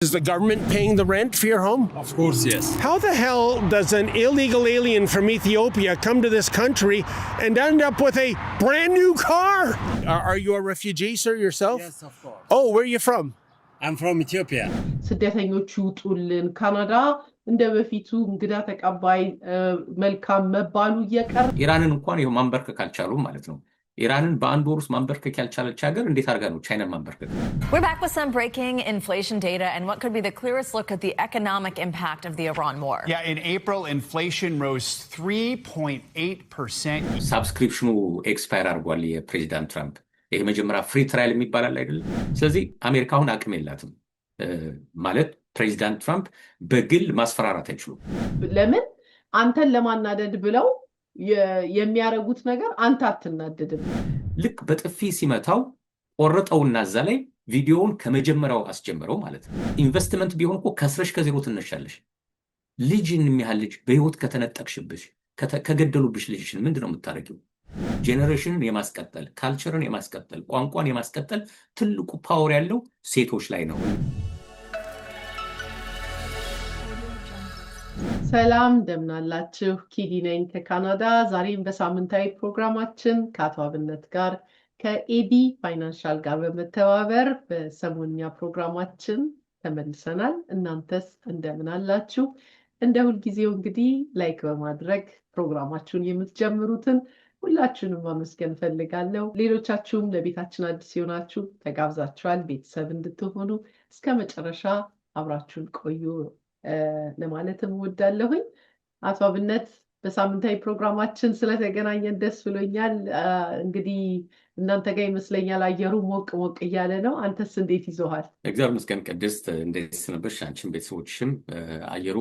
Is the government paying the rent for your home? Of course, yes. How the hell does an illegal alien from Ethiopia come to this country and end up with a brand new car? Are you a refugee, sir, yourself? Yes, of course. Oh, where are you from? I'm from Ethiopia. ስደተኞቹ ውጡልን ካናዳ እንደ በፊቱ እንግዳ ተቀባይ መልካም መባሉ እየቀረ ኢራንን እንኳን ይሄው ማንበርከክ አልቻሉም ማለት ነው። ኢራንን በአንድ ወር ውስጥ ማንበርከክ ያልቻለች ሀገር እንዴት አድርጋ ነው ቻይናን ማንበርከክ? We're back with some breaking inflation data and what could be the clearest look at the economic impact of the Iran war. Yeah, in April, inflation rose 3.8%. ሳብስክሪፕሽኑ ኤክስፓየር አድርጓል የፕሬዚዳንት ትራምፕ። ይሄ መጀመሪያ ፍሪ ትራያል የሚባላል አይደል? ስለዚህ አሜሪካ አሁን አቅም የላትም ማለት ፕሬዚዳንት ትራምፕ በግል ማስፈራራት አይችሉም። ለምን አንተን ለማናደድ ብለው የሚያረጉት ነገር አንተ አትናደድም። ልክ በጥፊ ሲመታው ቆረጠውና እዛ ላይ ቪዲዮውን ከመጀመሪያው አስጀምረው ማለት ነው። ኢንቨስትመንት ቢሆን እኮ ከስረሽ ከዜሮ ትነሻለሽ። ልጅን የሚያህል ልጅ በህይወት ከተነጠቅሽብሽ ከገደሉብሽ ልጅሽን ምንድነው የምታረጊው? ጄኔሬሽንን የማስቀጠል ካልቸርን የማስቀጠል ቋንቋን የማስቀጠል ትልቁ ፓወር ያለው ሴቶች ላይ ነው። ሰላም እንደምን አላችሁ? ኪዲ ነኝ ከካናዳ። ዛሬም በሳምንታዊ ፕሮግራማችን ከአቶ አብነት ጋር ከኤቢ ፋይናንሻል ጋር በመተባበር በሰሞንኛ ፕሮግራማችን ተመልሰናል። እናንተስ እንደምን አላችሁ? እንደ ሁልጊዜው እንግዲህ ላይክ በማድረግ ፕሮግራማችሁን የምትጀምሩትን ሁላችሁንም ማመስገን ፈልጋለሁ። ሌሎቻችሁም ለቤታችን አዲስ የሆናችሁ ተጋብዛችኋል ቤተሰብ እንድትሆኑ። እስከ መጨረሻ አብራችሁን ቆዩ ለማለትም እወዳለሁኝ። አቶ አብነት በሳምንታዊ ፕሮግራማችን ስለተገናኘን ደስ ብሎኛል። እንግዲህ እናንተ ጋር ይመስለኛል አየሩ ሞቅ ሞቅ እያለ ነው። አንተስ እንዴት ይዞሃል? እግዚአብሔር ይመስገን ቅድስት፣ እንዴት ሰነበሽ? አንቺም ቤተሰቦችሽም? አየሩ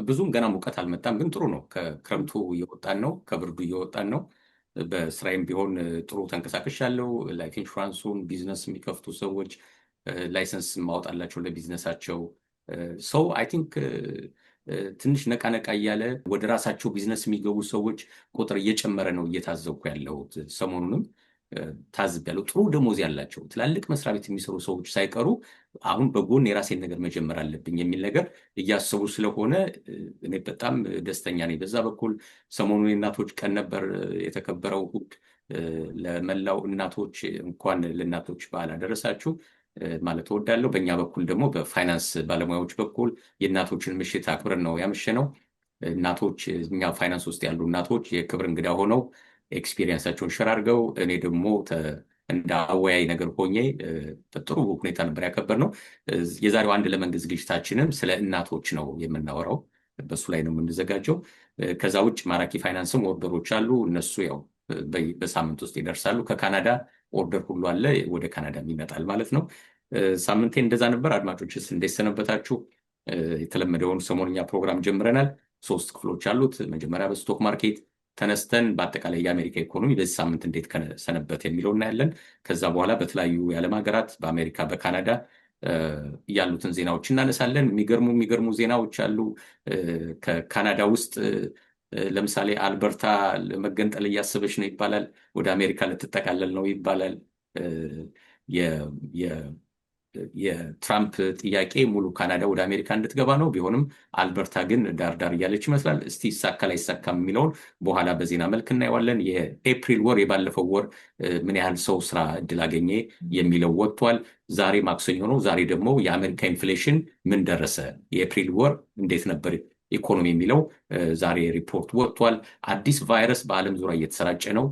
ብዙም ገና ሙቀት አልመጣም፣ ግን ጥሩ ነው። ከክረምቱ እየወጣን ነው፣ ከብርዱ እየወጣን ነው። በስራዬም ቢሆን ጥሩ ተንቀሳቅሻለሁ። ላይፍ ኢንሹራንሱን ቢዝነስ የሚከፍቱ ሰዎች ላይሰንስ ማውጣላቸው ለቢዝነሳቸው ሰው አይ ቲንክ ትንሽ ነቃ ነቃ እያለ ወደ ራሳቸው ቢዝነስ የሚገቡ ሰዎች ቁጥር እየጨመረ ነው እየታዘብኩ ያለሁት። ሰሞኑንም ታዝቤያለሁ። ጥሩ ደሞዝ ያላቸው ትላልቅ መስሪያ ቤት የሚሰሩ ሰዎች ሳይቀሩ አሁን በጎን የራሴን ነገር መጀመር አለብኝ የሚል ነገር እያሰቡ ስለሆነ እኔ በጣም ደስተኛ ነኝ። በዛ በኩል ሰሞኑን የእናቶች ቀን ነበር የተከበረው እሑድ። ለመላው እናቶች እንኳን ለእናቶች በዓል አደረሳችሁ ማለት እወዳለሁ። በእኛ በኩል ደግሞ በፋይናንስ ባለሙያዎች በኩል የእናቶችን ምሽት አክብረን ነው ያመሸነው። እናቶች እኛ ፋይናንስ ውስጥ ያሉ እናቶች የክብር እንግዳ ሆነው ኤክስፒሪየንሳቸውን ሸር አድርገው እኔ ደግሞ እንደ አወያይ ነገር ሆኜ በጥሩ ሁኔታ ነበር ያከበርነው። የዛሬው አንድ ለመንግስት ዝግጅታችንም ስለ እናቶች ነው የምናወራው። በሱ ላይ ነው የምንዘጋጀው። ከዛ ውጭ ማራኪ ፋይናንስም ኦርደሮች አሉ። እነሱ ያው በሳምንት ውስጥ ይደርሳሉ። ከካናዳ ኦርደር ሁሉ አለ፣ ወደ ካናዳ ይመጣል ማለት ነው። ሳምንቴ እንደዛ ነበር። አድማጮችስ እንዴት ሰነበታችሁ? የተለመደውን ሰሞንኛ ፕሮግራም ጀምረናል። 3 ክፍሎች አሉት። መጀመሪያ በስቶክ ማርኬት ተነስተን በአጠቃላይ የአሜሪካ ኢኮኖሚ በዚህ ሳምንት እንዴት ሰነበት የሚለው እናያለን። ከዛ በኋላ በተለያዩ የዓለም ሀገራት በአሜሪካ በካናዳ ያሉትን ዜናዎች እናነሳለን። የሚገርሙ ዜናዎች አሉ። ከካናዳ ውስጥ ለምሳሌ አልበርታ ለመገንጠል እያሰበች ነው ይባላል። ወደ አሜሪካ ልትጠቃለል ነው ይባላል። የትራምፕ ጥያቄ ሙሉ ካናዳ ወደ አሜሪካ እንድትገባ ነው። ቢሆንም አልበርታ ግን ዳርዳር እያለች ይመስላል። እስቲ ይሳካ ላይሳካም የሚለውን በኋላ በዜና መልክ እናየዋለን። የኤፕሪል ወር የባለፈው ወር ምን ያህል ሰው ስራ እድል አገኘ የሚለው ወጥቷል። ዛሬ ማክሰኞ ነው። ዛሬ ደግሞ የአሜሪካ ኢንፍሌሽን ምን ደረሰ፣ የኤፕሪል ወር እንዴት ነበር ኢኮኖሚ የሚለው ዛሬ ሪፖርት ወጥቷል። አዲስ ቫይረስ በዓለም ዙሪያ እየተሰራጨ ነው።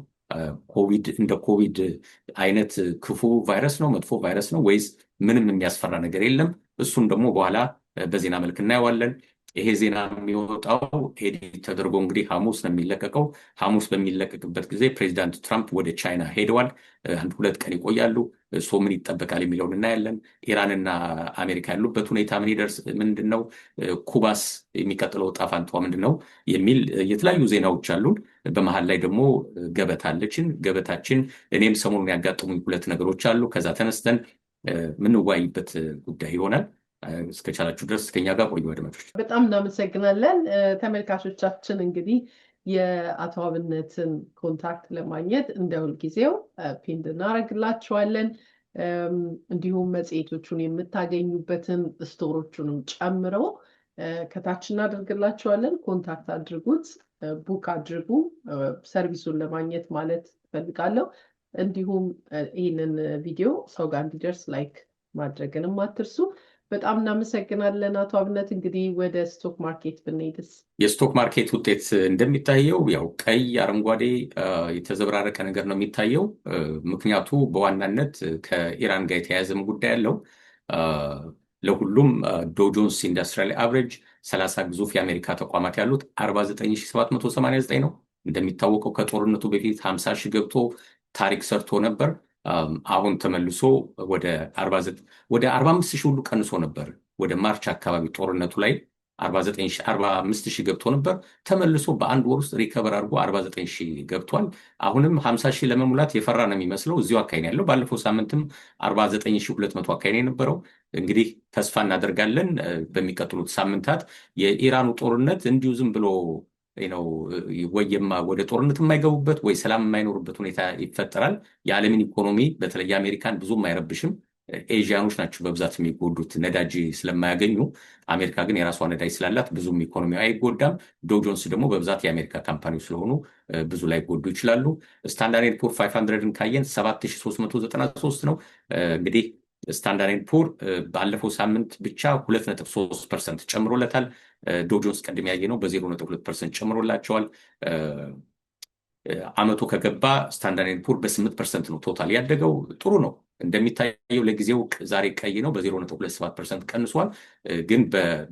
ኮቪድ እንደ ኮቪድ አይነት ክፉ ቫይረስ ነው፣ መጥፎ ቫይረስ ነው ወይስ ምንም የሚያስፈራ ነገር የለም? እሱም ደግሞ በኋላ በዜና መልክ እናየዋለን። ይሄ ዜና የሚወጣው ኤዲት ተደርጎ እንግዲህ ሐሙስ ነው የሚለቀቀው። ሐሙስ በሚለቀቅበት ጊዜ ፕሬዚዳንት ትራምፕ ወደ ቻይና ሄደዋል። 1-2 ቀን ይቆያሉ። ምን ይጠበቃል የሚለውን እናያለን። ኢራንና አሜሪካ ያሉበት ሁኔታ ምንድን ነው? ኩባስ የሚቀጥለው ዕጣ ፈንታዋ ምንድን ነው የሚል የተለያዩ ዜናዎች አሉን። በመሀል ላይ ደግሞ ገበታችን እኔም ሰሞኑን ያጋጠሙኝ 2 ነገሮች አሉ። ከዛ ተነስተን ምንወያይበት ጉዳይ ይሆናል። እስከቻላችሁ ድረስ ከኛ ጋር ቆዩ አድማጮች። በጣም እናመሰግናለን። ተመልካቾቻችን እንግዲህ የአቶ አብነትን ኮንታክት ለማግኘት እንደ ሁልጊዜው ፒን እናደርግላችኋለን። እንዲሁም መጽሔቶቹን የምታገኙበትን ስቶሮቹንም ጨምረው ከታች እናደርግላችኋለን። ኮንታክት አድርጉት፣ ቡክ አድርጉ፣ ሰርቪሱን ለማግኘት ማለት እፈልጋለሁ። እንዲሁም ይህንን ቪዲዮ ሰው ጋር እንዲደርስ ላይክ ማድረግንም አትርሱ። በጣም እናመሰግናለን አቶ አብነት። እንግዲህ ወደ ስቶክ ማርኬት ብንሄድስ? የስቶክ ማርኬት ውጤት እንደሚታየው ያው ቀይ፣ አረንጓዴ የተዘበራረቀ ነገር ነው የሚታየው። ምክንያቱ በዋናነት ከኢራን ጋር የተያያዘም ጉዳይ ያለው ለሁሉም ዶው ጆንስ ኢንዱስትሪያል አቨሬጅ 30 ግዙፍ የአሜሪካ ተቋማት ያሉት 49789 ነው። እንደሚታወቀው ከጦርነቱ በፊት 50 ሺህ ገብቶ ታሪክ ሰርቶ ነበር። አሁን ተመልሶ ወደ 45 ሺህ ሁሉ ቀንሶ ነበር። ወደ ማርች አካባቢ ጦርነቱ ላይ 45 ሺህ ገብቶ ነበር። ተመልሶ በአንድ ወር ውስጥ ሪከቨር አድርጎ 49 ሺህ ገብቷል። አሁንም 50 ሺህ ለመሙላት የፈራ ነው የሚመስለው። እዚሁ አካባቢ ያለው ባለፈው ሳምንትም 49200 አካባቢ የነበረው። እንግዲህ ተስፋ እናደርጋለን በሚቀጥሉት ሳምንታት የኢራኑ ጦርነት እንዲሁ ዝም ብሎ ነው ወይማ ወደ ጦርነት የማይገቡበት ወይ ሰላም የማይኖርበት ሁኔታ ይፈጠራል። የዓለምን ኢኮኖሚ በተለይ አሜሪካን ብዙም አይረብሽም። ኤዥያኖች ናቸው በብዛት የሚጎዱት ነዳጅ ስለማያገኙ። አሜሪካ ግን የራሷ ነዳጅ ስላላት ብዙም ኢኮኖሚ አይጎዳም። ዶው ጆንስ ደግሞ በብዛት የአሜሪካ ካምፓኒዎች ስለሆኑ ብዙ ላይ ጎዱ ይችላሉ። ስታንዳርድ ፑር 500ን ካየን 7393 ነው። እንግዲህ ስታንዳርድ ፑር ባለፈው ሳምንት ብቻ 2.3% ጨምሮለታል። ዶው ጆንስ ቀድም ያየ ነው በ0.2% ጨምሮላቸዋል። አመቱ ከገባ ስታንዳርድ ፑር በ8% ነው ቶታል ያደገው። ጥሩ ነው። እንደሚታየው ለጊዜው ዛሬ ቀይ ነው፣ በ0.27% ቀንሷል። ግን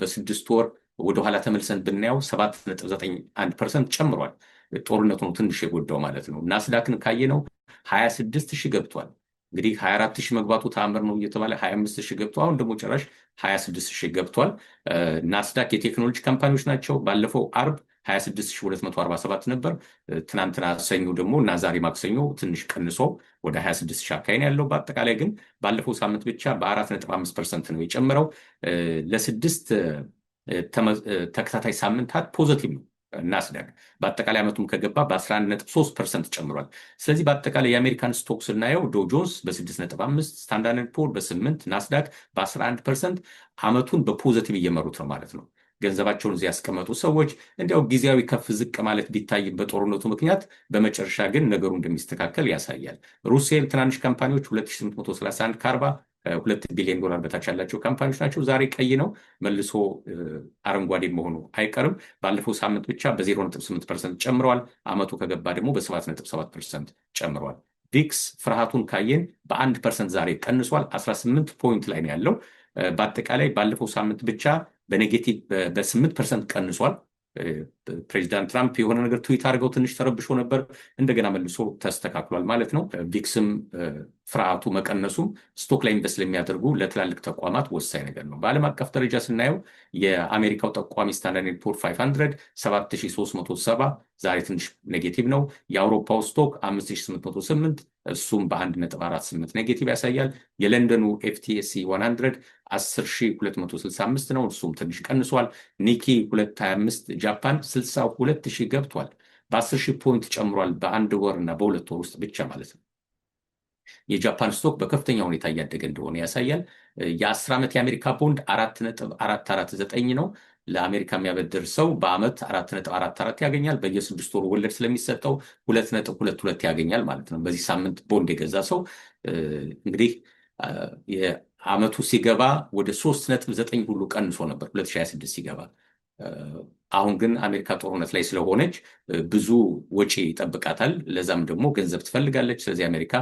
በስድስት ወር ወደኋላ ተመልሰን ብናየው 7.91% ጨምሯል። ጦርነቱ ነው ትንሽ የጎዳው ማለት ነው። ናስዳክን ካየነው 26 ሺህ ገብቷል። እንግዲህ 24 ሺህ መግባቱ ተአምር ነው እየተባለ 25 ሺህ ገብቶ አሁን ደግሞ ጭራሽ 26 ሺህ ገብቷል። ናስዳክ የቴክኖሎጂ ካምፓኒዎች ናቸው። ባለፈው አርብ 26247 ነበር። ትናንትና ሰኞ ደግሞ እና ዛሬ ማክሰኞ ትንሽ ቀንሶ ወደ 26 ሺህ አካባቢ ያለው። በአጠቃላይ ግን ባለፈው ሳምንት ብቻ በ4.5% ነው የጨመረው። ለስድስት ተከታታይ ሳምንታት ፖዘቲቭ ነው ናስዳክ። በአጠቃላይ ዓመቱም ከገባ በ11.3% ጨምሯል። ስለዚህ በአጠቃላይ የአሜሪካን ስቶክ ስናየው ዶው ጆንስ በ6.5%፣ ስታንዳርድ ፑር በ8%፣ ናስዳክ በ11% ዓመቱን በፖዘቲቭ እየመሩት ነው ማለት ነው። ገንዘባቸውን እዚህ ያስቀመጡ ሰዎች እንዲያው ጊዜያዊ ከፍ ዝቅ ማለት ቢታይም በጦርነቱ ምክንያት በመጨረሻ ግን ነገሩ እንደሚስተካከል ያሳያል። ሩሴል ትናንሽ ካምፓኒዎች 2831 ከ40 $2 ቢሊዮን በታች ያላቸው ካምፓኒዎች ናቸው። ዛሬ ቀይ ነው፣ መልሶ አረንጓዴ መሆኑ አይቀርም። ባለፈው ሳምንት ብቻ በ0.8% ጨምረዋል። ዓመቱ ከገባ ደግሞ በ7.7% ጨምረዋል። ቪክስ ፍርሃቱን ካየን በ1% ዛሬ ቀንሷል። 18 ፖይንት ላይ ነው ያለው። በአጠቃላይ ባለፈው ሳምንት ብቻ በኔጌቲቭ በ8% ቀንሷል። ፕሬዚዳንት ትራምፕ የሆነ ነገር ትዊት አድርገው ትንሽ ተረብሾ ነበር። እንደገና መልሶ ተስተካክሏል ማለት ነው። ቪክስም ፍርሃቱ መቀነሱም ስቶክ ላይ ኢንቨስት ለሚያደርጉ ለትላልቅ ተቋማት ወሳኝ ነገር ነው። በዓለም አቀፍ ደረጃ ስናየው የአሜሪካው ጠቋሚ ስታንዳርድ ፑር 500 7370 ዛሬ ትንሽ ኔጌቲቭ ነው። የአውሮፓው ስቶክ 5808 እሱም በ1.48 ኔጌቲቭ ያሳያል። የለንደኑ ኤፍቲኤሲ 100 10265 ነው፣ እሱም ትንሽ ቀንሷል። ኒኪ 225 ጃፓን 62000 ገብቷል። በ10,000 ፖይንት ጨምሯል በአንድ ወር እና በሁለት ወር ውስጥ ብቻ ማለት ነው። የጃፓን ስቶክ በከፍተኛ ሁኔታ እያደገ እንደሆነ ያሳያል። የ10 ዓመት የአሜሪካ ቦንድ 4.449 ነው። ለአሜሪካ የሚያበድር ሰው በአመት 4.44 ያገኛል። በየ6 ወሩ ወለድ ስለሚሰጠው 2.22 ያገኛል ማለት ነው። በዚህ ሳምንት ቦንድ የገዛ ሰው እንግዲህ የአመቱ ሲገባ ወደ 3.9 ሁሉ ቀንሶ ነበር 2026 ሲገባ። አሁን ግን አሜሪካ ጦርነት ላይ ስለሆነች ብዙ ወጪ ይጠብቃታል። ለዛም ደግሞ ገንዘብ ትፈልጋለች። ስለዚህ አሜሪካ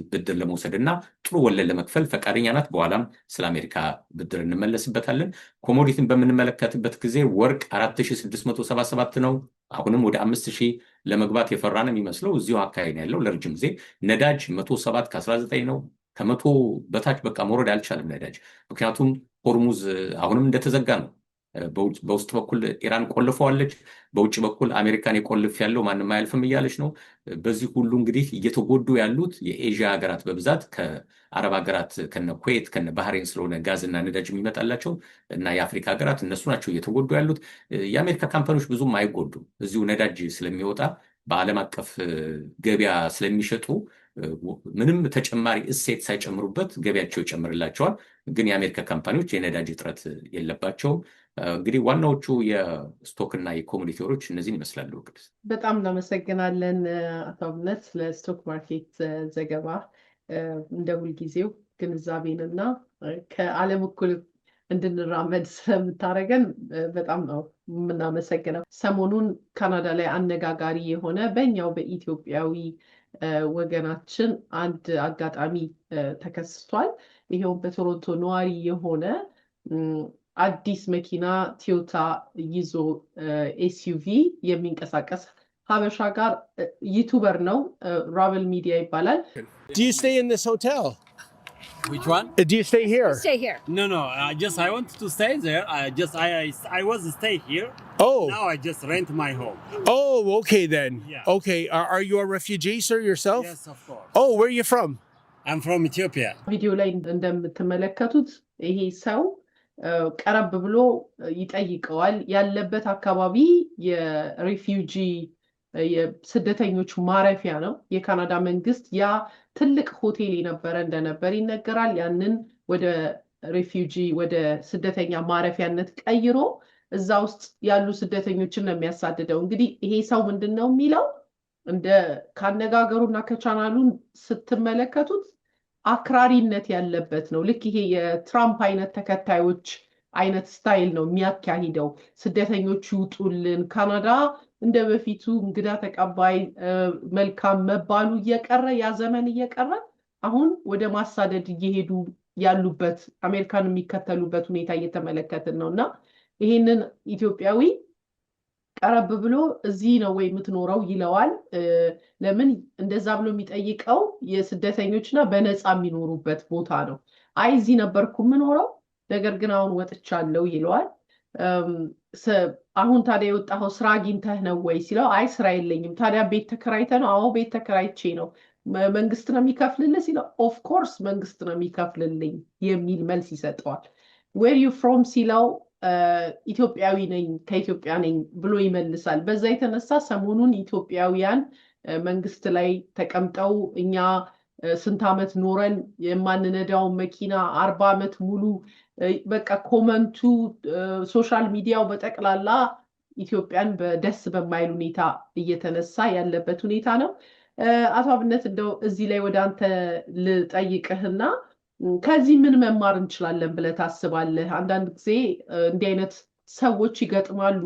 ብድር ለመውሰድ እና ጥሩ ወለድ ለመክፈል ፈቃደኛ ናት። በኋላም ስለ አሜሪካ ብድር እንመለስበታለን። ኮሞዲቲን በምንመለከትበት ጊዜ ወርቅ 4677 ነው። አሁንም ወደ 5000 ለመግባት የፈራ ነው የሚመስለው። እዚሁ አካባቢ ያለው ለረጅም ጊዜ። ነዳጅ 107 ከ19 ነው። ከመቶ በታች በቃ መውረድ አልቻለም ነዳጅ። ምክንያቱም ሆርሙዝ አሁንም እንደተዘጋ ነው። በውስጥ በኩል ኢራን ቆልፈዋለች፣ በውጭ በኩል አሜሪካን የቆልፍ ያለው ማንም አያልፍም እያለች ነው። በዚህ ሁሉ እንግዲህ እየተጎዱ ያሉት የኤዥያ ሀገራት በብዛት ከአረብ ሀገራት ከነ ኩዌት ከነ ባህሬን ስለሆነ ጋዝና ነዳጅ የሚመጣላቸው እና የአፍሪካ ሀገራት እነሱ ናቸው እየተጎዱ ያሉት። የአሜሪካ ካምፓኒዎች ብዙም አይጎዱም። እዚሁ ነዳጅ ስለሚወጣ በዓለም አቀፍ ገበያ ስለሚሸጡ ምንም ተጨማሪ እሴት ሳይጨምሩበት ገቢያቸው ይጨምርላቸዋል። ግን የአሜሪካ ካምፓኒዎች የነዳጅ እጥረት የለባቸውም። እንግዲህ ዋናዎቹ የስቶክና የኮሞዲቲዎች እነዚህን ይመስላሉ። በጣም እናመሰግናለን አቶ አብነት ለስቶክ ማርኬት ዘገባ። እንደ ሁልጊዜው ግንዛቤንና ከዓለም እኩል እንድንራመድ ስለምታደርገን በጣም ነው የምናመሰግነው። ሰሞኑን ካናዳ ላይ አነጋጋሪ የሆነ በእኛው በኢትዮጵያዊ ወገናችን አንድ አጋጣሚ ተከስቷል። ይሄውም በቶሮንቶ ነዋሪ የሆነ አዲስ መኪና ቶዮታ ይዞ ኤስዩቪ የሚንቀሳቀስ ሀበሻ ጋር ዩቱበር ነው፣ ራቨል ሚዲያ ይባላል። Do you stay in this hotel? Which one? Do you stay here? Stay here. No. I wanted to stay there. I was stay here. Oh. Now I just rent my home. Oh, okay then. Yeah. Okay. Are you a refugee, sir, yourself? Yes, of course. Oh, where are you from? I'm from Ethiopia. ቪዲዮ ላይ እንደምትመለከቱት ይሄ ሰው ቀረብ ብሎ ይጠይቀዋል። ያለበት አካባቢ የሪፊውጂ የስደተኞች ማረፊያ ነው። የካናዳ መንግስት ያ ትልቅ ሆቴል የነበረ እንደነበር ይነገራል። ያንን ወደ ሪፊውጂ ወደ ስደተኛ ማረፊያነት ቀይሮ እዛ ውስጥ ያሉ ስደተኞችን ነው የሚያሳድደው። እንግዲህ ይሄ ሰው ምንድን ነው የሚለው እንደ ካነጋገሩና ከቻናሉን ስትመለከቱት አክራሪነት ያለበት ነው። ልክ ይሄ የትራምፕ አይነት ተከታዮች አይነት ስታይል ነው የሚያካሂደው። ስደተኞች ይውጡልን፣ ካናዳ እንደ በፊቱ እንግዳ ተቀባይ መልካም መባሉ እየቀረ ያ ዘመን እየቀረ አሁን ወደ ማሳደድ እየሄዱ ያሉበት አሜሪካን የሚከተሉበት ሁኔታ እየተመለከትን ነው። እና ይህንን ኢትዮጵያዊ ቀረብ ብሎ እዚህ ነው ወይ የምትኖረው ይለዋል። ለምን እንደዛ ብሎ የሚጠይቀው የስደተኞችና በነፃ የሚኖሩበት ቦታ ነው። አይ እዚህ ነበርኩ የምኖረው ነገር ግን አሁን ወጥቻለሁ ይለዋል። አሁን ታዲያ የወጣኸው ስራ አግኝተህ ነው ወይ ሲለው አይ ስራ የለኝም። ታዲያ ቤት ተከራይተህ ነው? አዎ ቤት ተከራይቼ ነው። መንግስት ነው የሚከፍልልህ ሲለው ኦፍ ኮርስ መንግስት ነው የሚከፍልልኝ የሚል መልስ ይሰጠዋል። ዌር ዩ ፍሮም ሲለው ኢትዮጵያዊ ነኝ ከኢትዮጵያ ነኝ ብሎ ይመልሳል። በዛ የተነሳ ሰሞኑን ኢትዮጵያውያን መንግስት ላይ ተቀምጠው እኛ ስንት ዓመት ኖረን የማንነዳው መኪና 40 ዓመት ሙሉ በቃ ኮመንቱ ሶሻል ሚዲያው በጠቅላላ ኢትዮጵያን በደስ በማይል ሁኔታ እየተነሳ ያለበት ሁኔታ ነው። አቶ አብነት እንደው እዚህ ላይ ወደ አንተ ልጠይቅህና ከዚህ ምን መማር እንችላለን ብለህ ታስባለህ? አንዳንድ ጊዜ እንዲህ አይነት ሰዎች ይገጥማሉ፣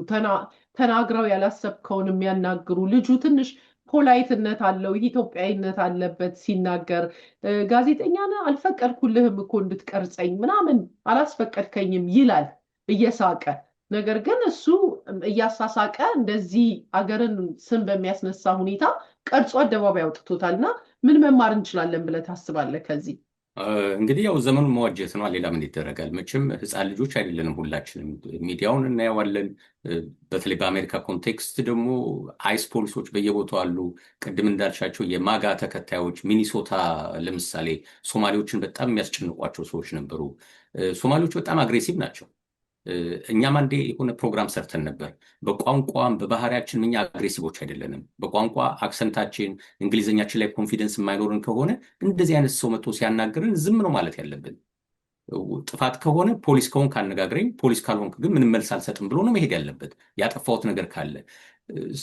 ተናግረው ያላሰብከውን የሚያናግሩ። ልጁ ትንሽ ፖላይትነት አለው፣ ኢትዮጵያዊነት አለበት ሲናገር። ጋዜጠኛ ነህ አልፈቀድኩልህም እኮ እንድትቀርጸኝ ምናምን አላስፈቀድከኝም ይላል እየሳቀ። ነገር ግን እሱ እያሳሳቀ እንደዚህ አገርን ስም በሚያስነሳ ሁኔታ ቀርጾ አደባባይ አውጥቶታል። እና ምን መማር እንችላለን ብለህ ታስባለህ ከዚህ? እንግዲህ ያው ዘመኑን መዋጀት ነው። ሌላ ምን ይደረጋል? መቼም ህፃን ልጆች አይደለንም ሁላችንም። ሚዲያውን እናየዋለን። በተለይ በአሜሪካ ኮንቴክስት ደግሞ አይስ ፖሊሶች በየቦታው አሉ። ቅድም እንዳልሻቸው የማጋ ተከታዮች ሚኒሶታ ለምሳሌ ሶማሌዎችን በጣም የሚያስጨንቋቸው ሰዎች ነበሩ። ሶማሌዎች በጣም አግሬሲቭ ናቸው። እኛም አንዴ የሆነ ፕሮግራም ሰርተን ነበር። በቋንቋም በባህሪያችን እኛ አግሬሲቮች አይደለንም። በቋንቋ አክሰንታችን፣ እንግሊዝኛችን ላይ ኮንፊደንስ የማይኖርን ከሆነ እንደዚህ አይነት ሰው መጥቶ ሲያናግርን ዝም ነው ማለት ያለብን። ጥፋት ከሆነ ፖሊስ ከሆንክ አነጋግረኝ፣ ፖሊስ ካልሆንክ ግን ምንም መልስ አልሰጥም ብሎ ነው መሄድ ያለበት። ያጠፋሁት ነገር ካለ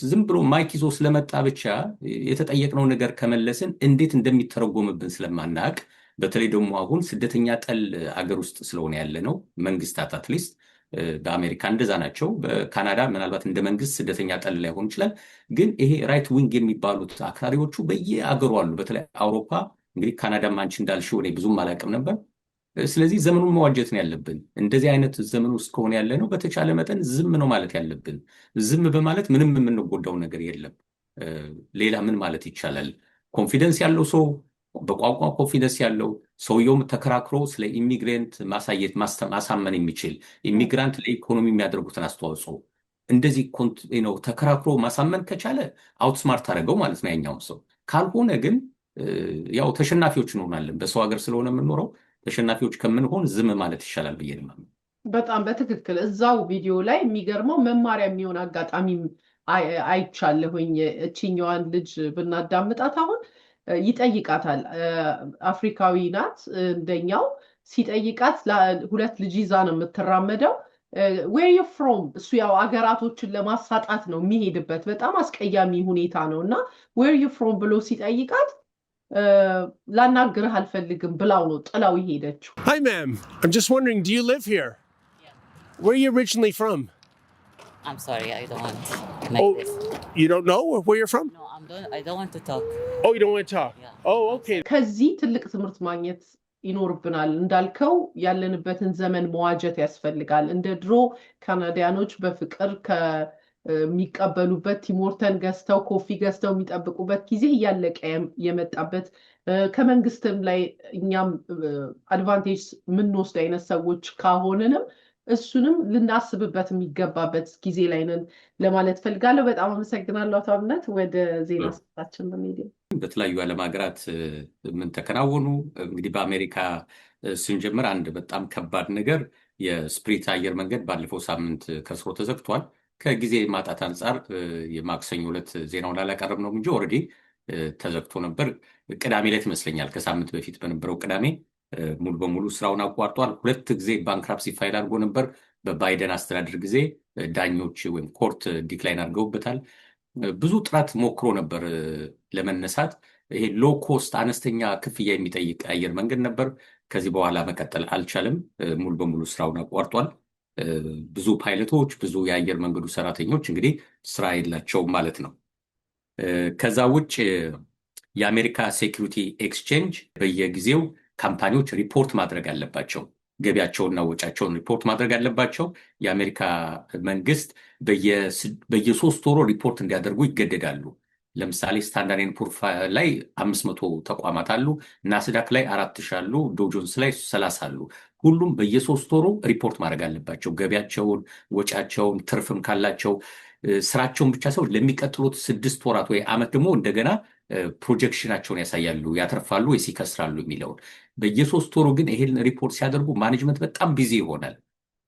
ዝም ብሎ ማይክ ይዞ ስለመጣ ብቻ የተጠየቅነው ነገር ከመለስን እንዴት እንደሚተረጎምብን ስለማናቅ፣ በተለይ ደግሞ አሁን ስደተኛ ጠል አገር ውስጥ ስለሆነ ያለ ነው መንግስታት አትሊስት በአሜሪካ እንደዛ ናቸው። በካናዳ ምናልባት እንደ መንግስት ስደተኛ ጠል ላይሆን ይችላል። ግን ይሄ ራይት ዊንግ የሚባሉት አክራሪዎቹ በየአገሩ አሉ። በተለይ አውሮፓ፣ እንግዲህ ካናዳም አንቺ እንዳልሽው እኔ ብዙም አላውቅም ነበር። ስለዚህ ዘመኑን መዋጀት ነው ያለብን። እንደዚህ አይነት ዘመን ውስጥ ከሆነ ያለ ነው በተቻለ መጠን ዝም ነው ማለት ያለብን። ዝም በማለት ምንም የምንጎዳው ነገር የለም። ሌላ ምን ማለት ይቻላል? ኮንፊደንስ ያለው ሰው በቋንቋ ኮንፊደንስ ያለው ሰውየውም ተከራክሮ ስለ ኢሚግሬንት ማሳየት ማሳመን የሚችል ኢሚግራንት ለኢኮኖሚ የሚያደርጉትን አስተዋጽኦ እንደዚህ ተከራክሮ ማሳመን ከቻለ አውትስማርት አደረገው ማለት ነው ያኛውን ሰው። ካልሆነ ግን ያው ተሸናፊዎች እንሆናለን። በሰው ሀገር ስለሆነ የምንኖረው ተሸናፊዎች ከምንሆን ዝም ማለት ይሻላል ብዬ ነው። በጣም በትክክል እዛው ቪዲዮ ላይ የሚገርመው መማሪያ የሚሆን አጋጣሚ አይቻለሁኝ። እችኛዋን ልጅ ብናዳምጣት አሁን ይጠይቃታል። አፍሪካዊ ናት እንደኛው። ሲጠይቃት ሁለት ልጅ ይዛ ነው የምትራመደው። ዌር ዩ ፍሮም እሱ ያው አገራቶችን ለማሳጣት ነው የሚሄድበት። በጣም አስቀያሚ ሁኔታ ነው እና ዌር ዩ ፍሮም ብሎ ሲጠይቃት ላናግርህ አልፈልግም ብላው ነው ጥላው የሄደችው። Hi, ma'am. I'm just wondering, do you live here? Where are you originally from? I'm sorry, I don't want like this. You don't know where you're from? No, I don't want to talk. Oh, you don't want to talk? Yeah. Oh, okay. ከዚህ ትልቅ ትምህርት ማግኘት ይኖርብናል። እንዳልከው ያለንበትን ዘመን መዋጀት ያስፈልጋል። እንደ ድሮ ካናዲያኖች በፍቅር ከሚቀበሉበት ቲሞርተን ገዝተው ኮፊ ገዝተው የሚጠብቁበት ጊዜ እያለቀ የመጣበት ከመንግስትም ላይ እኛም አድቫንቴጅ የምንወስድ አይነት ሰዎች ካሆንንም እሱንም ልናስብበት የሚገባበት ጊዜ ላይ ነን ለማለት ፈልጋለሁ። በጣም አመሰግናለሁ አቶ አብነት። ወደ ዜና ስታችን በሚዲያ በተለያዩ ዓለም ሀገራት ምን ተከናወኑ? እንግዲህ በአሜሪካ ስንጀምር አንድ በጣም ከባድ ነገር የስፕሪት አየር መንገድ ባለፈው ሳምንት ከስሮ ተዘግቷል። ከጊዜ ማጣት አንጻር የማክሰኞ ዕለት ዜናውን አላቀረብነው እንጂ ኦልሬዲ ተዘግቶ ነበር። ቅዳሜ ዕለት ይመስለኛል፣ ከሳምንት በፊት በነበረው ቅዳሜ ሙሉ በሙሉ ስራውን አቋርጧል። 2 ጊዜ ባንክራፕሲ ፋይል አድርጎ ነበር። በባይደን አስተዳደር ጊዜ ዳኞች ወይም ኮርት ዲክላይን አድርገውበታል። ብዙ ጥረት ሞክሮ ነበር ለመነሳት። ይሄ ሎ ኮስት አነስተኛ ክፍያ የሚጠይቅ አየር መንገድ ነበር። ከዚህ በኋላ መቀጠል አልቻለም። ሙሉ በሙሉ ስራውን አቋርጧል። ብዙ ፓይለቶች፣ ብዙ የአየር መንገዱ ሰራተኞች እንግዲህ ስራ የላቸውም ማለት ነው። ከዛ ውጭ የአሜሪካ ሴኪሪቲ ኤክስቼንጅ በየጊዜው ካምፓኒዎች ሪፖርት ማድረግ አለባቸው። ገቢያቸውና ወጫቸውን ሪፖርት ማድረግ አለባቸው። የአሜሪካ መንግስት በየ3 ወሩ ሪፖርት እንዲያደርጉ ይገደዳሉ። ለምሳሌ ስታንዳርድ ኤንድ ፑር ላይ 500 ተቋማት አሉ። ናስዳክ ላይ 4000 አሉ። ዶው ጆንስ ላይ 30 አሉ። ሁሉም በየ3 ወሩ ሪፖርት ማድረግ አለባቸው። ገቢያቸውን፣ ወጫቸውን፣ ትርፍም ካላቸው ስራቸውን ብቻ ሰው ለሚቀጥሉት 6 ወራት ወይ ዓመት ደግሞ እንደገና ፕሮጀክሽናቸውን ያሳያሉ። ያተርፋሉ ወይስ ይከስራሉ የሚለውን በየ3 ወሩ ግን ይሄን ሪፖርት ሲያደርጉ ማኔጅመንት በጣም ቢዚ ይሆናል።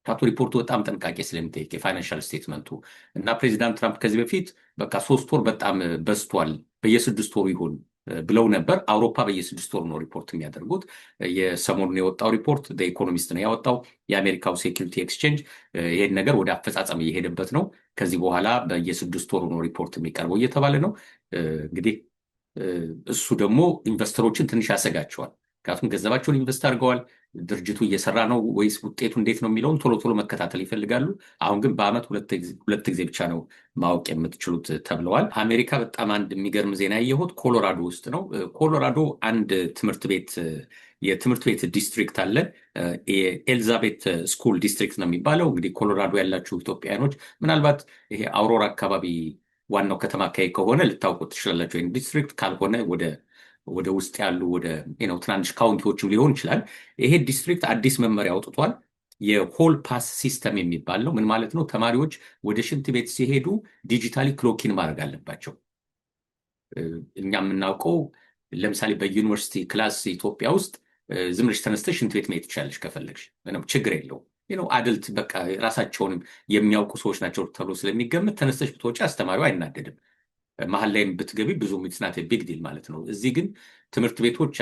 ካቶ ሪፖርቱ በጣም ጥንቃቄ ስለሚጠይቅ የፋይናንሻል ስቴትመንቱ እና ፕሬዚዳንት ትራምፕ ከዚህ በፊት በቃ 3 ወር በጣም በዝቷል፣ በየ6 ወሩ ይሁን ብለው ነበር። አውሮፓ በየ6 ወሩ ነው ሪፖርት የሚያደርጉት። የሰሞኑን የወጣው ሪፖርት ኢኮኖሚስት ነው ያወጣው። የአሜሪካው ሴኪሪቲ ኤክስቼንጅ ይሄን ነገር ወደ አፈጻጸም እየሄደበት ነው። ከዚህ በኋላ በየ6 ወሩ ነው ሪፖርት የሚቀርበው እየተባለ ነው። እንግዲህ እሱ ደግሞ ኢንቨስተሮችን ትንሽ ያሰጋቸዋል። ምክንያቱም ገንዘባቸውን ኢንቨስት አድርገዋል። ድርጅቱ እየሰራ ነው ወይስ ውጤቱ እንዴት ነው የሚለውን ቶሎ ቶሎ መከታተል ይፈልጋሉ። አሁን ግን በአመት 2 ጊዜ ብቻ ነው ማወቅ የምትችሉት ተብለዋል። አሜሪካ በጣም አንድ የሚገርም ዜና ያየሁት ኮሎራዶ ውስጥ ነው። ኮሎራዶ አንድ የትምህርት ቤት ዲስትሪክት አለ። የኤልዛቤት ስኩል ዲስትሪክት ነው የሚባለው። እንግዲህ ኮሎራዶ ያላችሁ ኢትዮጵያውያኖች ምናልባት ይሄ አውሮራ አካባቢ ዋናው ከተማ አካባቢ ከሆነ ልታውቁት ትችላላችሁ። ወይም ዲስትሪክት ካልሆነ ወደ ውስጥ ያሉ ወደ ትናንሽ ካውንቲዎችም ሊሆን ይችላል። ይሄ ዲስትሪክት አዲስ መመሪያ አውጥቷል። የሆል ፓስ ሲስተም የሚባል ነው። ምን ማለት ነው? ተማሪዎች ወደ ሽንት ቤት ሲሄዱ ዲጂታሊ ክሎኪን ማድረግ አለባቸው። እኛ የምናውቀው ለምሳሌ በዩኒቨርሲቲ ክላስ ኢትዮጵያ ውስጥ ዝም ብለሽ ተነስተሽ ሽንት ቤት መሄድ ትችላለሽ ከፈለግሽ፣ ችግር የለውም። አደልት በቃ ራሳቸውንም የሚያውቁ ሰዎች ናቸው ተብሎ ስለሚገመት ተነስተሽ ብትወጪ አስተማሪው አይናደድም። መሀል ላይም ብትገቢ ብዙ ሚትስናት ቢግ ዲል ማለት ነው። እዚህ ግን ትምህርት ቤቶች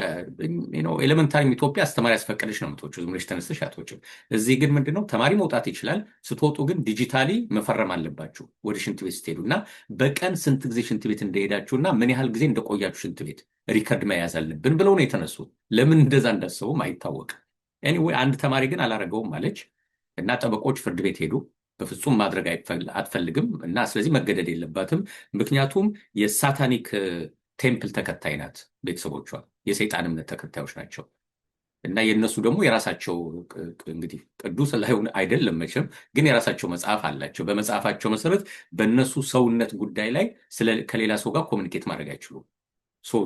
ኤሌመንታሪ ኢትዮጵያ አስተማሪ ያስፈቀደች ነው የምትወጪው፣ ዝም ብለሽ ተነስተሽ አትወጪም። እዚህ ግን ምንድነው ተማሪ መውጣት ይችላል። ስትወጡ ግን ዲጂታሊ መፈረም አለባችሁ ወደ ሽንት ቤት ስትሄዱ እና በቀን ስንት ጊዜ ሽንት ቤት እንደሄዳችሁ እና ምን ያህል ጊዜ እንደቆያችሁ ሽንት ቤት ሪከርድ መያዝ አለብን ብለው ነው የተነሱት። ለምን እንደዛ እንዳሰቡም አይታወቅም። ኤኒዌይ አንድ ተማሪ ግን አላረገውም አለች እና ጠበቆች ፍርድ ቤት ሄዱ። በፍጹም ማድረግ አትፈልግም እና ስለዚህ መገደድ የለባትም። ምክንያቱም የሳታኒክ ቴምፕል ተከታይ ናት። ቤተሰቦቿ የሰይጣን እምነት ተከታዮች ናቸው እና የእነሱ ደግሞ የራሳቸው እንግዲህ ቅዱስ ላይሆን አይደለም መቼም፣ ግን የራሳቸው መጽሐፍ አላቸው። በመጽሐፋቸው መሰረት በእነሱ ሰውነት ጉዳይ ላይ ከሌላ ሰው ጋር ኮሚኒኬት ማድረግ አይችሉም።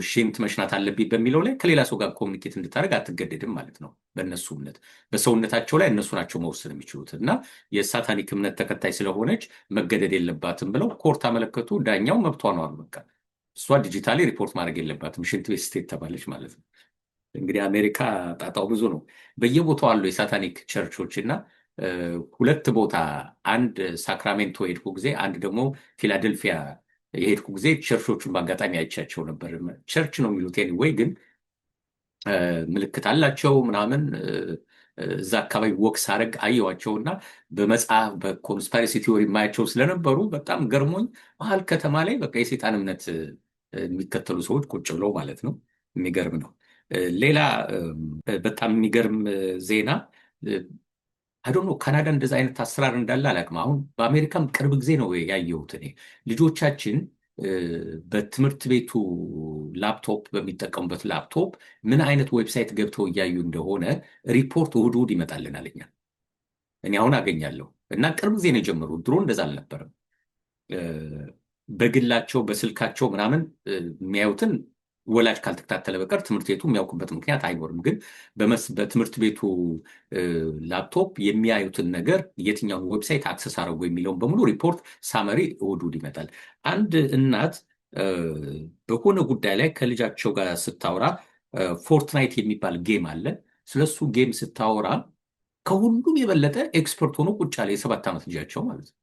ሽንት መሽናት አለብኝ በሚለው ላይ ከሌላ ሰው ጋር ኮሚኒኬት እንድታደርግ አትገደድም ማለት ነው። በእነሱ እምነት በሰውነታቸው ላይ እነሱ ናቸው መወሰን የሚችሉት እና የሳታኒክ እምነት ተከታይ ስለሆነች መገደድ የለባትም ብለው ኮርት አመለከቱ። ዳኛው መብቷ ነው አሉ። በቃ እሷ ዲጂታሊ ሪፖርት ማድረግ የለባትም ሽንት ቤት ስቴት ተባለች ማለት ነው። እንግዲህ አሜሪካ ጣጣው ብዙ ነው። በየቦታው አሉ የሳታኒክ ቸርቾች እና 2 ቦታ፣ አንድ ሳክራሜንቶ ሄድኩ ጊዜ፣ አንድ ደግሞ ፊላደልፊያ የሄድኩ ጊዜ ቸርቾቹን በአጋጣሚ አይቻቸው ነበር። ቸርች ነው የሚሉት ኤኒዌይ፣ ግን ምልክት አላቸው ምናምን። እዛ አካባቢ ወክ ሳረግ አየዋቸውና በመጽሐፍ በኮንስፓይረሲ ቲዎሪ የማያቸው ስለነበሩ በጣም ገርሞኝ መሀል ከተማ ላይ በቃ የሰይጣን እምነት የሚከተሉ ሰዎች ቁጭ ብለው ማለት ነው። የሚገርም ነው። ሌላ በጣም የሚገርም ዜና አይዶኖ ካናዳ እንደዛ አይነት አሰራር እንዳለ አላውቅም። አሁን በአሜሪካም ቅርብ ጊዜ ነው ያየሁት እኔ። ልጆቻችን በትምህርት ቤቱ ላፕቶፕ በሚጠቀሙበት ላፕቶፕ ምን አይነት ዌብሳይት ገብተው እያዩ እንደሆነ ሪፖርት እሑድ እሑድ ይመጣልናል። እኔ አሁን አገኛለሁ እና ቅርብ ጊዜ ነው የጀመሩ። ድሮ እንደዛ አልነበረም። በግላቸው በስልካቸው ምናምን የሚያዩትን ወላጅ ካልተከታተለ በቀር ትምህርት ቤቱ የሚያውቁበት ምክንያት አይኖርም። ግን በትምህርት ቤቱ ላፕቶፕ የሚያዩትን ነገር የትኛውን ዌብሳይት አክሰስ አደረጉ የሚለውን በሙሉ ሪፖርት ሳመሪ እሑድ እሑድ ይመጣል። አንድ እናት በሆነ ጉዳይ ላይ ከልጃቸው ጋር ስታወራ ፎርትናይት የሚባል ጌም አለ። ስለሱ ጌም ስታወራ ከሁሉም የበለጠ ኤክስፐርት ሆኖ ቁጭ ያለ የ7 ዓመት ልጃቸው ማለት ነው።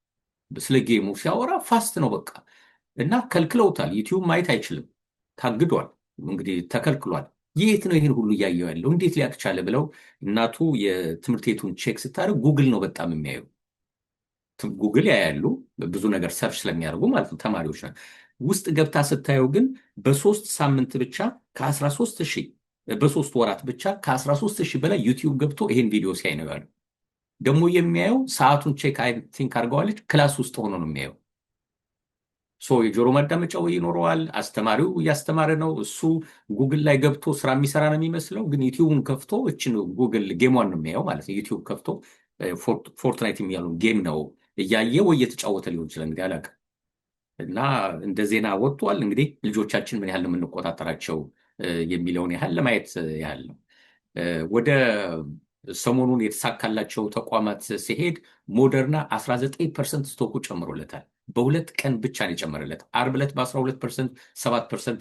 ስለ ጌሙ ሲያወራ ፋስት ነው በቃ። እና ከልክለውታል። ዩቲዩብ ማየት አይችልም፣ ታግዷል። እንግዲህ ተከልክሏል። የት ነው ይህን ሁሉ እያየው ያለው እንዴት ሊያውቅ ቻለ ብለው እናቱ የትምህርት ቤቱን ቼክ ስታደርግ ጉግል ነው በጣም የሚያዩ። ጉግል ያያሉ ብዙ ነገር ሰርች ስለሚያደርጉ ማለት ነው ተማሪዎች ነው። ውስጥ ገብታ ስታየው ግን በ3 ሳምንት ብቻ ከ13 ሺህ በ3 ወራት ብቻ ከ13 ሺህ በላይ ዩቲዩብ ገብቶ ይሄን ቪዲዮ ሲያይ ነው ያለው። ደግሞ የሚያየው ሰዓቱን ቼክ አይ ቲንክ አድርገዋለች። ክላስ ውስጥ ሆኖ ነው የሚያየው። የጆሮ ማዳመጫው ይኖረዋል። አስተማሪው እያስተማረ ነው። እሱ ጉግል ላይ ገብቶ ስራ የሚሰራ ነው የሚመስለው፣ ግን ዩቲዩብን ከፍቶ እችን ጉግል ጌሟን ነው የሚያየው ማለት ነው። ዩቲዩብ ከፍቶ ፎርትናይት የሚያሉ ጌም ነው እያየ ወይ እየተጫወተ ሊሆን ይችላል እንግዲህ አላውቅም። እና እንደ ዜና ወጥቷል። እንግዲህ ልጆቻችን ምን ያህል ነው የምንቆጣጠራቸው የሚለውን ያህል ለማየት ያህል ነው። ወደ ሰሞኑን የተሳካላቸው ተቋማት ሲሄድ ሞደርና 19% ስቶኩ ጨምሮለታል። በ2 ቀን ብቻ ነው የጨመረለት። ዓርብ ዕለት በ12%፣ 7%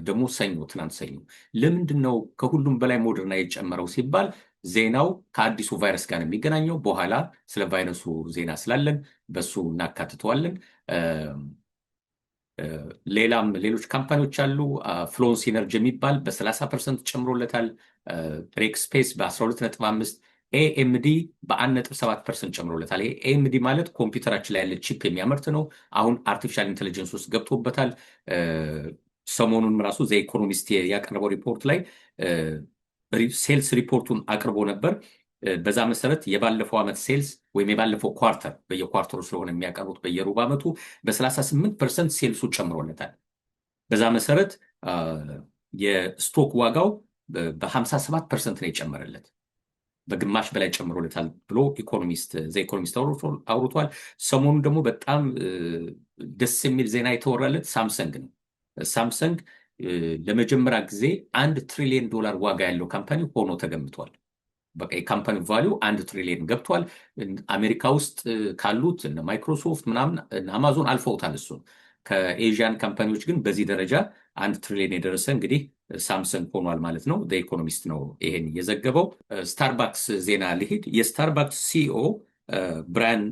ደግሞ ሰኞ፣ ትናንት ሰኞ። ለምንድን ነው ከሁሉም በላይ ሞደርና የጨመረው ሲባል ዜናው ከአዲሱ ቫይረስ ጋር ነው የሚገናኘው። በኋላ ስለ ቫይረሱ ዜና ስላለን በሱ እናካትተዋለን። ሌሎች ካምፓኒዎች አሉ። ፍሎንስ ኢነርጂ የሚባል በ30% ጨምሮለታል። ሬክስፔስ በ12.5%፣ ኤኤምዲ በ1.7% ጨምሮለታል። ኤኤምዲ ማለት ኮምፒውተራችን ላይ ያለ ቺፕ የሚያመርት ነው። አሁን አርቲፊሻል ኢንቴሊጀንስ ውስጥ ገብቶበታል። ሰሞኑን ራሱ ዘ ኢኮኖሚስት ያቀረበው ሪፖርት ላይ ሴልስ ሪፖርቱን አቅርቦ ነበር። በዛ መሰረት የባለፈው ዓመት ሴልስ ወይም የባለፈው ኳርተር በየኳርተሩ ስለሆነ የሚያቀርቡት በየሩብ ዓመቱ በ38% ሴልሱ ጨምሮለታል። በዛ መሰረት የስቶክ ዋጋው በ57% ነው የጨመረለት። በግማሽ በላይ ጨምሮለታል ብሎ ዘ ኢኮኖሚስት አውርቷል። ሰሞኑን ደግሞ በጣም ደስ የሚል ዜና የተወራለት ሳምሰንግ ነው። ሳምሰንግ ለመጀመሪያ ጊዜ $1 ትሪሊየን ዋጋ ያለው ካምፓኒ ሆኖ ተገምቷል። በቃ የካምፓኒ ቫሊዩ 1 ትሪሊየን ገብቷል። አሜሪካ ውስጥ ካሉት እነ ማይክሮሶፍት ምናምን አማዞን አልፈውታል እሱን። ከኤዥያን ካምፓኒዎች ግን በዚህ ደረጃ 1 ትሪሊየን የደረሰ እንግዲህ ሳምሰንግ ሆኗል ማለት ነው። ኢኮኖሚስት ነው ይሄን እየዘገበው። ስታርባክስ ዜና ልሂድ። የስታርባክስ ሲኢኦ ብራያን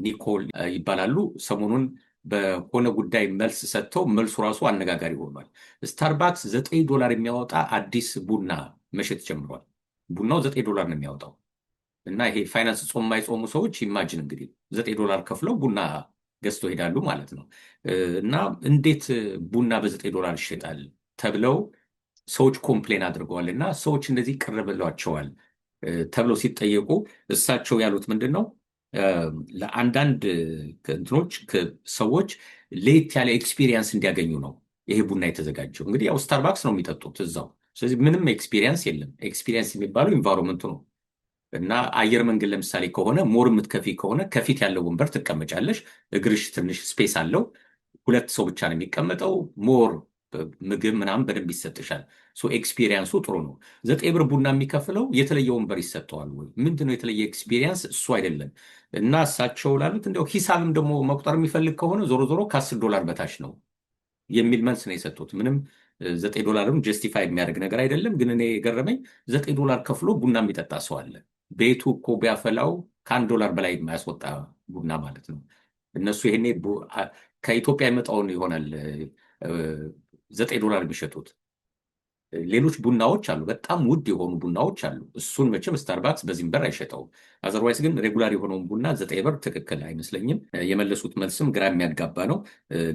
ኒኮል ይባላሉ። ሰሞኑን በሆነ ጉዳይ መልስ ሰጥተው መልሱ ራሱ አነጋጋሪ ሆኗል። ስታርባክስ $9 የሚያወጣ አዲስ ቡና መሸጥ ጀምሯል። ቡናው $9 ነው የሚያወጣው። እና ይሄ ፋይናንስ ጾም የማይጾሙ ሰዎች ኢማጂን እንግዲህ $9 ከፍለው ቡና ገዝተው ይሄዳሉ ማለት ነው። እና እንዴት ቡና በ$9 ይሸጣል ተብለው ሰዎች ኮምፕሌን አድርገዋል። እና ሰዎች እንደዚህ ቅር ብሏቸዋል ተብለው ሲጠየቁ እሳቸው ያሉት ምንድን ነው? ለአንዳንድ እንትኖች ሰዎች ለየት ያለ ኤክስፒሪየንስ እንዲያገኙ ነው ይሄ ቡና የተዘጋጀው። እንግዲህ ያው ስታርባክስ ነው የሚጠጡት እዛው። ስለዚህ ምንም ኤክስፒሪየንስ የለም። ኤክስፒሪየንስ የሚባለው ኢንቫይሮንመንቱ ነው። እና አየር መንገድ ለምሳሌ ከሆነ ሞር የምትከፊ ከሆነ ከፊት ያለው ወንበር ትቀመጫለሽ። እግርሽ ትንሽ ስፔስ አለው። 2 ሰው ብቻ ነው የሚቀመጠው። ሞር ምግብ ምናምን በደንብ ይሰጥሻል። ኤክስፒሪየንሱ ጥሩ ነው። $9 ቡና የሚከፍለው የተለየ ወንበር ይሰጠዋል ወይ? ምንድነው የተለየ ኤክስፒሪየንስ? እሱ አይደለም። እና እሳቸው ላሉት እንዲያው ሂሳብም ደግሞ መቁጠር የሚፈልግ ከሆነ ዞሮ ዞሮ $10 በታች ነው የሚል መልስ ነው የሰጡት። ምንም $9 ጀስቲፋይ የሚያደርግ ነገር አይደለም። ግን እኔ የገረመኝ $9 ከፍሎ ቡና የሚጠጣ ሰው አለ። ቤቱ እኮ ቢያፈላው $1 በላይ የማያስወጣ ቡና ማለት ነው። እነሱ ይሄኔ ከኢትዮጵያ የመጣውን ይሆናል $9 የሚሸጡት። ሌሎች ቡናዎች አሉ፣ በጣም ውድ የሆኑ ቡናዎች አሉ። እሱን መቼም ስታርባክስ በዚህም ብር አይሸጠውም። አዘርዋይስ ግን ሬጉላር የሆነውን ቡና $9 ትክክል አይመስለኝም። የመለሱት መልስም ግራ የሚያጋባ ነው።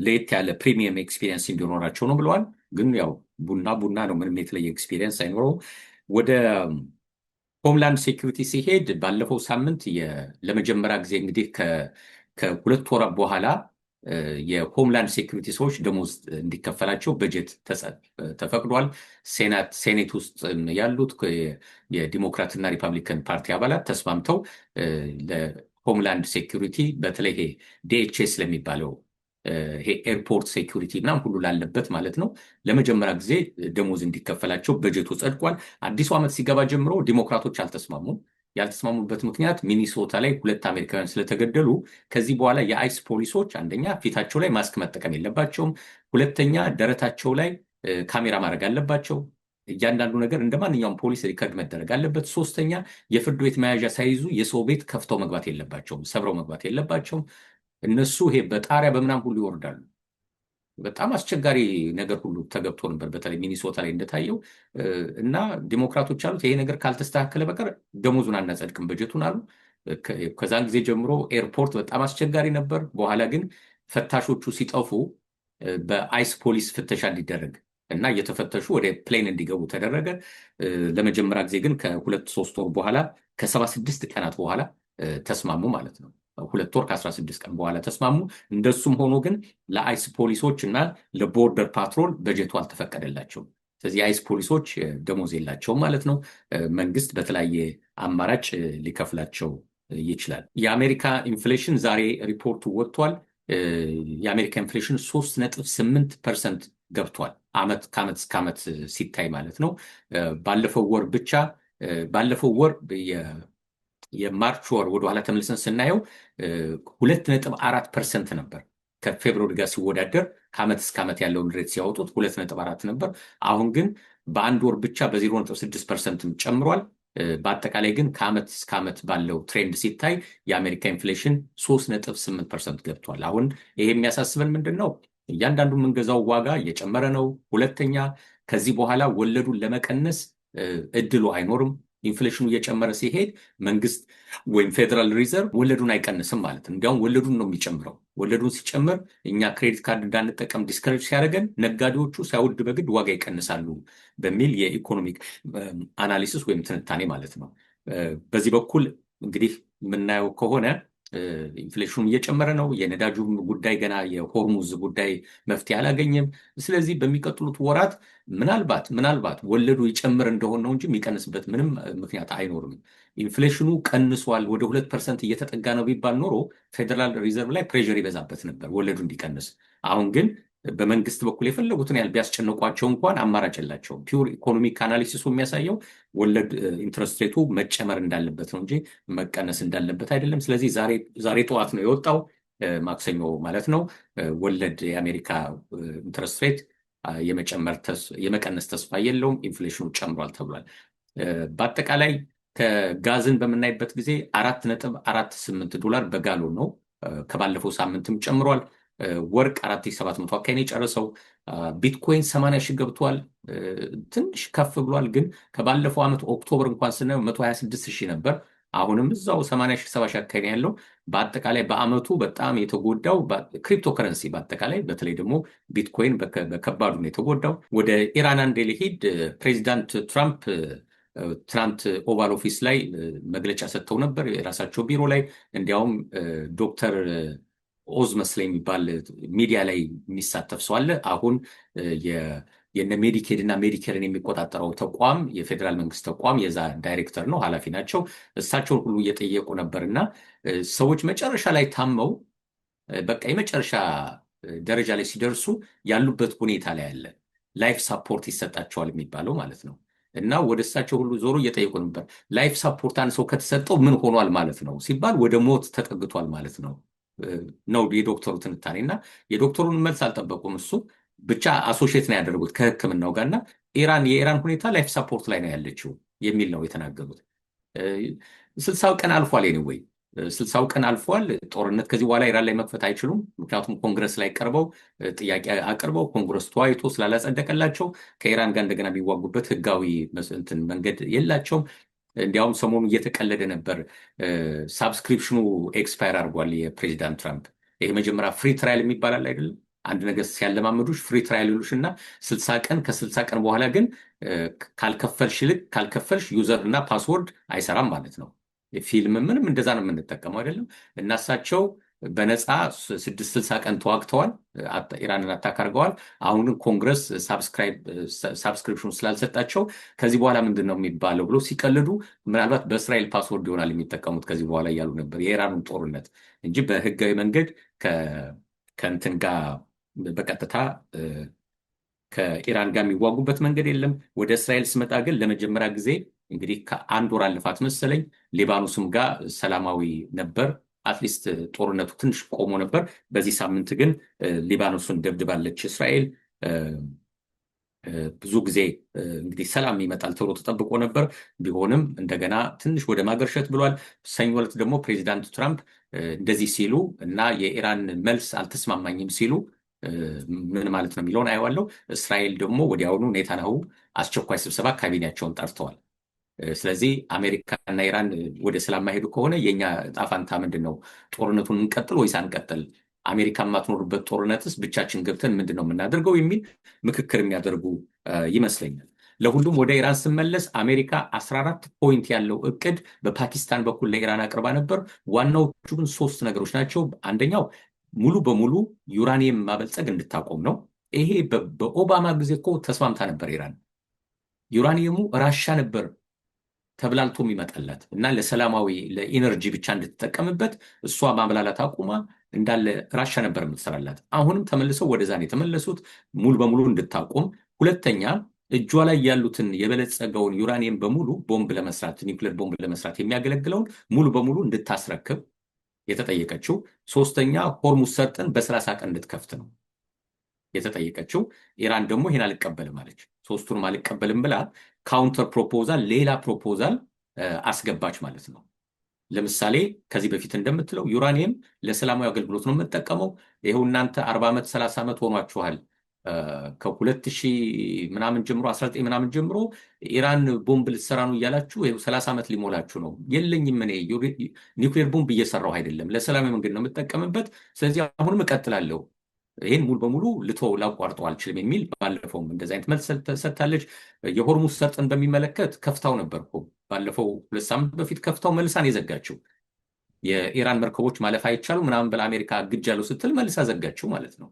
ለየት ያለ ፕሪሚየም ኤክስፒሪየንስ እንዲኖራቸው ነው ብለዋል። ግን ያው ቡና ነው፣ ምንም የተለየ ኤክስፒሪየንስ አይኖረው። ወደ ሆምላንድ ሴኩሪቲ ሲሄድ ባለፈው ሳምንት ለመጀመሪያ ጊዜ እንግዲህ ከሁለት ወራት በኋላ የሆምላንድ ሴኩሪቲ ሰዎች ደሞዝ እንዲከፈላቸው በጀት ተፈቅዷል። ሴኔት ውስጥ ያሉት የዲሞክራትና ሪፐብሊካን ፓርቲ አባላት ተስማምተው ለሆምላንድ ሴኩሪቲ በተለይ ዲኤችኤስ ለሚባለው ኤርፖርት ሴኩሪቲ ምናምን ሁሉ ላለበት ማለት ነው ለመጀመሪያ ጊዜ ደሞዝ እንዲከፈላቸው በጀቱ ጸድቋል። አዲሱ ዓመት ሲገባ ጀምሮ ዲሞክራቶች አልተስማሙም። ያልተስማሙበት ምክንያት ሚኒሶታ ላይ 2 አሜሪካውያን ስለተገደሉ ከዚህ በኋላ የአይስ ፖሊሶች አንደኛ ፊታቸው ላይ ማስክ መጠቀም የለባቸውም፣ ሁለተኛ ደረታቸው ላይ ካሜራ ማድረግ አለባቸው። እያንዳንዱ ነገር እንደ ማንኛውም ፖሊስ ሪከርድ መደረግ አለበት። ሶስተኛ የፍርድ ቤት መያዣ ሳይዙ የሰው ቤት ከፍተው መግባት የለባቸውም፣ ሰብረው መግባት የለባቸውም። እነሱ በጣሪያ በምናም ሁሉ ይወርዳሉ። በጣም አስቸጋሪ ነገር ሁሉ ተገብቶ ነበር፣ በተለይ ሚኒሶታ ላይ እንደታየው እና ዲሞክራቶች አሉት ይሄ ነገር ካልተስተካከለ በቀር ደሞዙን አናጸድቅም በጀቱን አሉ። ከዛን ጊዜ ጀምሮ ኤርፖርት በጣም አስቸጋሪ ነበር። በኋላ ግን ፈታሾቹ ሲጠፉ በአይስ ፖሊስ ፍተሻ እንዲደረግ እና እየተፈተሹ ወደ ፕሌን እንዲገቡ ተደረገ። ለመጀመሪያ ጊዜ ግን ከ2-3 ወር በኋላ ከ76 ቀናት በኋላ ተስማሙ ማለት ነው። 2 ወር ከ16 ቀን በኋላ ተስማሙ። እንደሱም ሆኖ ግን ለአይስ ፖሊሶች እና ለቦርደር ፓትሮል በጀቱ አልተፈቀደላቸውም። ስለዚህ የአይስ ፖሊሶች ደሞዝ የላቸውም ማለት ነው። መንግስት በተለያየ አማራጭ ሊከፍላቸው ይችላል። የአሜሪካ ኢንፍሌሽን ዛሬ ሪፖርቱ ወጥቷል። የአሜሪካ ኢንፍሌሽን 3.8% ገብቷል። ከዓመት እስከ ዓመት ሲታይ ማለት ነው። ባለፈው ወር የማርች ወር ወደኋላ ተመልሰን ስናየው 2.4% ነበር። ከፌብሩዋሪ ጋር ሲወዳደር ከዓመት እስከ ዓመት ያለውን ሬት ሲያወጡት 2.4 ነበር። አሁን ግን በአንድ ወር ብቻ በ0.6% ጨምሯል። በአጠቃላይ ግን ከዓመት እስከ ዓመት ባለው ትሬንድ ሲታይ የአሜሪካ ኢንፍሌሽን 3.8% ገብቷል። አሁን ይሄ የሚያሳስበን ምንድን ነው? እያንዳንዱ የምንገዛው ዋጋ እየጨመረ ነው። ሁለተኛ ከዚህ በኋላ ወለዱን ለመቀነስ እድሉ አይኖርም። ኢንፍሌሽኑ እየጨመረ ሲሄድ መንግስት ወይም ፌደራል ሪዘርቭ ወለዱን አይቀንስም ማለት ነው። እንዲያውም ወለዱን ነው የሚጨምረው። ወለዱን ሲጨምር እኛ ክሬዲት ካርድ እንዳንጠቀም ዲስከሬጅ ሲያደርገን ነጋዴዎቹ ሳይወድ በግድ ዋጋ ይቀንሳሉ በሚል የኢኮኖሚክ አናሊሲስ ወይም ትንታኔ ማለት ነው። በዚህ በኩል እንግዲህ የምናየው ከሆነ ኢንፍሌሽኑ እየጨመረ ነው። የነዳጁ ጉዳይ ገና የሆርሙዝ ጉዳይ መፍትሄ አላገኘም። ስለዚህ በሚቀጥሉት ወራት ምናልባት ወለዱ ይጨምር እንደሆነ ነው እንጂ የሚቀንስበት ምንም ምክንያት አይኖርም። ኢንፍሌሽኑ ቀንሷል፣ ወደ 2% እየተጠጋ ነው ቢባል ኖሮ ፌደራል ሪዘርቭ ላይ ፕሬዠር ይበዛበት ነበር ወለዱ እንዲቀንስ። አሁን ግን በመንግስት በኩል የፈለጉትን ያህል ቢያስጨንቋቸው እንኳን አማራጭ የላቸውም። ፒውር ኢኮኖሚክ አናሊሲሱ የሚያሳየው ወለድ ኢንትረስት ሬቱ መጨመር እንዳለበት ነው እንጂ መቀነስ እንዳለበት አይደለም። ስለዚህ ዛሬ ጠዋት ነው የወጣው፣ ማክሰኞ ማለት ነው። ወለድ የአሜሪካ ኢንትረስት ሬት የመቀነስ ተስፋ የለውም፣ ኢንፍሌሽኑ ጨምሯል ተብሏል። በአጠቃላይ ከጋዝን በምናይበት ጊዜ $4.48 በጋሎን ነው። ከባለፈው ሳምንትም ጨምሯል። ወርቅ 4700 አካባቢ የጨረሰው። ቢትኮይን 80 ሺህ ገብቷል። ትንሽ ከፍ ብሏል፣ ግን ከባለፈው ዓመት ኦክቶበር እንኳን ስናየው 126 ሺህ ነበር። አሁንም እዛው 80 ሺህ 70 ሺህ አካባቢ ያለው። በአጠቃላይ በአመቱ በጣም የተጎዳው ክሪፕቶ ከረንሲ በአጠቃላይ በተለይ ደግሞ ቢትኮይን በከባዱ ነው የተጎዳው። ወደ ኢራን አንዴ ልሂድ። ፕሬዚዳንት ትራምፕ ትናንት ኦቫል ኦፊስ ላይ መግለጫ ሰጥተው ነበር የራሳቸው ቢሮ ላይ። እንዲያውም ዶክተር ኦዝ መስለ የሚባል ሚዲያ ላይ የሚሳተፍ ሰው አለ። አሁን የነ ሜዲኬድ እና ሜዲኬርን የሚቆጣጠረው ተቋም የፌዴራል መንግስት ተቋም የዛ ዳይሬክተር ነው፣ ኃላፊ ናቸው። እሳቸውን ሁሉ እየጠየቁ ነበር እና ሰዎች መጨረሻ ላይ ታመው በቃ የመጨረሻ ደረጃ ላይ ሲደርሱ ያሉበት ሁኔታ ላይ አለ ላይፍ ሳፖርት ይሰጣቸዋል የሚባለው ማለት ነው። እና ወደ እሳቸው ሁሉ ዞሮ እየጠየቁ ነበር። ላይፍ ሳፖርት አንድ ሰው ከተሰጠው ምን ሆኗል ማለት ነው ሲባል ወደ ሞት ተጠግቷል ማለት ነው የዶክተሩ ትንታኔ። እና የዶክተሩን መልስ አልጠበቁም። እሱ ብቻ አሶሺየት ነው ያደረጉት ከሕክምናው ጋር እና የኢራን ሁኔታ ላይፍ ሳፖርት ላይ ነው ያለችው የሚል ነው የተናገሩት። 60 ቀን አልፏል። ወይ 60 ቀን አልፏል። ጦርነት ከዚህ በኋላ ኢራን ላይ መክፈት አይችሉም። ምክንያቱም ኮንግረስ ላይ ቀርበው ጥያቄ አቅርበው ኮንግረስ ተወያይቶ ስላላጸደቀላቸው ከኢራን ጋር እንደገና የሚዋጉበት ህጋዊ መንገድ የላቸውም። እንዲያውም ሰሞኑ እየተቀለደ ነበር። ሳብስክሪፕሽኑ ኤክስፓየር አድርጓል የፕሬዚዳንት ትራምፕ። ይሄ መጀመሪያ ፍሪ ትራያል የሚባላል አይደለም። አንድ ነገር ሲያለማመዱሽ ፍሪ ትራያል ይሉሽ እና 60 ቀን ከ60 ቀን በኋላ ግን ካልከፈልሽ ዩዘር እና ፓስወርድ አይሰራም ማለት ነው። ፊልም ምንም እንደዛ ነው የምንጠቀመው አይደለም። እና እሳቸው በነፃ 60 ቀን ተዋግተዋል፣ ኢራንን አታክ አድርገዋል። አሁንም ኮንግረስ ሳብስክሪፕሽን ስላልሰጣቸው ከዚህ በኋላ ምንድን ነው የሚባለው ብሎ ሲቀልዱ ምናልባት በእስራኤል ፓስወርድ ይሆናል የሚጠቀሙት ከዚህ በኋላ እያሉ ነበር። የኢራኑን ጦርነት እንጂ በህጋዊ መንገድ ከእንትን ጋር በቀጥታ ከኢራን ጋር የሚዋጉበት መንገድ የለም። ወደ እስራኤል ስመጣ ግን ለመጀመሪያ ጊዜ እንግዲህ ከአንድ ወር አልፋት መሰለኝ ሊባኖስም ጋር ሰላማዊ ነበር። አትሊስት ጦርነቱ ትንሽ ቆሞ ነበር። በዚህ ሳምንት ግን ሊባኖስን ደብድባለች እስራኤል። ብዙ ጊዜ እንግዲህ ሰላም ይመጣል ተብሎ ተጠብቆ ነበር። ቢሆንም እንደገና ትንሽ ወደ ማገርሸት ብሏል። ሰኞ ዕለት ደግሞ ፕሬዚዳንት ትራምፕ እንደዚህ ሲሉ እና የኢራን መልስ አልተስማማኝም ሲሉ ምን ማለት ነው የሚለውን አየዋለሁ። እስራኤል ደግሞ ወዲያውኑ ኔታንያሁ አስቸኳይ ስብሰባ ካቢኔያቸውን ጠርተዋል። ስለዚህ አሜሪካና ኢራን ወደ ሰላም ማሄዱ ከሆነ የኛ ዕጣ ፈንታ ምንድን ነው? ጦርነቱን እንቀጥል ወይስ አንቀጥል? አሜሪካ የማትኖርበት ጦርነትስ ብቻችን ገብተን ምንድን ነው የምናደርገው የሚል ምክክር የሚያደርጉ ይመስለኛል። ለሁሉም ወደ ኢራን ስመለስ አሜሪካ 14 ፖይንት ያለው እቅድ በፓኪስታን በኩል ለኢራን አቅርባ ነበር። ዋናዎቹ ግን 3 ነገሮች ናቸው። አንደኛው ሙሉ በሙሉ ዩራኒየም ማበልጸግ እንድታቆም ነው። ይሄ በኦባማ ጊዜ እኮ ተስማምታ ነበር ኢራን። ዩራኒየሙ ራሻ ነበር ተብላልቶ የሚመጣላት እና ለሰላማዊ ለኢነርጂ ብቻ እንድትጠቀምበት እሷ ማብላላት አቁማ እንዳለ ራሻ ነበር የምትሰራላት። አሁንም ተመልሰው ወደዛ ነው የተመለሱት፣ ሙሉ በሙሉ እንድታቆም። ሁለተኛ እጇ ላይ ያሉትን የበለጸገውን ዩራኒየም በሙሉ ቦምብ ለመስራት ኒውክሌር ቦምብ ለመስራት የሚያገለግለውን ሙሉ በሙሉ እንድታስረክብ የተጠየቀችው። ሶስተኛ ሆርሙዝ ሰርጥን በ30 ቀን እንድትከፍት ነው የተጠየቀችው። ኢራን ደግሞ ይሄን አልቀበልም አለች። ሶስቱንም አልቀበልም ብላ ካውንተር ፕሮፖዛል ሌላ ፕሮፖዛል አስገባች ማለት ነው። ለምሳሌ ከዚህ በፊት እንደምትለው ዩራኒየም ለሰላማዊ አገልግሎት ነው የምጠቀመው። ይሄው እናንተ 40 ዓመት 30 ዓመት ሆኗችኋል። ከ2000 ምናምን ጀምሮ 19 ምናምን ጀምሮ ኢራን ቦምብ ልትሰራ ነው እያላችሁ ይሄው 30 ዓመት ሊሞላችሁ ነው። የለኝም እኔ ኒውክሌር ቦምብ እየሰራሁ አይደለም፣ ለሰላማዊ መንገድ ነው የምጠቀምበት። ስለዚህ አሁንም እቀጥላለሁ። ይህን ሙሉ በሙሉ ላቋርጠው አልችልም የሚል ባለፈውም እንደዚህ አይነት መልስ ሰጥታለች። የሆርሙዝ ሰርጥን በሚመለከት ከፍታው ነበር እኮ ባለፈው 2 ሳምንት በፊት ከፍታው መልሳን የዘጋችው። የኢራን መርከቦች ማለፍ አይቻሉ ምናምን ብላ አሜሪካ አግጃለሁ ስትል መልሳ ዘጋችው ማለት ነው።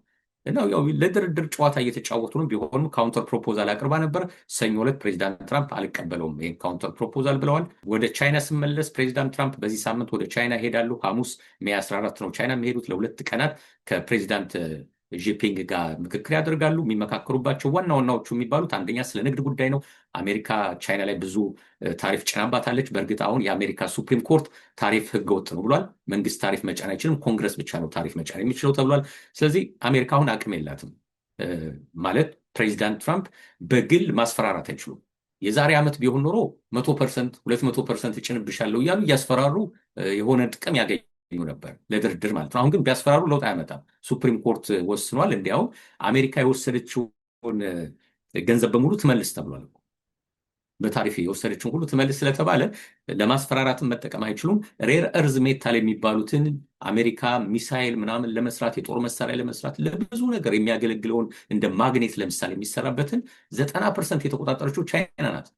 እና ያው ለድርድር ጨዋታ እየተጫወቱ ነው። ቢሆንም ካውንተር ፕሮፖዛል አቅርባ ነበር። ሰኞ ዕለት ፕሬዚዳንት ትራምፕ አልቀበለውም ይህን ካውንተር ፕሮፖዛል ብለዋል። ወደ ቻይና ስመለስ ፕሬዚዳንት ትራምፕ በዚህ ሳምንት ወደ ቻይና ይሄዳሉ። ሐሙስ ሜይ 14 ነው ቻይና የሚሄዱት። ለ2 ቀናት ከፕሬዚዳንት ጂፒንግ ጋር ምክክር ያደርጋሉ። የሚመካከሩባቸው ዋና ዋናዎቹ የሚባሉት አንደኛ ስለ ንግድ ጉዳይ ነው። አሜሪካ ቻይና ላይ ብዙ ታሪፍ ጭናባታለች። በእርግጥ አሁን የአሜሪካ ሱፕሪም ኮርት ታሪፍ ህገወጥ ነው ብሏል። መንግስት ታሪፍ መጫን አይችልም፣ ኮንግረስ ብቻ ነው ታሪፍ መጫን የሚችለው ተብሏል። ስለዚህ አሜሪካ አሁን አቅም የላትም ማለት ፕሬዚዳንት ትራምፕ በግል ማስፈራራት አይችሉም። የዛሬ ዓመት ቢሆን ኖሮ 100% 200% እጭንብሻለሁ እያሉ እያስፈራሩ የሆነ ጥቅም ያገኙ ነበር ለድርድር ማለት ነው። አሁን ግን ቢያስፈራሩ ለውጥ አያመጣም። ሱፕሪም ኮርት ወስኗል። እንዲያውም አሜሪካ የወሰደችውን ገንዘብ በሙሉ ትመልስ ተብሏል። በታሪፍ የወሰደችውን ሁሉ ትመልስ ስለተባለ ለማስፈራራትን መጠቀም አይችሉም። ሬር እርዝ ሜታል የሚባሉትን አሜሪካ ሚሳይል ምናምን ለመስራት የጦር መሳሪያ ለመስራት ለብዙ ነገር የሚያገለግለውን እንደ ማግኔት ለምሳሌ የሚሰራበትን 90% የተቆጣጠረችው ቻይና ናት።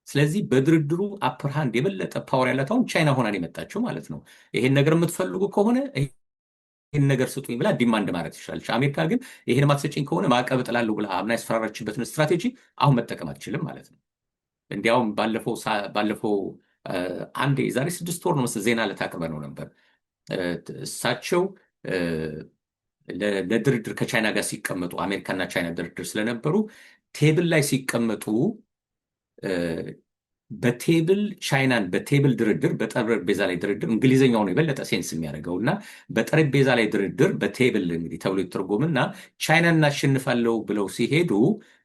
ስለዚህ በድርድሩ አፐር ሃንድ የበለጠ ፓወር ያላት አሁን ቻይና ሆናን የመጣችው ማለት ነው። ይሄን ነገር የምትፈልጉ ከሆነ ይህን ነገር ስጡኝ ብላ ዲማንድ ማድረግ ትችላለች። አሜሪካ ግን ይህን ማትሰጭኝ ከሆነ ማዕቀብ እጥላለሁ ብላ አምና ያስፈራራችበትን ስትራቴጂ አሁን መጠቀም አትችልም ማለት ነው። እንዲያውም ባለፈው አንዴ ዛሬ 6 ወር ነው መሰለኝ ዜና ልታቅርበ ነው ነበር እሳቸው ለድርድር ከቻይና ጋር ሲቀመጡ አሜሪካና ቻይና ድርድር ስለነበሩ ቴብል ላይ ሲቀመጡ በቴብል ቻይናን በቴብል ድርድር በጠረጴዛ ላይ ድርድር እንግሊዝኛው ነው የበለጠ ሴንስ የሚያደርገው እና በጠረጴዛ ላይ ድርድር በቴብል እንግዲህ ተብሎ ይተረጎምና ቻይናን እናሸንፋለሁ ብለው ሲሄዱ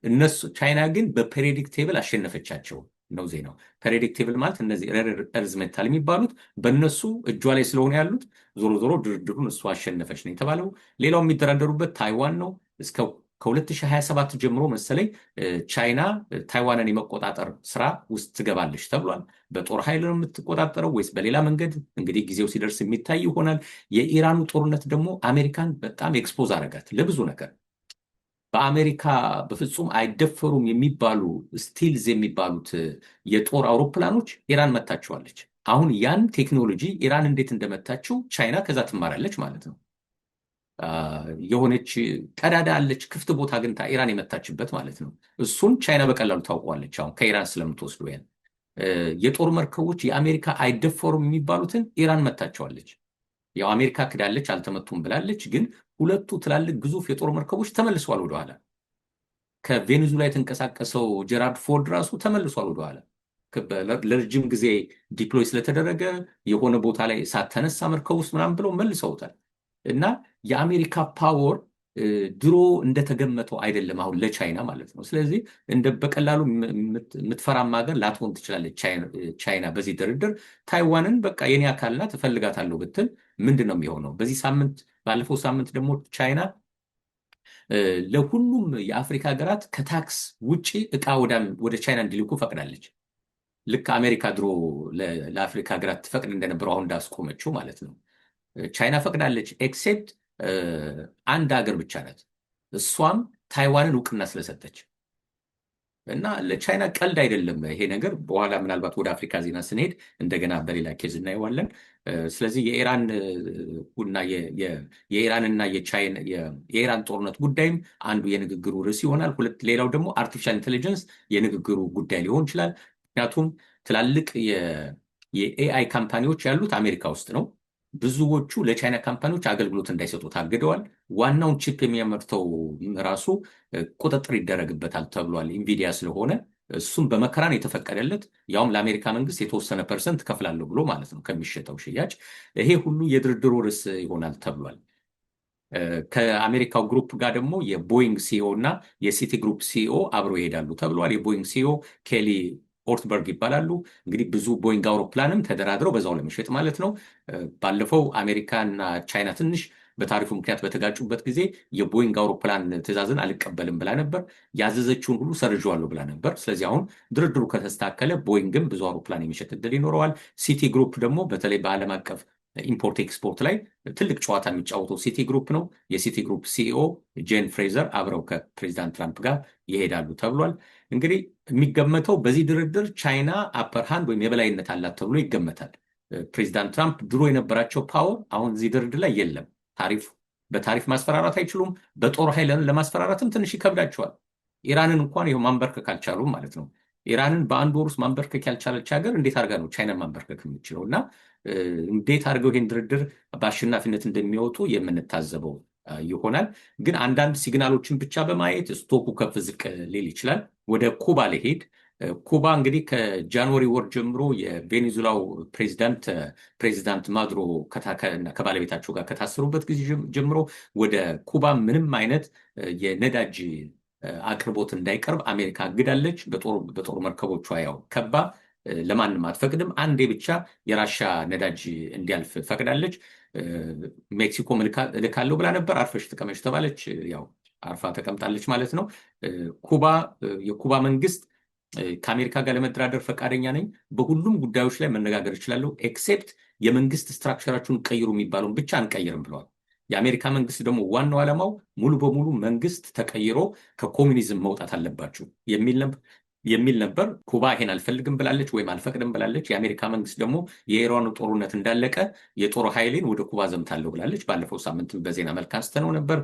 እነሱ ቻይና ግን በፔሪዮዲክ ቴብል አሸነፈቻቸው ነው ዜናው። ፕሬዲክቴብል ማለት እነዚህ ሬር እርዝ ሜታል የሚባሉት በእነሱ እጇ ላይ ስለሆነ ያሉት ዞሮ ዞሮ ድርድሩን እሱ አሸነፈች ነው የተባለው። ሌላው የሚደራደሩበት ታይዋን ነው። እስከ ከ2027 ጀምሮ መሰለኝ ቻይና ታይዋንን የመቆጣጠር ስራ ውስጥ ትገባለች ተብሏል። በጦር ኃይል ነው የምትቆጣጠረው ወይስ በሌላ መንገድ? እንግዲህ ጊዜው ሲደርስ የሚታይ ይሆናል። የኢራኑ ጦርነት ደግሞ አሜሪካን በጣም ኤክስፖዝ አረጋት ለብዙ ነገር። በአሜሪካ በፍጹም አይደፈሩም የሚባሉ ስቲልዝ የሚባሉት የጦር አውሮፕላኖች ኢራን መታቸዋለች። አሁን ያን ቴክኖሎጂ ኢራን እንዴት እንደመታችው ቻይና ከዛ ትማራለች ማለት ነው። የሆነች ቀዳዳ አለች፣ ክፍት ቦታ አግኝታ ኢራን የመታችበት ማለት ነው። እሱን ቻይና በቀላሉ ታውቀዋለች አሁን ከኢራን ስለምትወስዱ። ያን የጦር መርከቦች የአሜሪካ አይደፈሩም የሚባሉትን ኢራን መታቸዋለች። ያው አሜሪካ ክዳለች፣ አልተመቱም ብላለች። ግን ሁለቱ ትላልቅ ግዙፍ የጦር መርከቦች ተመልሰዋል ወደኋላ። ከቬኔዙላ የተንቀሳቀሰው ጀራርድ ፎርድ ራሱ ተመልሷል ወደኋላ። ለረጅም ጊዜ ዲፕሎይ ስለተደረገ የሆነ ቦታ ላይ እሳት ተነሳ መርከብ ውስጥ ምናምን ብለው መልሰውታል። እና የአሜሪካ ፓወር ድሮ እንደተገመተው አይደለም አሁን ለቻይና ማለት ነው። ስለዚህ እንደ በቀላሉ የምትፈራም ሀገር ላትሆን ትችላለች ቻይና በዚህ ድርድር። ታይዋንን በቃ የኔ አካል ናት እፈልጋታለሁ ብትል ምንድን ነው የሚሆነው? በዚህ ሳምንት ባለፈው ሳምንት ደግሞ ቻይና ለሁሉም የአፍሪካ ሀገራት ከታክስ ውጪ እቃ ወደ ቻይና እንዲልኩ ፈቅዳለች። ልክ አሜሪካ ድሮ ለአፍሪካ ሀገራት ትፈቅድ እንደነበረው አሁን እንዳስቆመችው ማለት ነው። ቻይና ፈቅዳለች። ኤክሴፕት አንድ ሀገር ብቻ ናት፣ እሷም ታይዋንን እውቅና ስለሰጠች። እና ለቻይና ቀልድ አይደለም ይሄ ነገር። በኋላ ምናልባት ወደ አፍሪካ ዜና ስንሄድ እንደገና በሌላ ኬዝ እናየዋለን። ስለዚህ የኢራንና የኢራን ጦርነት ጉዳይም አንዱ የንግግሩ ርዕስ ይሆናል። ሌላው ደግሞ አርቲፊሻል ኢንቴሊጀንስ የንግግሩ ጉዳይ ሊሆን ይችላል። ምክንያቱም ትላልቅ የኤአይ ካምፓኒዎች ያሉት አሜሪካ ውስጥ ነው። ብዙዎቹ ለቻይና ካምፓኒዎች አገልግሎት እንዳይሰጡ ታግደዋል። ዋናውን ቺፕ የሚያመርተው ራሱ ቁጥጥር ይደረግበታል ተብሏል፣ ኢንቪዲያ ስለሆነ እሱም በመከራን የተፈቀደለት፣ ያውም ለአሜሪካ መንግስት የተወሰነ ፐርሰንት ከፍላለሁ ብሎ ማለት ነው ከሚሸጠው ሽያጭ። ይሄ ሁሉ የድርድሩ ርዕስ ይሆናል ተብሏል። ከአሜሪካው ግሩፕ ጋር ደግሞ የቦይንግ ሲኦ እና የሲቲ ግሩፕ ሲኦ አብረው ይሄዳሉ ተብሏል። የቦይንግ ሲኦ ኬሊ ኦርትበርግ ይባላሉ። እንግዲህ ብዙ ቦይንግ አውሮፕላንም ተደራድረው በዛው ለመሸጥ ማለት ነው። ባለፈው አሜሪካና ቻይና ትንሽ በታሪፉ ምክንያት በተጋጩበት ጊዜ የቦይንግ አውሮፕላን ትዕዛዝን አልቀበልም ብላ ነበር። ያዘዘችውን ሁሉ ሰርዣዋለሁ ብላ ነበር። ስለዚህ አሁን ድርድሩ ከተስተካከለ ቦይንግም ብዙ አውሮፕላን የሚሸጥ እድል ይኖረዋል። ሲቲ ግሩፕ ደግሞ በተለይ በዓለም አቀፍ ኢምፖርት ኤክስፖርት ላይ ትልቅ ጨዋታ የሚጫወተው ሲቲ ግሩፕ ነው። የሲቲ ግሩፕ ሲኢኦ ጄን ፍሬዘር አብረው ከፕሬዚዳንት ትራምፕ ጋር ይሄዳሉ ተብሏል። እንግዲህ የሚገመተው በዚህ ድርድር ቻይና አፐር ሃንድ ወይም የበላይነት አላት ተብሎ ይገመታል። ፕሬዚዳንት ትራምፕ ድሮ የነበራቸው ፓወር አሁን እዚህ ድርድር ላይ የለም። በታሪፍ ማስፈራራት አይችሉም። በጦር ኃይልን ለማስፈራራትም ትንሽ ይከብዳቸዋል። ኢራንን እንኳን ይኸው ማንበርከክ አልቻሉም ማለት ነው። ኢራንን በአንድ ወር ውስጥ ማንበርከክ ያልቻለች ሀገር እንዴት አድርጋ ነው ቻይናን ማንበርከክ የምችለው? እና እንዴት አድርገው ይህን ድርድር በአሸናፊነት እንደሚወጡ የምንታዘበው ይሆናል። ግን አንዳንድ ሲግናሎችን ብቻ በማየት ስቶኩ ከፍ ዝቅ ሊል ይችላል። ወደ ኩባ ሊሄድ ኩባ እንግዲህ ከጃንዋሪ ወር ጀምሮ የቬኔዙላው ፕሬዚዳንት ማዱሮ ከባለቤታቸው ጋር ከታሰሩበት ጊዜ ጀምሮ ወደ ኩባ ምንም አይነት የነዳጅ አቅርቦት እንዳይቀርብ አሜሪካ አግዳለች። በጦር መርከቦቿ ያው ከባ ለማንም አትፈቅድም። አንዴ ብቻ የራሻ ነዳጅ እንዲያልፍ ፈቅዳለች። ሜክሲኮ እልካለሁ ብላ ነበር። አርፈሽ ተቀመጭ ተባለች። ያው አርፋ ተቀምጣለች ማለት ነው። የኩባ መንግስት ከአሜሪካ ጋር ለመደራደር ፈቃደኛ ነኝ፣ በሁሉም ጉዳዮች ላይ መነጋገር እችላለሁ፣ ኤክሴፕት የመንግስት ስትራክቸራችሁን ቀይሩ የሚባለውን ብቻ አንቀይርም ብለዋል። የአሜሪካ መንግስት ደግሞ ዋናው ዓላማው ሙሉ በሙሉ መንግስት ተቀይሮ ከኮሚኒዝም መውጣት አለባችሁ የሚል ነበር። ኩባ ይሄን አልፈልግም ብላለች ወይም አልፈቅድም ብላለች። የአሜሪካ መንግስት ደግሞ የኢራኑ ጦርነት እንዳለቀ የጦር ኃይሌን ወደ ኩባ ዘምታለሁ ብላለች። ባለፈው ሳምንት በዜና መልክ አንስተነው ነበር።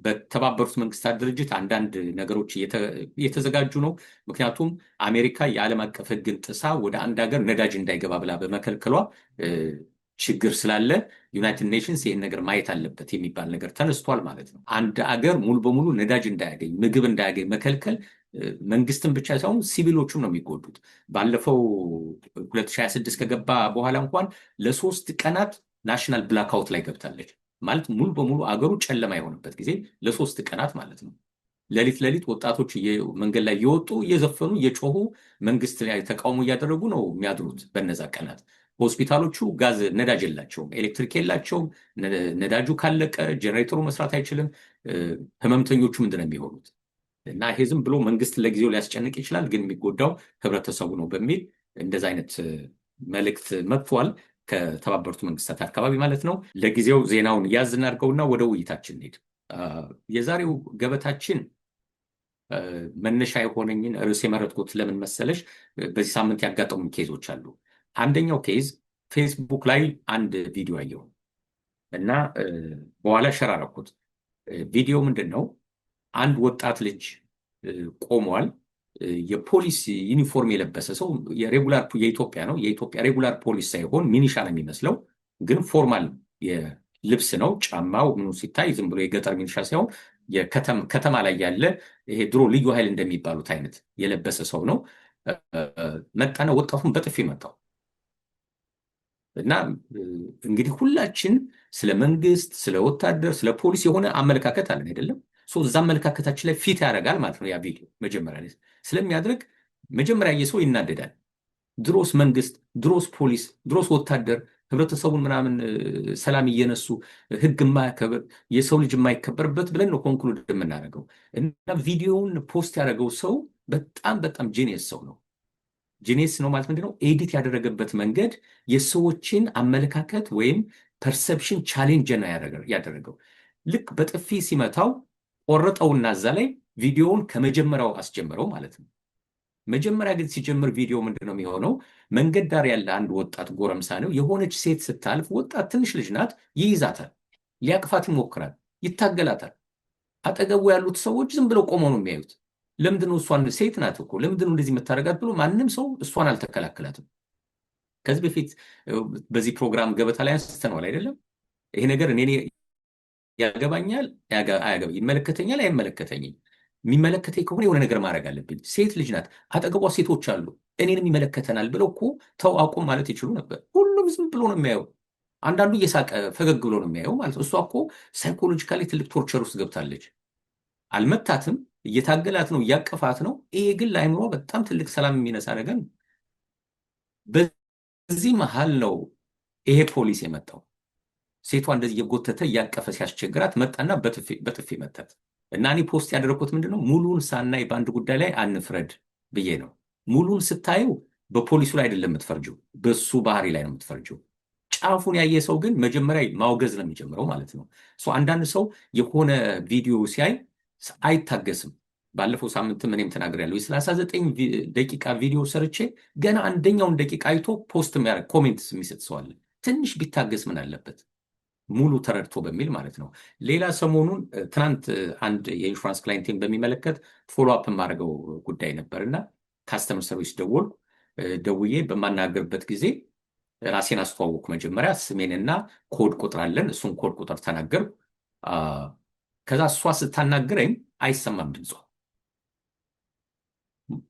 በተባበሩት መንግስታት ድርጅት አንዳንድ ነገሮች እየተዘጋጁ ነው። ምክንያቱም አሜሪካ የዓለም አቀፍ ሕግን ጥሳ ወደ አንድ ሀገር ነዳጅ እንዳይገባ ብላ በመከልከሏ ችግር ስላለ ዩናይትድ ኔሽንስ ይህን ነገር ማየት አለበት የሚባል ነገር ተነስቷል ማለት ነው። አንድ አገር ሙሉ በሙሉ ነዳጅ እንዳያገኝ፣ ምግብ እንዳያገኝ መከልከል መንግስትን ብቻ ሳይሆን ሲቪሎቹም ነው የሚጎዱት። ባለፈው 2026 ከገባ በኋላ እንኳን ለ3 ቀናት ናሽናል ብላክአውት ላይ ገብታለች ማለት ሙሉ በሙሉ አገሩ ጨለማ የሆነበት ጊዜ ለ3 ቀናት ማለት ነው። ሌሊት ወጣቶች መንገድ ላይ እየወጡ እየዘፈኑ እየጮሁ መንግስት ላይ ተቃውሞ እያደረጉ ነው የሚያድሩት በነዛ ቀናት። ሆስፒታሎቹ ጋዝ ነዳጅ የላቸውም፣ ኤሌክትሪክ የላቸውም። ነዳጁ ካለቀ ጀነሬተሩ መስራት አይችልም። ህመምተኞቹ ምንድነው የሚሆኑት? እና ይሄ ዝም ብሎ መንግስት ለጊዜው ሊያስጨንቅ ይችላል፣ ግን የሚጎዳው ህብረተሰቡ ነው በሚል እንደዛ አይነት መልእክት መጥቷል ከተባበሩት መንግስታት አካባቢ ማለት ነው። ለጊዜው ዜናውን ያዝ እናድርገውና ወደ ውይይታችን እንሂድ። የዛሬው ገበታችን መነሻ የሆነኝን ርዕስ የመረጥኩት ለምን መሰለሽ? በዚህ ሳምንት ያጋጠሙ ኬዞች አሉ። አንደኛው ኬዝ ፌስቡክ ላይ አንድ ቪዲዮ አየሁ እና በኋላ ሸራረኩት። ቪዲዮ ምንድን ነው? አንድ ወጣት ልጅ ቆሟል። የፖሊስ ዩኒፎርም የለበሰ ሰው የኢትዮጵያ ነው። የኢትዮጵያ ሬጉላር ፖሊስ ሳይሆን ሚኒሻ ነው የሚመስለው፣ ግን ፎርማል ልብስ ነው። ጫማው ምኑ ሲታይ ዝም ብሎ የገጠር ሚኒሻ ሳይሆን ከተማ ላይ ያለ ይሄ ድሮ ልዩ ኃይል እንደሚባሉት አይነት የለበሰ ሰው ነው። መጣና ወጣቱን በጥፊ መታው። እና እንግዲህ ሁላችን ስለ መንግስት፣ ስለ ወታደር፣ ስለ ፖሊስ የሆነ አመለካከት አለን አይደለም? እዛ አመለካከታችን ላይ ፊት ያደርጋል ማለት ነው። ያ ቪዲዮ መጀመሪያ ላይ ስለሚያደርግ መጀመሪያ የሰው ይናደዳል። ድሮስ መንግስት፣ ድሮስ ፖሊስ፣ ድሮስ ወታደር ህብረተሰቡን ምናምን ሰላም እየነሱ ህግ የማያከብር የሰው ልጅ የማይከበርበት ብለን ነው ኮንክሉድ የምናደርገው። እና ቪዲዮውን ፖስት ያደረገው ሰው በጣም ጂኒየስ ሰው ነው። ጂኒየስ ነው ማለት ምንድነው? ኤዲት ያደረገበት መንገድ የሰዎችን አመለካከት ወይም ፐርሰፕሽን ቻሌንጅ ነው ያደረገው። ልክ በጥፊ ሲመታው ቆረጠውና እዛ ላይ ቪዲዮውን ከመጀመሪያው አስጀምረው ማለት ነው። መጀመሪያ ግን ሲጀምር ቪዲዮ ምንድነው የሚሆነው? መንገድ ዳር ያለ አንድ ወጣት ጎረምሳ ነው። የሆነች ሴት ስታልፍ ወጣት ትንሽ ልጅ ናት፣ ይይዛታል፣ ሊያቅፋት ይሞክራል፣ ይታገላታል። አጠገቡ ያሉት ሰዎች ዝም ብለው ቆመው ነው የሚያዩት። ለምንድነው እሷን ሴት ናት እኮ ለምንድነው እንደዚህ የምታደርጋት ብሎ ማንም ሰው እሷን አልተከላከላትም። ከዚህ በፊት በዚህ ፕሮግራም ገበታ ላይ አንስተነዋል አይደለም? ይሄ ነገር እኔ ያገባኛል አያገባኝ፣ ይመለከተኛል አይመለከተኝም። የሚመለከተኝ ከሆነ የሆነ ነገር ማድረግ አለብኝ። ሴት ልጅ ናት፣ አጠገቧ ሴቶች አሉ፣ እኔንም ይመለከተናል ብለው እኮ ተው አቁም ማለት ይችሉ ነበር። ሁሉም ዝም ብሎ ነው የሚያየው። አንዳንዱ እየሳቀ ፈገግ ብሎ ነው የሚያየው ማለት ነው። እሷ እኮ ሳይኮሎጂካሊ ትልቅ ቶርቸር ውስጥ ገብታለች። አልመታትም፣ እየታገላት ነው፣ እያቀፋት ነው። ይሄ ግን ለአይምሮ በጣም ትልቅ ሰላም የሚነሳ ነገር ነው። በዚህ መሀል ነው ይሄ ፖሊስ የመጣው። ሴቷ እንደዚህ እየጎተተ እያቀፈ ሲያስቸግራት መጣና በጥፊ መታት። እና እኔ ፖስት ያደረኩት ምንድነው ሙሉን ሳናይ በአንድ ጉዳይ ላይ አንፍረድ ብዬ ነው። ሙሉን ስታዩ በፖሊሱ ላይ አይደለም የምትፈርጂው፣ በሱ ባህሪ ላይ ነው የምትፈርጂው። ጫፉን ያየ ሰው ግን መጀመሪያ ማውገዝ ነው የሚጀምረው ማለት ነው። አንዳንድ ሰው የሆነ ቪዲዮ ሲያይ አይታገስም። ባለፈው ሳምንትም እኔም ተናግሬያለሁ። የ39 ደቂቃ ቪዲዮ ሰርቼ ገና አንደኛውን ደቂቃ አይቶ ፖስት የሚያደርግ ኮሜንት የሚሰጥ ሰው አለ። ትንሽ ቢታገስ ምን አለበት? ሙሉ ተረድቶ በሚል ማለት ነው። ሌላ ሰሞኑን ትናንት አንድ የኢንሹራንስ ክላይንቴን በሚመለከት ፎሎ አፕ የማደርገው ጉዳይ ነበር እና ካስተመር ሰርቪስ ደውዬ በማናገርበት ጊዜ ራሴን አስተዋወቅኩ። መጀመሪያ ስሜንና ኮድ ቁጥር አለን፣ እሱን ኮድ ቁጥር ተናገር። ከዛ እሷ ስታናግረኝ አይሰማም ድምጿ።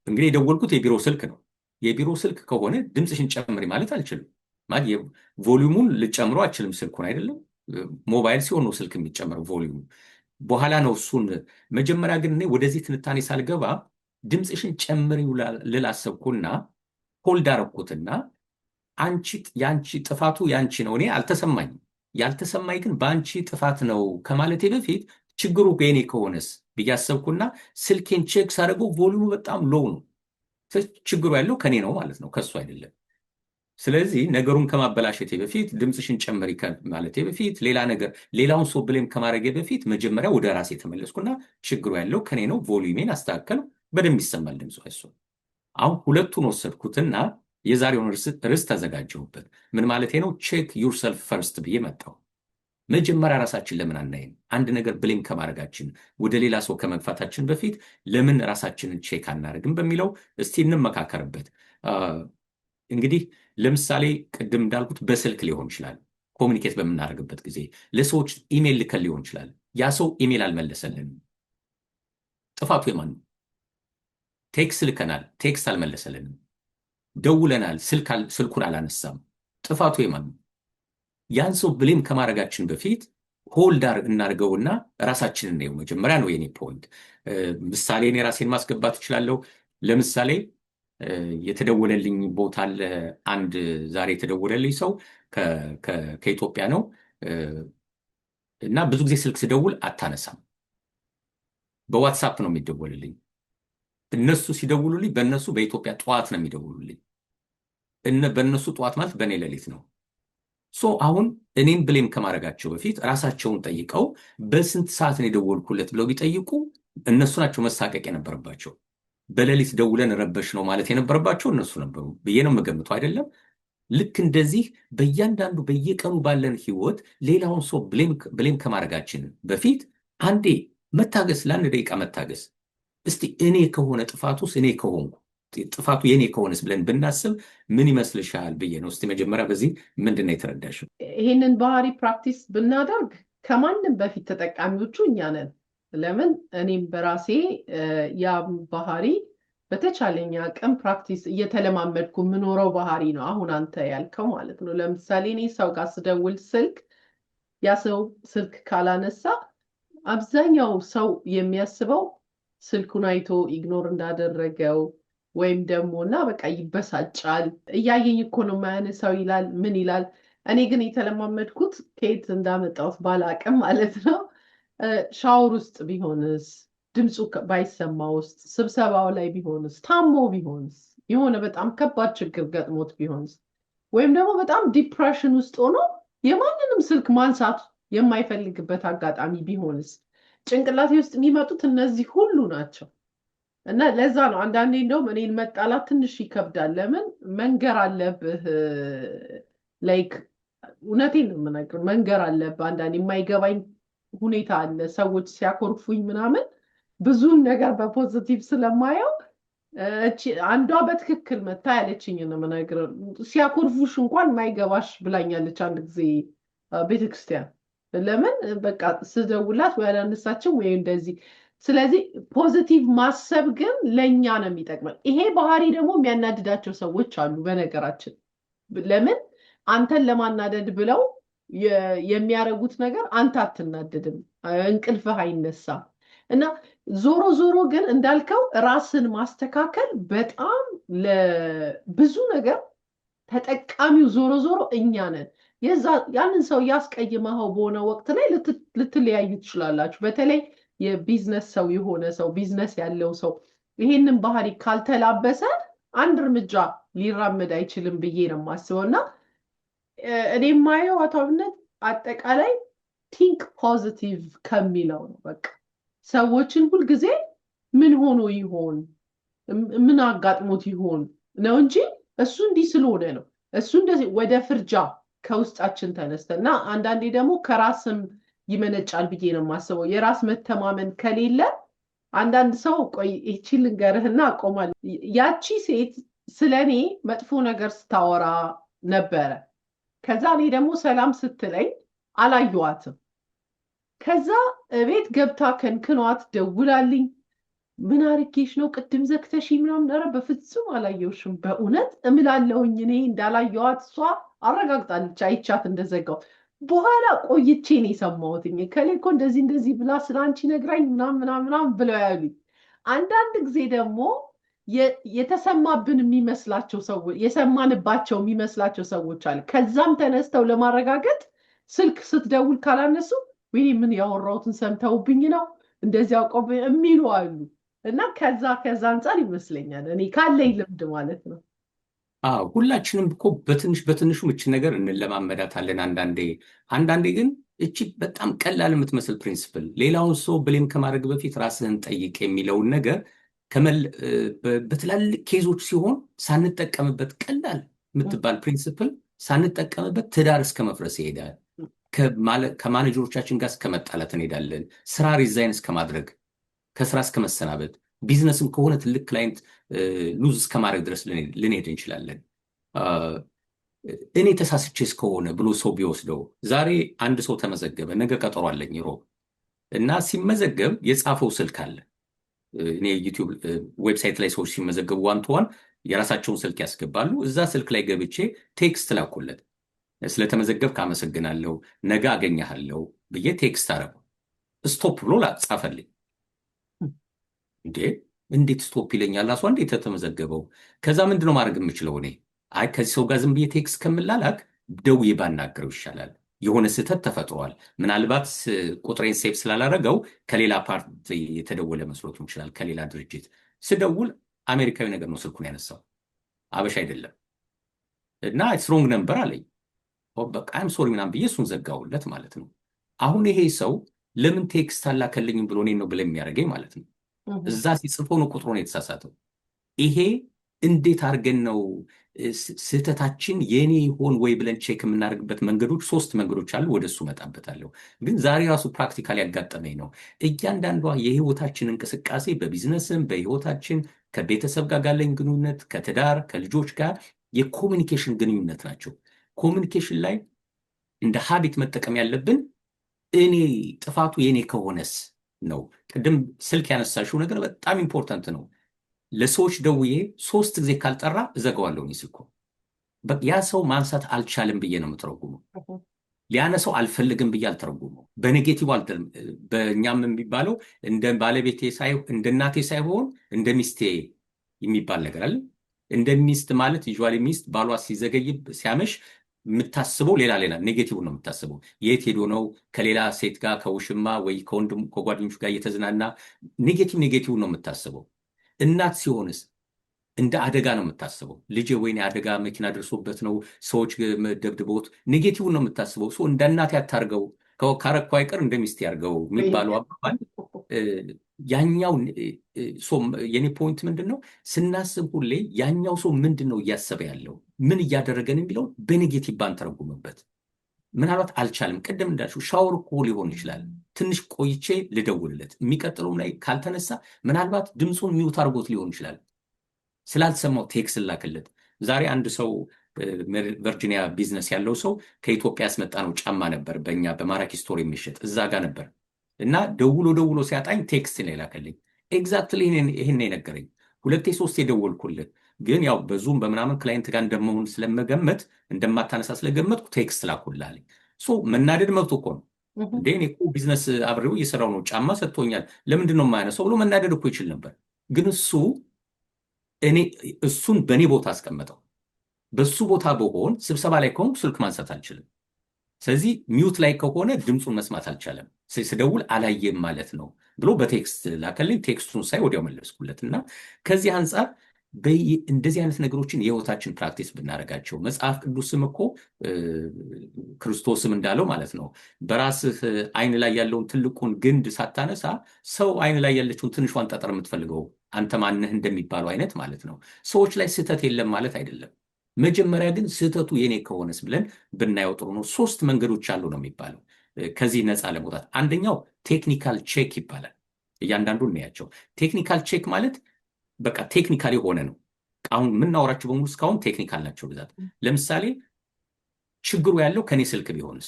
እንግዲህ የደወልኩት የቢሮ ስልክ ነው። የቢሮ ስልክ ከሆነ ድምፅሽን ጨምሪ ማለት አልችልም። ቮሊዩሙን ልጨምሮ አልችልም፣ ስልኩን አይደለም። ሞባይል ሲሆን ነው ስልክ የሚጨምረው ቮሊዩሙ። በኋላ ነው እሱን። መጀመሪያ ግን እኔ ወደዚህ ትንታኔ ሳልገባ ድምፅሽን ጨምሪው ልል አሰብኩና ሆልድ አደረኩትና የአንቺ ጥፋቱ የአንቺ ነው፣ እኔ አልተሰማኝም። ያልተሰማኝ ግን በአንቺ ጥፋት ነው ከማለቴ በፊት ችግሩ የኔ ከሆነስ ብዬ አሰብኩና ስልኬን ቼክ ሳደርገው ቮሊዩሙ በጣም ሎው ነው። ችግሩ ያለው ከኔ ነው ማለት ነው፣ ከሱ አይደለም። ስለዚህ ነገሩን ከማበላሸቴ በፊት ድምፅሽን ጨምሪ ከማለቴ በፊት ሌላውን ሰው ብሌም ከማድረጌ በፊት መጀመሪያ ወደ ራሴ ተመለስኩና ችግሩ ያለው ከኔ ነው፣ ቮሊዩሜን አስተካከል፣ በደንብ ይሰማል ድምፁ እሱ። አሁን ሁለቱን ወሰድኩትና የዛሬውን ርዕስ ተዘጋጀሁበት። ምን ማለቴ ነው? ቼክ ዩርሰልፍ ፈርስት ብዬ መጣሁ። መጀመሪያ ራሳችን ለምን አናይም? አንድ ነገር ብሌም ከማድረጋችን ወደ ሌላ ሰው ከመግፋታችን በፊት ለምን ራሳችንን ቼክ አናደርግም በሚለው እስቲ እንመካከርበት። እንግዲህ ለምሳሌ ቅድም እንዳልኩት በስልክ ሊሆን ይችላል። ኮሚኒኬት በምናደርግበት ጊዜ ለሰዎች ኢሜል ልከን ሊሆን ይችላል። ያ ሰው ኢሜል አልመለሰልንም። ጥፋቱ የማን ነው? ቴክስ ልከናል፣ ቴክስት አልመለሰልንም። ደውለናል፣ ስልኩን አላነሳም። ጥፋቱ የማን ነው? ያን ሰው ብሌም ከማድረጋችን በፊት ሆልድ እናድርገውና ራሳችንን ነው መጀመሪያ ነው የኔ ፖይንት። ምሳሌ እኔ ራሴን ማስገባት እችላለሁ። ለምሳሌ የተደወለልኝ ቦታ አለ። አንድ ዛሬ የተደወለልኝ ሰው ከኢትዮጵያ ነው እና ብዙ ጊዜ ስልክ ስደውል አታነሳም። በዋትሳፕ ነው የሚደወልልኝ። እነሱ ሲደውሉልኝ በእነሱ በኢትዮጵያ ጠዋት ነው የሚደውሉልኝ። በእነሱ ጠዋት ማለት በእኔ ሌሊት ነው። አሁን እኔን ብሌም ከማድረጋቸው በፊት ራሳቸውን ጠይቀው በስንት ሰዓት ነው የደወልኩለት ብለው ቢጠይቁ እነሱ ናቸው መሳቀቅ የነበረባቸው። በሌሊት ደውለን ረበሽ ነው ማለት የነበረባቸው እነሱ ነበሩ ብዬ ነው የምገምተው። አይደለም? ልክ እንደዚህ በእያንዳንዱ በየቀኑ ባለን ህይወት ሌላውን ሰው ብሌም ከማድረጋችን በፊት አንዴ መታገስ፣ ለአንድ ደቂቃ መታገስ። እስቲ እኔ ከሆነ ጥፋቱስ እኔ ከሆንኩ ጥፋቱ የኔ ከሆነስ ብለን ብናስብ ምን ይመስልሻል ብዬ ነው። እስቲ መጀመሪያ በዚህ ምንድን ነው የተረዳሽው? ይህንን ባህሪ ፕራክቲስ ብናደርግ ከማንም በፊት ተጠቃሚዎቹ እኛ ነን። ለምን እኔም በራሴ ያ ባህሪ በተቻለኝ አቅም ፕራክቲስ እየተለማመድኩ የምኖረው ባህሪ ነው። አሁን አንተ ያልከው ማለት ነው። ለምሳሌ እኔ ሰው ጋር ስደውል ስልክ ያ ሰው ስልክ ካላነሳ አብዛኛው ሰው የሚያስበው ስልኩን አይቶ ኢግኖር እንዳደረገው ወይም ደግሞ እና በቃ ይበሳጫል። እያየኝ እኮ ነው የማያነሳው ይላል። ምን ይላል? እኔ ግን የተለማመድኩት ከየት እንዳመጣሁት ባላቅም ማለት ነው። ሻወር ውስጥ ቢሆንስ፣ ድምፁ ባይሰማ ውስጥ፣ ስብሰባው ላይ ቢሆንስ፣ ታሞ ቢሆንስ፣ የሆነ በጣም ከባድ ችግር ገጥሞት ቢሆንስ፣ ወይም ደግሞ በጣም ዲፕሬሽን ውስጥ ሆኖ የማንንም ስልክ ማንሳት የማይፈልግበት አጋጣሚ ቢሆንስ፣ ጭንቅላቴ ውስጥ የሚመጡት እነዚህ ሁሉ ናቸው። እና ለዛ ነው አንዳንዴ እንደውም እኔን መጣላት ትንሽ ይከብዳል። ለምን መንገር አለብህ፣ ላይክ እውነቴን ነው የምነግርህ፣ መንገር አለብህ። አንዳንዴ የማይገባኝ ሁኔታ አለ። ሰዎች ሲያኮርፉኝ ምናምን ብዙን ነገር በፖዚቲቭ ስለማየው አንዷ በትክክል መታ ያለችኝ ነው የምነግርህ። ሲያኮርፉሽ እንኳን የማይገባሽ ብላኛለች አንድ ጊዜ ቤተክርስቲያን። ለምን በቃ ስደውላት ወይ አላነሳችም ወይ እንደዚህ። ስለዚህ ፖዚቲቭ ማሰብ ግን ለእኛ ነው የሚጠቅመን። ይሄ ባህሪ ደግሞ የሚያናድዳቸው ሰዎች አሉ በነገራችን። ለምን አንተን ለማናደድ ብለው የሚያደርጉት ነገር አንተ አትናደድም፣ እንቅልፍህ አይነሳም። እና ዞሮ ዞሮ ግን እንዳልከው ራስን ማስተካከል በጣም ለብዙ ነገር ተጠቃሚው ዞሮ ዞሮ እኛ ነን። ያንን ሰው ያስቀይመኸው በሆነ ወቅት ላይ ልትለያዩ ትችላላችሁ። በተለይ የቢዝነስ ሰው የሆነ ሰው ቢዝነስ ያለው ሰው ይሄንን ባህሪ ካልተላበሰ አንድ እርምጃ ሊራመድ አይችልም ብዬ ነው የማስበው። እና እኔ የማየው አቶ አብነት አጠቃላይ ቲንክ ፖዚቲቭ ከሚለው ነው። በቃ ሰዎችን ሁልጊዜ ምን ሆኖ ይሆን ምን አጋጥሞት ይሆን ነው እንጂ እሱ እንዲህ ስለሆነ ነው እሱ እንደዚህ ወደ ፍርጃ ከውስጣችን ተነስተን እና አንዳንዴ ደግሞ ከራስም ይመነጫል ብዬ ነው የማስበው። የራስ መተማመን ከሌለ አንዳንድ ሰው ቆይ ይቺ ልንገርህና አቆማለሁ። ያቺ ሴት ስለኔ መጥፎ ነገር ስታወራ ነበረ። ከዛ እኔ ደግሞ ሰላም ስትለኝ አላየዋትም። ከዛ እቤት ገብታ ከንክኗት ደውላልኝ ምን አርጌሽ ነው ቅድም ዘግተሽ ምናምን? ኧረ በፍጹም አላየውሽም በእውነት እምላለሁኝ እኔ እንዳላየዋት እሷ አረጋግጣለች አይቻት እንደዘጋው። በኋላ ቆይቼ ነው የሰማሁትኝ ከሌ እኮ እንደዚህ ብላ ስላንቺ ነግራኝ ምናምን ብለው ያሉኝ። አንዳንድ ጊዜ ደግሞ የተሰማብን የሚመስላቸው ሰዎች የሰማንባቸው የሚመስላቸው ሰዎች አለ። ከዛም ተነስተው ለማረጋገጥ ስልክ ስትደውል ካላነሱ ወይ ምን ያወራሁትን ሰምተውብኝ ነው እንደዚህ አውቀው የሚሉ አሉ። እና ከዛ አንፃር ይመስለኛል እኔ ካለኝ ልምድ ማለት ነው። ሁላችንም እኮ በትንሹ ምች ነገር እንለማመዳታለን። አንዳንዴ ግን እቺ በጣም ቀላል የምትመስል ፕሪንሲፕል ሌላውን ሰው ብሌም ከማድረግ በፊት ራስህን ጠይቅ የሚለውን ነገር በትላልቅ ኬዞች ሲሆን ሳንጠቀምበት ቀላል የምትባል ፕሪንሲፕል ሳንጠቀምበት ትዳር እስከ መፍረስ ይሄዳል። ከማኔጀሮቻችን ጋር እስከ መጣላት እንሄዳለን። ስራ ሪዛይን እስከ ማድረግ፣ ከስራ እስከ መሰናበት፣ ቢዝነስም ከሆነ ትልቅ ክላይንት ሉዝ እስከ ማድረግ ድረስ ልንሄድ እንችላለን። እኔ ተሳስቼ እስከሆነ ብሎ ሰው ቢወስደው ዛሬ አንድ ሰው ተመዘገበ፣ ነገ ቀጠሮ አለኝ ሮብ እና ሲመዘገብ የጻፈው ስልክ አለ። እኔ ዩቲዩብ ዌብሳይት ላይ ሰዎች ሲመዘገቡ ዋን ቱ ዋን የራሳቸውን ስልክ ያስገባሉ። እዛ ስልክ ላይ ገብቼ ቴክስት ላኩለት፣ ስለተመዘገብክ አመሰግናለሁ፣ ነገ አገኘሃለሁ ብዬ ቴክስት አረኩ። ስቶፕ ብሎ ጻፈልኝ። እንዴት ስቶፕ ይለኛል? ራሱ እንዴት ተመዘገበው? ከዛ ምንድነው ማድረግ የምችለው እኔ? አይ ከዚህ ሰው ጋር ዝም ብዬ ቴክስት ከምላላክ ደውዬ ባናገረው ይሻላል። የሆነ ስህተት ተፈጥሯል። ምናልባት ቁጥሬን ሴቭ ስላላረገው ከሌላ ፓርቲ የተደወለ መስሎትም ይችላል፣ ከሌላ ድርጅት። ስደውል አሜሪካዊ ነገር ነው ስልኩን ያነሳው፣ አበሻ አይደለም። እና ስትሮንግ ነበር አለኝ። በቃ አይም ሶሪ ምናምን ብዬ እሱን ዘጋውለት ማለት ነው። አሁን ይሄ ሰው ለምን ቴክስት አላከልኝም ብሎ እኔን ነው ብለ የሚያደርገኝ ማለት ነው። እዛ ሲጽፈው ነው ቁጥሩን የተሳሳተው። ይሄ እንዴት አድርገን ነው ስህተታችን የኔ ይሆን ወይ ብለን ቼክ የምናደርግበት መንገዶች 3 መንገዶች አሉ። ወደሱ መጣበታለሁ። ግን ዛሬ ራሱ ፕራክቲካሊ ያጋጠመኝ ነው። እያንዳንዷ የህይወታችን እንቅስቃሴ በቢዝነስም በህይወታችን ከቤተሰብ ጋር ያለን ግንኙነት፣ ከትዳር ከልጆች ጋር የኮሚኒኬሽን ግንኙነት ናቸው። ኮሚኒኬሽን ላይ እንደ ሀቢት መጠቀም ያለብን እኔ ጥፋቱ የኔ ከሆነስ ነው። ቅድም ስልክ ያነሳሽው ነገር በጣም ኢምፖርታንት ነው። ለሰዎች ደውዬ 3 ጊዜ ካልጠራ እዘጋዋለሁ። ስልኩ ያ ሰው ማንሳት አልቻለም ብዬ ነው የምተረጉመው። ሊያነሳው አልፈልግም ብዬ አልተረጉመው። በኔጌቲቭ በእኛም የሚባለው እንደ ባለቤቴ እንደ እናቴ ሳይሆን እንደ ሚስቴ የሚባል ነገር አለ። እንደ ሚስት ማለት ዩዥዋሊ ሚስት ባሏ ሲዘገይ ሲያመሽ የምታስበው ሌላ ኔጌቲቭ ነው የምታስበው። የት ሄዶ ነው ከሌላ ሴት ጋር ከውሽማ ወይ ከወንድም ከጓደኞቹ ጋር እየተዝናና ኔጌቲቭ ነው የምታስበው። እናት ሲሆንስ እንደ አደጋ ነው የምታስበው። ልጄ ወይኔ አደጋ መኪና ደርሶበት ነው ሰዎች ደብድበውት ኔጌቲቭ ነው የምታስበው። እንደ እናት ያታርገው ካረኩ አይቀር እንደ ሚስት ያርገው የሚባለው አባባል ያኛው የኔ ፖይንት ምንድን ነው? ስናስብ ሁሌ ያኛው ሰው ምንድን ነው እያሰበ ያለው ምን እያደረገን የሚለውን በኔጌቲቭ ባንተረጉምበት። ምናልባት አልቻልም፣ ቅድም እንዳልሽው ሻወር እኮ ሊሆን ይችላል። ትንሽ ቆይቼ ልደውልለት፣ የሚቀጥለውም ላይ ካልተነሳ ምናልባት ድምፁን ሚውት አድርጎት ሊሆን ይችላል። ስላልሰማው ቴክስ ላክለት። ዛሬ አንድ ሰው ቨርጂኒያ ቢዝነስ ያለው ሰው ከኢትዮጵያ ያስመጣ ነው ጫማ ነበር በእኛ በማራኪ ስቶር የሚሸጥ እዛ ጋር ነበር እና ደውሎ ሲያጣኝ ቴክስት ነው የላከልኝ። ኤግዛክትሊ ይህን የነገረኝ። 2-3 የደወልኩልህ ግን ያው በዙም በምናምን ክላይንት ጋር እንደመሆን ስለመገመት እንደማታነሳ ስለገመትኩ ቴክስት ላኩልሃለኝ። መናደድ መብቶ እኮ ነው እንዴ። እኔ እኮ ቢዝነስ አብሬው እየሰራው ነው፣ ጫማ ሰጥቶኛል፣ ለምንድን ነው የማያነሳው ብሎ መናደድ እኮ ይችል ነበር። ግን እሱን በእኔ ቦታ አስቀመጠው። በሱ ቦታ በሆን ስብሰባ ላይ ከሆንኩ ስልክ ማንሳት አልችልም። ስለዚህ ሚውት ላይ ከሆነ ድምፁን መስማት አልቻለም። ስደውል አላየም ማለት ነው ብሎ በቴክስት ላከልኝ። ቴክስቱን ሳይ ወዲያው መለስኩለት። እና ከዚህ አንጻር እንደዚህ አይነት ነገሮችን የህይወታችን ፕራክቲስ ብናደርጋቸው፣ መጽሐፍ ቅዱስም እኮ ክርስቶስም እንዳለው ማለት ነው በራስህ አይን ላይ ያለውን ትልቁን ግንድ ሳታነሳ ሰው አይን ላይ ያለችውን ትንሿን ጠጠር የምትፈልገው አንተ ማነህ እንደሚባለው አይነት ማለት ነው። ሰዎች ላይ ስህተት የለም ማለት አይደለም። መጀመሪያ ግን ስህተቱ የኔ ከሆነስ ብለን ብናየው ጥሩ ነው። 3 መንገዶች አሉ ነው የሚባለው ከዚህ ነፃ ለመውጣት። አንደኛው ቴክኒካል ቼክ ይባላል። እያንዳንዱ እናያቸው። ቴክኒካል ቼክ ማለት በቃ ቴክኒካል የሆነ ነው። አሁን የምናወራቸው በሙሉ እስካሁን ቴክኒካል ናቸው ብዛት። ለምሳሌ ችግሩ ያለው ከኔ ስልክ ቢሆንስ?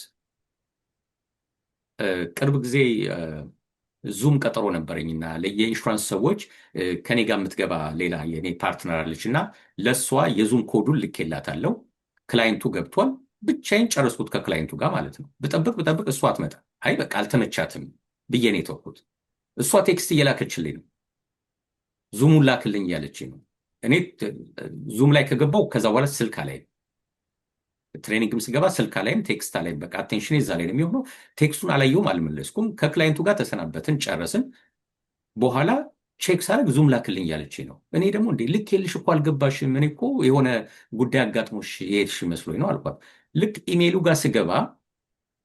ቅርብ ጊዜ ዙም ቀጠሮ ነበረኝና የኢንሹራንስ ሰዎች ከኔ ጋር የምትገባ ሌላ የኔ ፓርትነር አለች እና ለእሷ የዙም ኮዱን ልኬላታለሁ። ክላይንቱ ገብቷል። ብቻዬን ጨረስኩት ከክላይንቱ ጋር ማለት ነው። ብጠብቅ እሷ አትመጣ። አይ በቃ አልተመቻትም ብዬ ነው የተውኩት። እሷ ቴክስት እየላከችልኝ ነው፣ ዙሙን ላክልኝ እያለችኝ ነው። እኔ ዙም ላይ ከገባው ከዛ በኋላ ስልክ ላይ ትሬኒንግም ስገባ ስልክ ላይም ቴክስት ላይ በቃ አቴንሽን እዛ ላይ ነው የሚሆነው። ቴክስቱን አላየውም፣ አልመለስኩም። ከክላይንቱ ጋር ተሰናበትን፣ ጨረስን። በኋላ ቼክ ሳደርግ ዙም ላክልኝ እያለችኝ ነው። እኔ ደግሞ እንዴ ልክ የልሽ እኮ አልገባሽም፣ እኔ እኮ የሆነ ጉዳይ አጋጥሞሽ የሄድሽ መስሎኝ ነው አልኳት። ልክ ኢሜይሉ ጋር ስገባ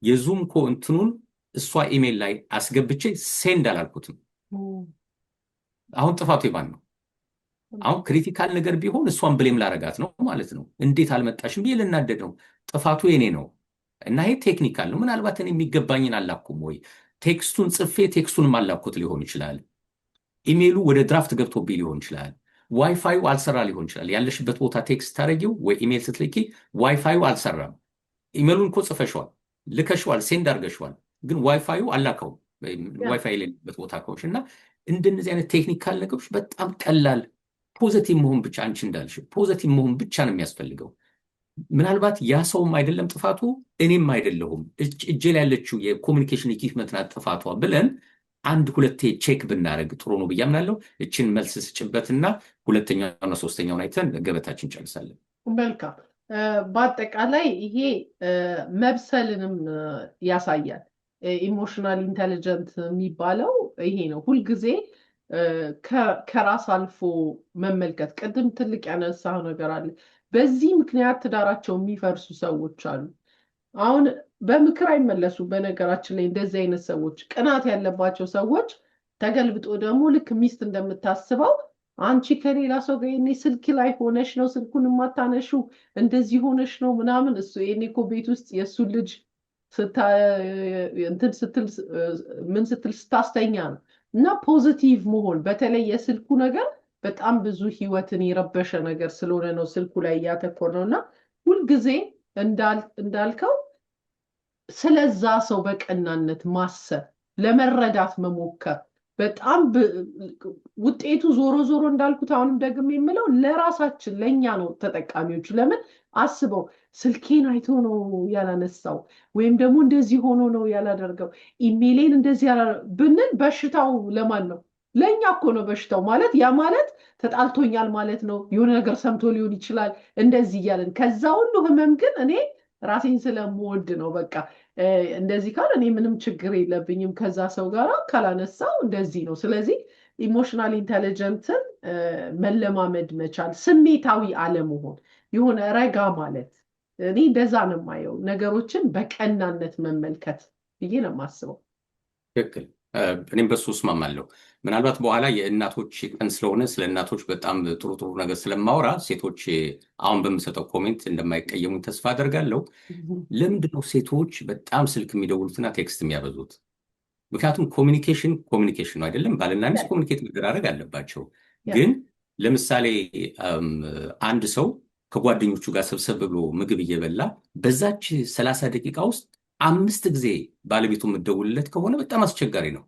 የዙም እንትኑን እሷ ኢሜይል ላይ አስገብቼ ሴንድ አላልኩትም። አሁን ጥፋቱ የማን ነው? አሁን ክሪቲካል ነገር ቢሆን እሷን ብሌም ላረጋት ነው ማለት ነው። እንዴት አልመጣሽም ብዬ ልናደድ ነው። ጥፋቱ የኔ ነው እና ይሄ ቴክኒካል ነው። ምናልባት እኔ የሚገባኝን አላኩም ወይ ቴክስቱን ጽፌ ቴክስቱንም አላኩት ሊሆን ይችላል። ኢሜይሉ ወደ ድራፍት ገብቶብኝ ሊሆን ይችላል። ዋይፋዩ አልሰራ ሊሆን ይችላል። ያለሽበት ቦታ ቴክስት ታደረጊው ወይ ኢሜይል ስትልኪ ዋይፋዩ አልሰራም። ኢሜይሉን እኮ ጽፈሸዋል፣ ልከሸዋል፣ ሴንድ አድርገሸዋል፣ ግን ዋይፋዩ አላከው ዋይፋይ የሌለበት ቦታ ከሆንሽ እና እንደነዚህ አይነት ቴክኒካል ነገሮች በጣም ቀላል ፖዘቲቭ መሆን ብቻ አንቺ እንዳልሽ ፖዘቲቭ መሆን ብቻ ነው የሚያስፈልገው። ምናልባት ያ ሰውም አይደለም ጥፋቱ፣ እኔም አይደለሁም እጄ ላይ ያለችው የኮሚኒኬሽን ኢኩዊፕመንት ናት ጥፋቷ ብለን አንድ ሁለቴ ቼክ ብናደርግ ጥሩ ነው ብዬ አምናለሁ። እችን መልስ ስጭበትና ሁለተኛውና ሶስተኛውን አይተን ገበታችን እንጨርሳለን። መልካም። በአጠቃላይ ይሄ መብሰልንም ያሳያል። ኢሞሽናል ኢንተሊጀንት የሚባለው ይሄ ነው። ሁልጊዜ ከራስ አልፎ መመልከት። ቅድም ትልቅ ያነሳው ነገር አለ። በዚህ ምክንያት ትዳራቸው የሚፈርሱ ሰዎች አሉ። አሁን በምክር አይመለሱ። በነገራችን ላይ እንደዚህ አይነት ሰዎች፣ ቅናት ያለባቸው ሰዎች ተገልብጦ ደግሞ ልክ ሚስት እንደምታስበው አንቺ ከሌላ ሰው ጋር የኔ ስልክ ላይ ሆነሽ ነው ስልኩን የማታነሹ፣ እንደዚህ ሆነሽ ነው ምናምን። እሱ የኔ እኮ ቤት ውስጥ የእሱ ልጅ እንትን ስትል ምን ስትል ስታስተኛ ነው። እና ፖዚቲቭ መሆን፣ በተለይ የስልኩ ነገር በጣም ብዙ ህይወትን የረበሸ ነገር ስለሆነ ነው ስልኩ ላይ እያተኮር ነው። እና ሁልጊዜ እንዳልከው ስለዛ ሰው በቀናነት ማሰብ፣ ለመረዳት መሞከር በጣም ውጤቱ ዞሮ ዞሮ እንዳልኩት አሁንም ደግሜ የምለው ለራሳችን ለእኛ ነው ተጠቃሚዎቹ። ለምን አስበው ስልኬን አይቶ ነው ያላነሳው፣ ወይም ደግሞ እንደዚህ ሆኖ ነው ያላደርገው፣ ኢሜይሌን እንደዚህ ብንል በሽታው ለማን ነው? ለእኛ እኮ ነው በሽታው። ማለት ያ ማለት ተጣልቶኛል ማለት ነው፣ የሆነ ነገር ሰምቶ ሊሆን ይችላል እንደዚህ እያለን። ከዛ ሁሉ ህመም ግን እኔ ራሴን ስለምወድ ነው በቃ እንደዚህ ካል እኔ ምንም ችግር የለብኝም ከዛ ሰው ጋር ካላነሳው እንደዚህ ነው። ስለዚህ ኢሞሽናል ኢንተሊጀንትን መለማመድ መቻል፣ ስሜታዊ አለመሆን፣ የሆነ ረጋ ማለት። እኔ እንደዛ ነው የማየው፣ ነገሮችን በቀናነት መመልከት ብዬ ነው የማስበው። ትክክል። እኔም በሱ እስማማለሁ። ምናልባት በኋላ የእናቶች ቀን ስለሆነ ስለ እናቶች በጣም ጥሩ ጥሩ ነገር ስለማውራ ሴቶች አሁን በምሰጠው ኮሜንት እንደማይቀየሙኝ ተስፋ አደርጋለሁ። ለምንድነው ሴቶች በጣም ስልክ የሚደውሉትና ቴክስት የሚያበዙት? ምክንያቱም ኮሚኒኬሽን ነው አይደለም? ባልና ሚስት ኮሚኒኬት መደራረግ አለባቸው። ግን ለምሳሌ አንድ ሰው ከጓደኞቹ ጋር ሰብሰብ ብሎ ምግብ እየበላ በዛች 30 ደቂቃ ውስጥ 5 ጊዜ ባለቤቱ የምትደውልለት ከሆነ በጣም አስቸጋሪ ነው።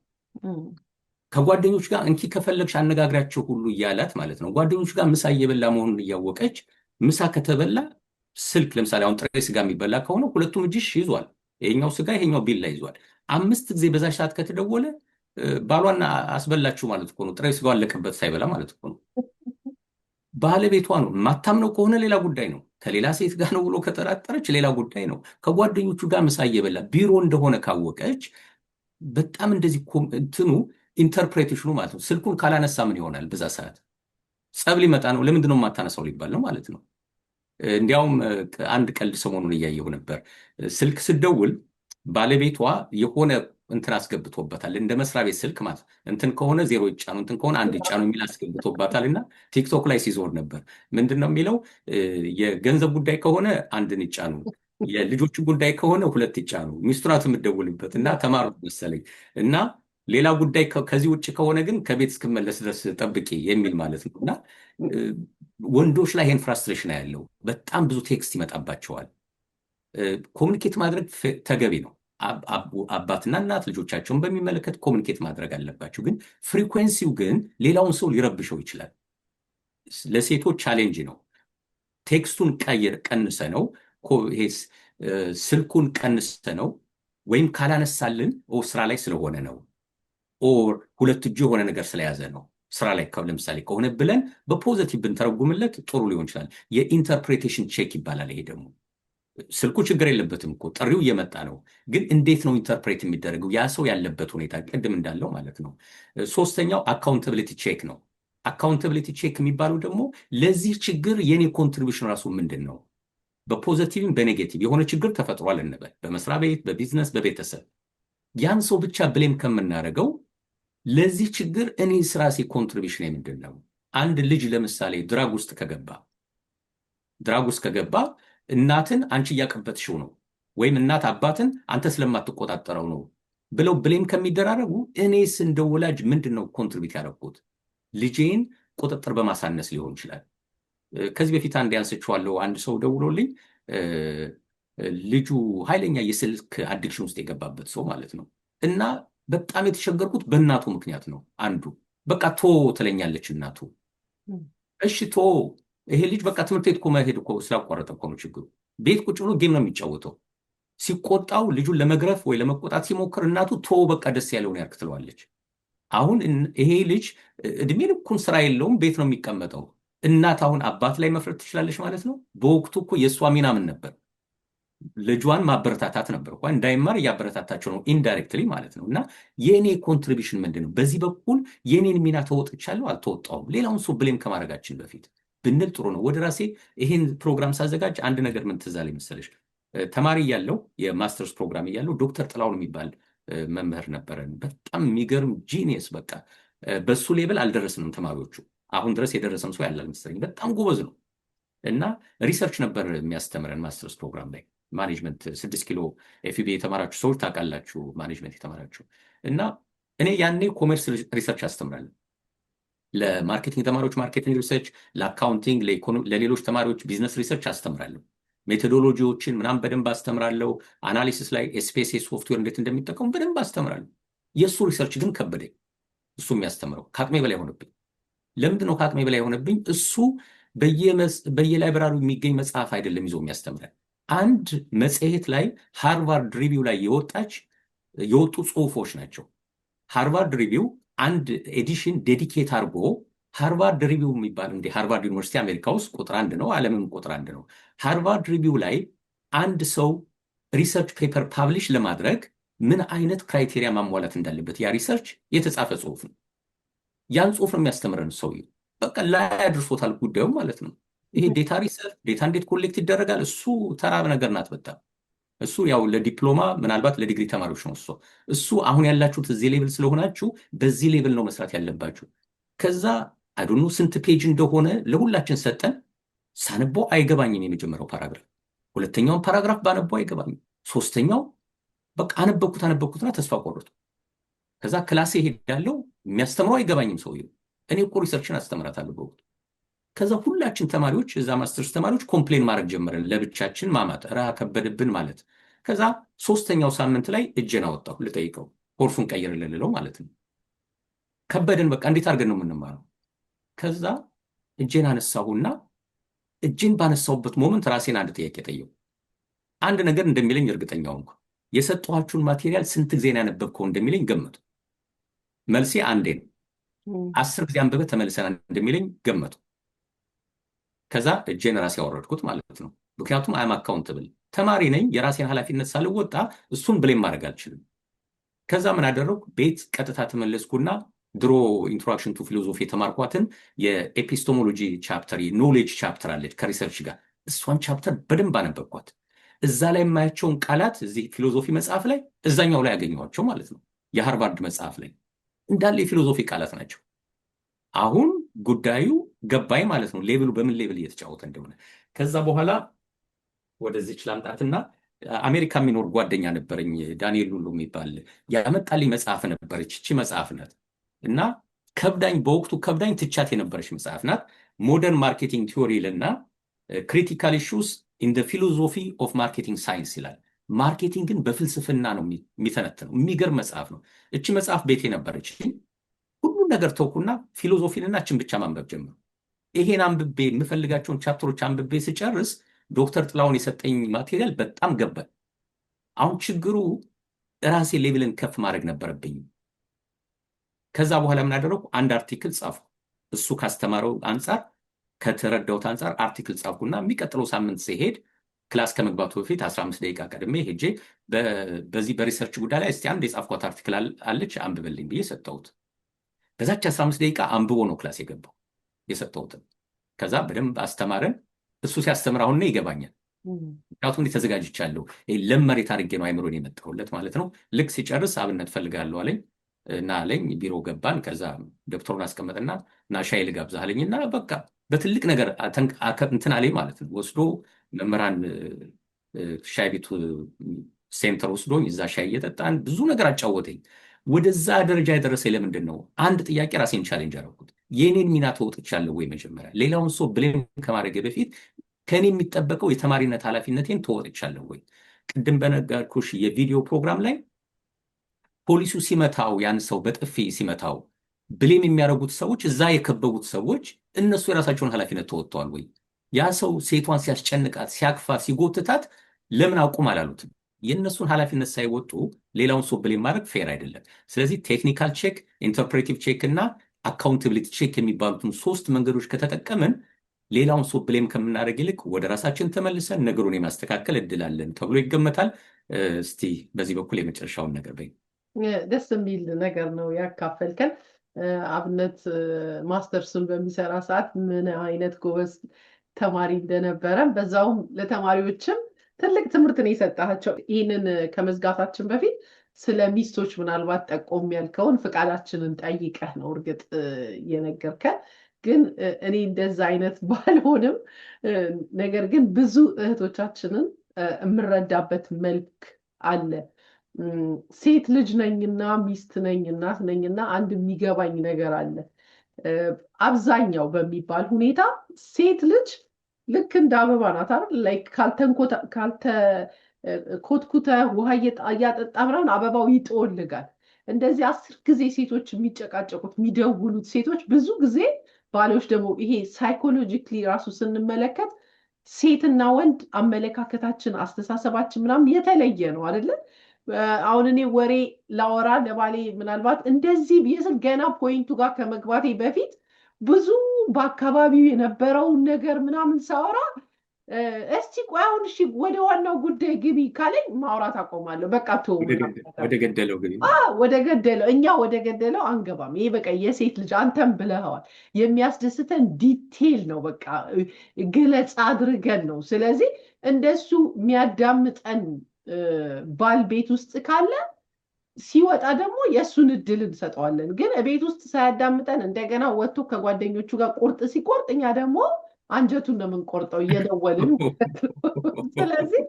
ከጓደኞች ጋር እንኪ ከፈለግሽ አነጋግራቸው ሁሉ እያላት ማለት ነው። ጓደኞች ጋር ምሳ እየበላ መሆኑን እያወቀች ምሳ ከተበላ ስልክ ለምሳሌ አሁን ጥሬ ስጋ የሚበላ ከሆነ ሁለቱም እጅሽ ይዟል፣ ይሄኛው ስጋ ይሄኛው ቢላ ይዟል። 5 ጊዜ በዛች ሰዓት ከተደወለ ባሏን አስበላችሁ ማለት እኮ ነው። ጥሬ ስጋው አለቀበት ሳይበላ ማለት እኮ ነው። ባለቤቷ ነው። የማታምነው ከሆነ ሌላ ጉዳይ ነው። ከሌላ ሴት ጋር ነው ብሎ ከጠራጠረች ሌላ ጉዳይ ነው። ከጓደኞቹ ጋር ምሳ እየበላ ቢሮ እንደሆነ ካወቀች በጣም እንደዚህ እንትኑ ኢንተርፕሬቴሽኑ ማለት ነው። ስልኩን ካላነሳ ምን ይሆናል? በዛ ሰዓት ጸብ ሊመጣ ነው። ለምንድነው የማታነሳው ሊባል ነው ማለት ነው። እንዲያውም አንድ ቀልድ ሰሞኑን እያየሁ ነበር። ስልክ ስደውል ባለቤቷ የሆነ እንትን አስገብቶበታል፣ እንደ መስሪያ ቤት ስልክ ማለት እንትን ከሆነ 0 ይጫኑ እንትን ከሆነ 1 ይጫኑ የሚል አስገብቶባታል። እና ቲክቶክ ላይ ሲዞር ነበር። ምንድነው የሚለው? የገንዘብ ጉዳይ ከሆነ 1 ይጫኑ፣ የልጆቹ ጉዳይ ከሆነ 2 ይጫኑ። ሚስቱ ናት የምትደውልበት እና ተማሩ መሰለኝ። እና ሌላ ጉዳይ ከዚህ ውጭ ከሆነ ግን ከቤት እስክመለስ ድረስ ጠብቂ የሚል ማለት ነው። እና ወንዶች ላይ ይሄን ፍራስትሬሽን ያለው በጣም ብዙ ቴክስት ይመጣባቸዋል። ኮሚኒኬት ማድረግ ተገቢ ነው። አባትና እናት ልጆቻቸውን በሚመለከት ኮሚኒኬት ማድረግ አለባቸው። ግን ፍሪኩዌንሲው ግን ሌላውን ሰው ሊረብሸው ይችላል። ለሴቶች ቻሌንጅ ነው። ቴክስቱን ቀንሰ ነው፣ ስልኩን ቀንሰ ነው፣ ወይም ካላነሳልን ስራ ላይ ስለሆነ ነው፣ ኦር 2 እጁ የሆነ ነገር ስለያዘ ነው ስራ ላይ ለምሳሌ ከሆነ ብለን በፖዚቲቭ ብንተረጉምለት ጥሩ ሊሆን ይችላል። የኢንተርፕሬቴሽን ቼክ ይባላል። ይሄ ደግሞ ስልኩ ችግር የለበትም እኮ ጥሪው እየመጣ ነው። ግን እንዴት ነው ኢንተርፕሬት የሚደረገው? ያ ሰው ያለበት ሁኔታ ቅድም እንዳለው ማለት ነው። ሶስተኛው አካውንታቢሊቲ ቼክ ነው። አካውንታቢሊቲ ቼክ የሚባለው ደግሞ ለዚህ ችግር የኔ ኮንትሪቢሽን ራሱ ምንድን ነው? በፖዚቲቭም በኔጌቲቭ የሆነ ችግር ተፈጥሯል እንበል፣ በመስሪያ ቤት፣ በቢዝነስ፣ በቤተሰብ። ያን ሰው ብቻ ብሌም ከምናደርገው ለዚህ ችግር እኔ ስራሴ ኮንትሪቢሽን ምንድን ነው? አንድ ልጅ ለምሳሌ ድራግ ውስጥ ከገባ እናትን አንቺ እያቀበትሽው ነው፣ ወይም እናት አባትን አንተ ስለማትቆጣጠረው ነው ብለው ብሌም ከሚደራረጉ እኔስ እንደ ወላጅ ምንድን ነው ኮንትሪቢዩት ያደረኩት? ልጄን ቁጥጥር በማሳነስ ሊሆን ይችላል። ከዚህ በፊት አንድ ያንስችዋለሁ። አንድ ሰው ደውሎልኝ ልጁ ኃይለኛ የስልክ አዲክሽን ውስጥ የገባበት ሰው ማለት ነው። እና በጣም የተቸገርኩት በእናቱ ምክንያት ነው። አንዱ በቃ ቶ ትለኛለች እናቱ። እሺ ቶ ይሄ ልጅ በቃ ትምህርት ቤት እኮ መሄድ እኮ ስላቋረጠ እኮ ነው ችግሩ። ቤት ቁጭ ብሎ ጌም ነው የሚጫወተው። ሲቆጣው ልጁን ለመግረፍ ወይ ለመቆጣት ሲሞክር እናቱ በቃ ደስ ያለውን ያርክ ትለዋለች። አሁን ይሄ ልጅ እድሜ ልኩን ስራ የለውም፣ ቤት ነው የሚቀመጠው። እናት አሁን አባት ላይ መፍረድ ትችላለች ማለት ነው። በወቅቱ እኮ የእሷ ሚና ምን ነበር? ልጇን ማበረታታት ነበር እኮ። እንዳይማር እያበረታታቸው ነው ኢንዳይሬክትሊ ማለት ነው። እና የእኔ ኮንትሪቢሽን ምንድን ነው? በዚህ በኩል የእኔን ሚና ተወጥቻለሁ አልተወጣውም፣ ሌላውን ሰው ብሌም ከማድረጋችን በፊት ብንል ጥሩ ነው። ወደ ራሴ ይሄን ፕሮግራም ሳዘጋጅ አንድ ነገር ምን ትዝ አለኝ መሰለሽ? ተማሪ እያለሁ የማስተርስ ፕሮግራም እያለሁ ዶክተር ጥላሁን የሚባል መምህር ነበረን። በጣም የሚገርም ጂኒየስ። በቃ በሱ ሌብል አልደረስንም ተማሪዎቹ። አሁን ድረስ የደረሰም ሰው ያለ አልመሰለኝ። በጣም ጎበዝ ነው እና ሪሰርች ነበር የሚያስተምረን ማስተርስ ፕሮግራም ላይ ማኔጅመንት 6 ኪሎ ኤፍቢ የተማራችሁ ሰዎች ታውቃላችሁ፣ ማኔጅመንት የተማራችሁ። እና እኔ ያኔ ኮሜርስ ሪሰርች አስተምራለሁ። ለማርኬቲንግ ተማሪዎች ማርኬቲንግ ሪሰርች፣ ለአካውንቲንግ፣ ለሌሎች ተማሪዎች ቢዝነስ ሪሰርች አስተምራለሁ። ሜቶዶሎጂዎችን ምናምን በደንብ አስተምራለሁ። አናሊሲስ ላይ ኤስፔስ ሶፍትዌር እንዴት እንደሚጠቀሙ በደንብ አስተምራለሁ። የእሱ ሪሰርች ግን ከበደኝ። እሱ የሚያስተምረው ከአቅሜ በላይ ሆነብኝ። ለምንድን ነው ከአቅሜ በላይ ሆነብኝ? እሱ በየላይብራሪው የሚገኝ መጽሐፍ አይደለም ይዞ የሚያስተምረን። አንድ መጽሔት ላይ ሃርቫርድ ሪቪው ላይ የወጡ ጽሁፎች ናቸው። ሃርቫርድ ሪቪው አንድ ኤዲሽን ዴዲኬት አድርጎ ሃርቫርድ ሪቪው የሚባል እንደ ሃርቫርድ ዩኒቨርሲቲ አሜሪካ ውስጥ ቁጥር 1 ነው፣ ዓለምም ቁጥር 1 ነው። ሃርቫርድ ሪቪው ላይ አንድ ሰው ሪሰርች ፔፐር ፓብሊሽ ለማድረግ ምን አይነት ክራይቴሪያ ማሟላት እንዳለበት ያ ሪሰርች የተጻፈ ጽሁፍ ነው። ያን ጽሁፍ ነው የሚያስተምረን ሰውዬው። በቃ ላይ አድርሶታል ጉዳዩ ማለት ነው። ይሄ ዴታ ሪሰርች፣ ዴታ እንዴት ኮሌክት ይደረጋል፣ እሱ ተራብ ነገር ናት በጣም። እሱ ያው ለዲፕሎማ ምናልባት ለዲግሪ ተማሪዎች ነው። እሱ አሁን ያላችሁት እዚህ ሌቭል ስለሆናችሁ በዚህ ሌቭል ነው መስራት ያለባችሁ። ከዛ አዶኑ ስንት ፔጅ እንደሆነ ለሁላችን ሰጠን። ሳነበው አይገባኝም የመጀመሪያው ፓራግራፍ፣ ሁለተኛውን ፓራግራፍ ባነበው አይገባኝም፣ ሶስተኛው በቃ አነበብኩትና ተስፋ ቆረጡ። ከዛ ክላሴ ሄዳለሁ፣ የሚያስተምረው አይገባኝም ሰውየው። እኔ እኮ ሪሰርችን አስተምራታለሁ በወቅቱ። ከዛ ሁላችን ተማሪዎች እዛ ማስተርስ ተማሪዎች ኮምፕሌን ማድረግ ጀመረን፣ ለብቻችን ማማት፣ ራ ከበድብን ማለት። ከዛ ሶስተኛው ሳምንት ላይ እጄን አወጣሁ ልጠይቀው፣ ኮርሱን ቀይርልን ልለው ማለት ነው። ከበድን በቃ እንዴት አድርገን ነው የምንማረው? ከዛ እጄን አነሳሁና እጄን ባነሳሁበት ሞመንት ራሴን አንድ ጥያቄ ጠየቁ። አንድ ነገር እንደሚለኝ እርግጠኛው እንኳ የሰጠኋችሁን ማቴሪያል ስንት ጊዜ ነው ያነበብከው እንደሚለኝ ገመቱ። መልሴ አንዴ ነው። 10 ጊዜ አንብበህ ተመልሰና እንደሚለኝ ገመቱ። ከዛ እጄን ራሴ ያወረድኩት ማለት ነው። ምክንያቱም አይም አካውንትብል ተማሪ ነኝ። የራሴን ኃላፊነት ሳልወጣ እሱን ብሌም ማድረግ አልችልም። ከዛ ምን አደረግኩ? ቤት ቀጥታ ተመለስኩና ድሮ ኢንትሮዳክሽን ቱ ፊሎዞፊ የተማርኳትን የኤፒስቶሞሎጂ ቻፕተር የኖሌጅ ቻፕተር አለች ከሪሰርች ጋር፣ እሷን ቻፕተር በደንብ አነበብኳት። እዛ ላይ የማያቸውን ቃላት እዚህ ፊሎዞፊ መጽሐፍ ላይ እዛኛው ላይ ያገኘኋቸው ማለት ነው። የሃርቫርድ መጽሐፍ ላይ እንዳለ የፊሎዞፊ ቃላት ናቸው። አሁን ጉዳዩ ገባኝ ማለት ነው፣ ሌቭሉ በምን ሌቭል እየተጫወተ እንደሆነ። ከዛ በኋላ ወደዚች ላምጣትና አሜሪካ የሚኖር ጓደኛ ነበረኝ ዳንኤል ሉሉ የሚባል ያመጣልኝ መጽሐፍ ነበረች። እቺ መጽሐፍ ናት እና በወቅቱ ከብዳኝ ትቻት የነበረች መጽሐፍ ናት። ሞደርን ማርኬቲንግ ቲዮሪ ይልና ክሪቲካል ኢሹስ ኢን ዘ ፊሎዞፊ ኦፍ ማርኬቲንግ ሳይንስ ይላል። ማርኬቲንግን በፍልስፍና ነው የሚተነትነው። የሚገርም መጽሐፍ ነው። እቺ መጽሐፍ ቤቴ ነበረች። ሁሉን ነገር ተውኩና ፊሎዞፊንና እችን ብቻ ማንበብ ጀመሩ። ይሄን አንብቤ የምፈልጋቸውን ቻፕተሮች አንብቤ ስጨርስ ዶክተር ጥላሁን የሰጠኝ ማቴሪያል በጣም ገባኝ። አሁን ችግሩ ራሴ ሌቭልን ከፍ ማድረግ ነበረብኝ። ከዛ በኋላ ምን አደረኩ? አንድ አርቲክል ጻፍኩ። እሱ ካስተማረው አንጻር ከተረዳሁት አንጻር አርቲክል ጻፍኩና የሚቀጥለው ሳምንት ሲሄድ ክላስ ከመግባቱ በፊት 15 ደቂቃ ቀድሜ ሄጄ በዚህ በሪሰርች ጉዳይ ላይ እስቲ አንድ የጻፍኳት አርቲክል አለች አንብበልኝ ብዬ ሰጠሁት። በዛች 15 ደቂቃ አንብቦ ነው ክላስ የገባው የሰጠሁትን። ከዛ በደንብ አስተማረን። እሱ ሲያስተምር አሁን ይገባኛል፣ ምክንያቱም ተዘጋጅቻለሁ። ለመሬት አድርጌ ነው አይምሮን የመጣሁለት ማለት ነው። ልክ ሲጨርስ አብነት ፈልጋለሁ አለኝ እና አለኝ። ቢሮ ገባን። ከዛ ደብተሩን አስቀመጥና እና ሻይ ልጋብዝህ አለኝና በቃ በትልቅ ነገር እንትን አለኝ ማለት ነው። ወስዶ መምህራን ሻይ ቤቱ ሴንተር ወስዶኝ እዛ ሻይ እየጠጣን ብዙ ነገር አጫወተኝ። ወደዛ ደረጃ የደረሰኝ ለምንድን ነው? አንድ ጥያቄ ራሴን ቻሌንጅ አደረኩት። የኔን ሚና ተወጥቻለሁ ወይ? መጀመሪያ ሌላውን ሰው ብሌም ከማድረግ በፊት ከኔ የሚጠበቀው የተማሪነት ኃላፊነቴን ተወጥቻለሁ ወይ? ቅድም በነገርኩሽ የቪዲዮ ፕሮግራም ላይ ፖሊሱ ሲመታው ያን ሰው በጥፊ ሲመታው ብሌም የሚያደርጉት ሰዎች፣ እዛ የከበቡት ሰዎች እነሱ የራሳቸውን ኃላፊነት ተወጥተዋል ወይ? ያ ሰው ሴቷን ሲያስጨንቃት፣ ሲያቅፋት፣ ሲጎትታት ለምን አቁም አላሉትም? የእነሱን ኃላፊነት ሳይወጡ ሌላውን ሰው ብሌም ማድረግ ፌር አይደለም። ስለዚህ ቴክኒካል ቼክ፣ ኢንተርፕሬቲቭ ቼክ እና አካውንታቢሊቲ ቼክ የሚባሉትን 3 መንገዶች ከተጠቀምን ሌላውን ሰው ብሌም ከምናደርግ ይልቅ ወደ ራሳችን ተመልሰን ነገሩን የማስተካከል እድል አለን ተብሎ ይገመታል። እስቲ በዚህ በኩል የመጨረሻውን ነገር በይ። ደስ የሚል ነገር ነው ያካፈልከን። አብነት ማስተርሱን በሚሰራ ሰዓት ምን አይነት ጎበዝ ተማሪ እንደነበረ በዛውም ለተማሪዎችም ትልቅ ትምህርት ነው የሰጣቸው። ይህንን ከመዝጋታችን በፊት ስለ ሚስቶች ምናልባት ጠቆም ያልከውን ፍቃዳችንን ጠይቀህ ነው እርግጥ የነገርከን። ግን እኔ እንደዛ አይነት ባልሆንም ነገር ግን ብዙ እህቶቻችንን የምረዳበት መልክ አለ። ሴት ልጅ ነኝና ሚስት ነኝ እናት ነኝና አንድ የሚገባኝ ነገር አለ። አብዛኛው በሚባል ሁኔታ ሴት ልጅ ልክ እንደ አበባ ናት አይደል? ላይክ ካልተኮትኩተ ውሃ እያጠጣ ምናምን አበባው ይጠወልጋል። እንደዚህ 10 ጊዜ ሴቶች የሚጨቃጨቁት የሚደውሉት ሴቶች ብዙ ጊዜ ባሎች ደግሞ ይሄ ሳይኮሎጂክሊ ራሱ ስንመለከት ሴትና ወንድ አመለካከታችን አስተሳሰባችን ምናምን የተለየ ነው አይደለ? አሁን እኔ ወሬ ላወራ ለባሌ ምናልባት እንደዚህ ብዬስል ገና ፖይንቱ ጋር ከመግባቴ በፊት ብዙ በአካባቢው የነበረውን ነገር ምናምን ሳወራ እስቲ ቆይ አሁን እሺ ወደ ዋናው ጉዳይ ግቢ ካለኝ ማውራት አቆማለሁ። በቃ ወደ ገደለው ግቢ። ወደ ገደለው እኛ ወደ ገደለው አንገባም። ይሄ በቃ የሴት ልጅ አንተም ብለኸዋል። የሚያስደስተን ዲቴል ነው። በቃ ግለጽ አድርገን ነው። ስለዚህ እንደሱ የሚያዳምጠን ባል ቤት ውስጥ ካለ ሲወጣ ደግሞ የእሱን እድል እንሰጠዋለን። ግን ቤት ውስጥ ሳያዳምጠን እንደገና ወጥቶ ከጓደኞቹ ጋር ቁርጥ ሲቆርጥ እኛ ደግሞ አንጀቱን ነው የምንቆርጠው እየደወልን። ስለዚህ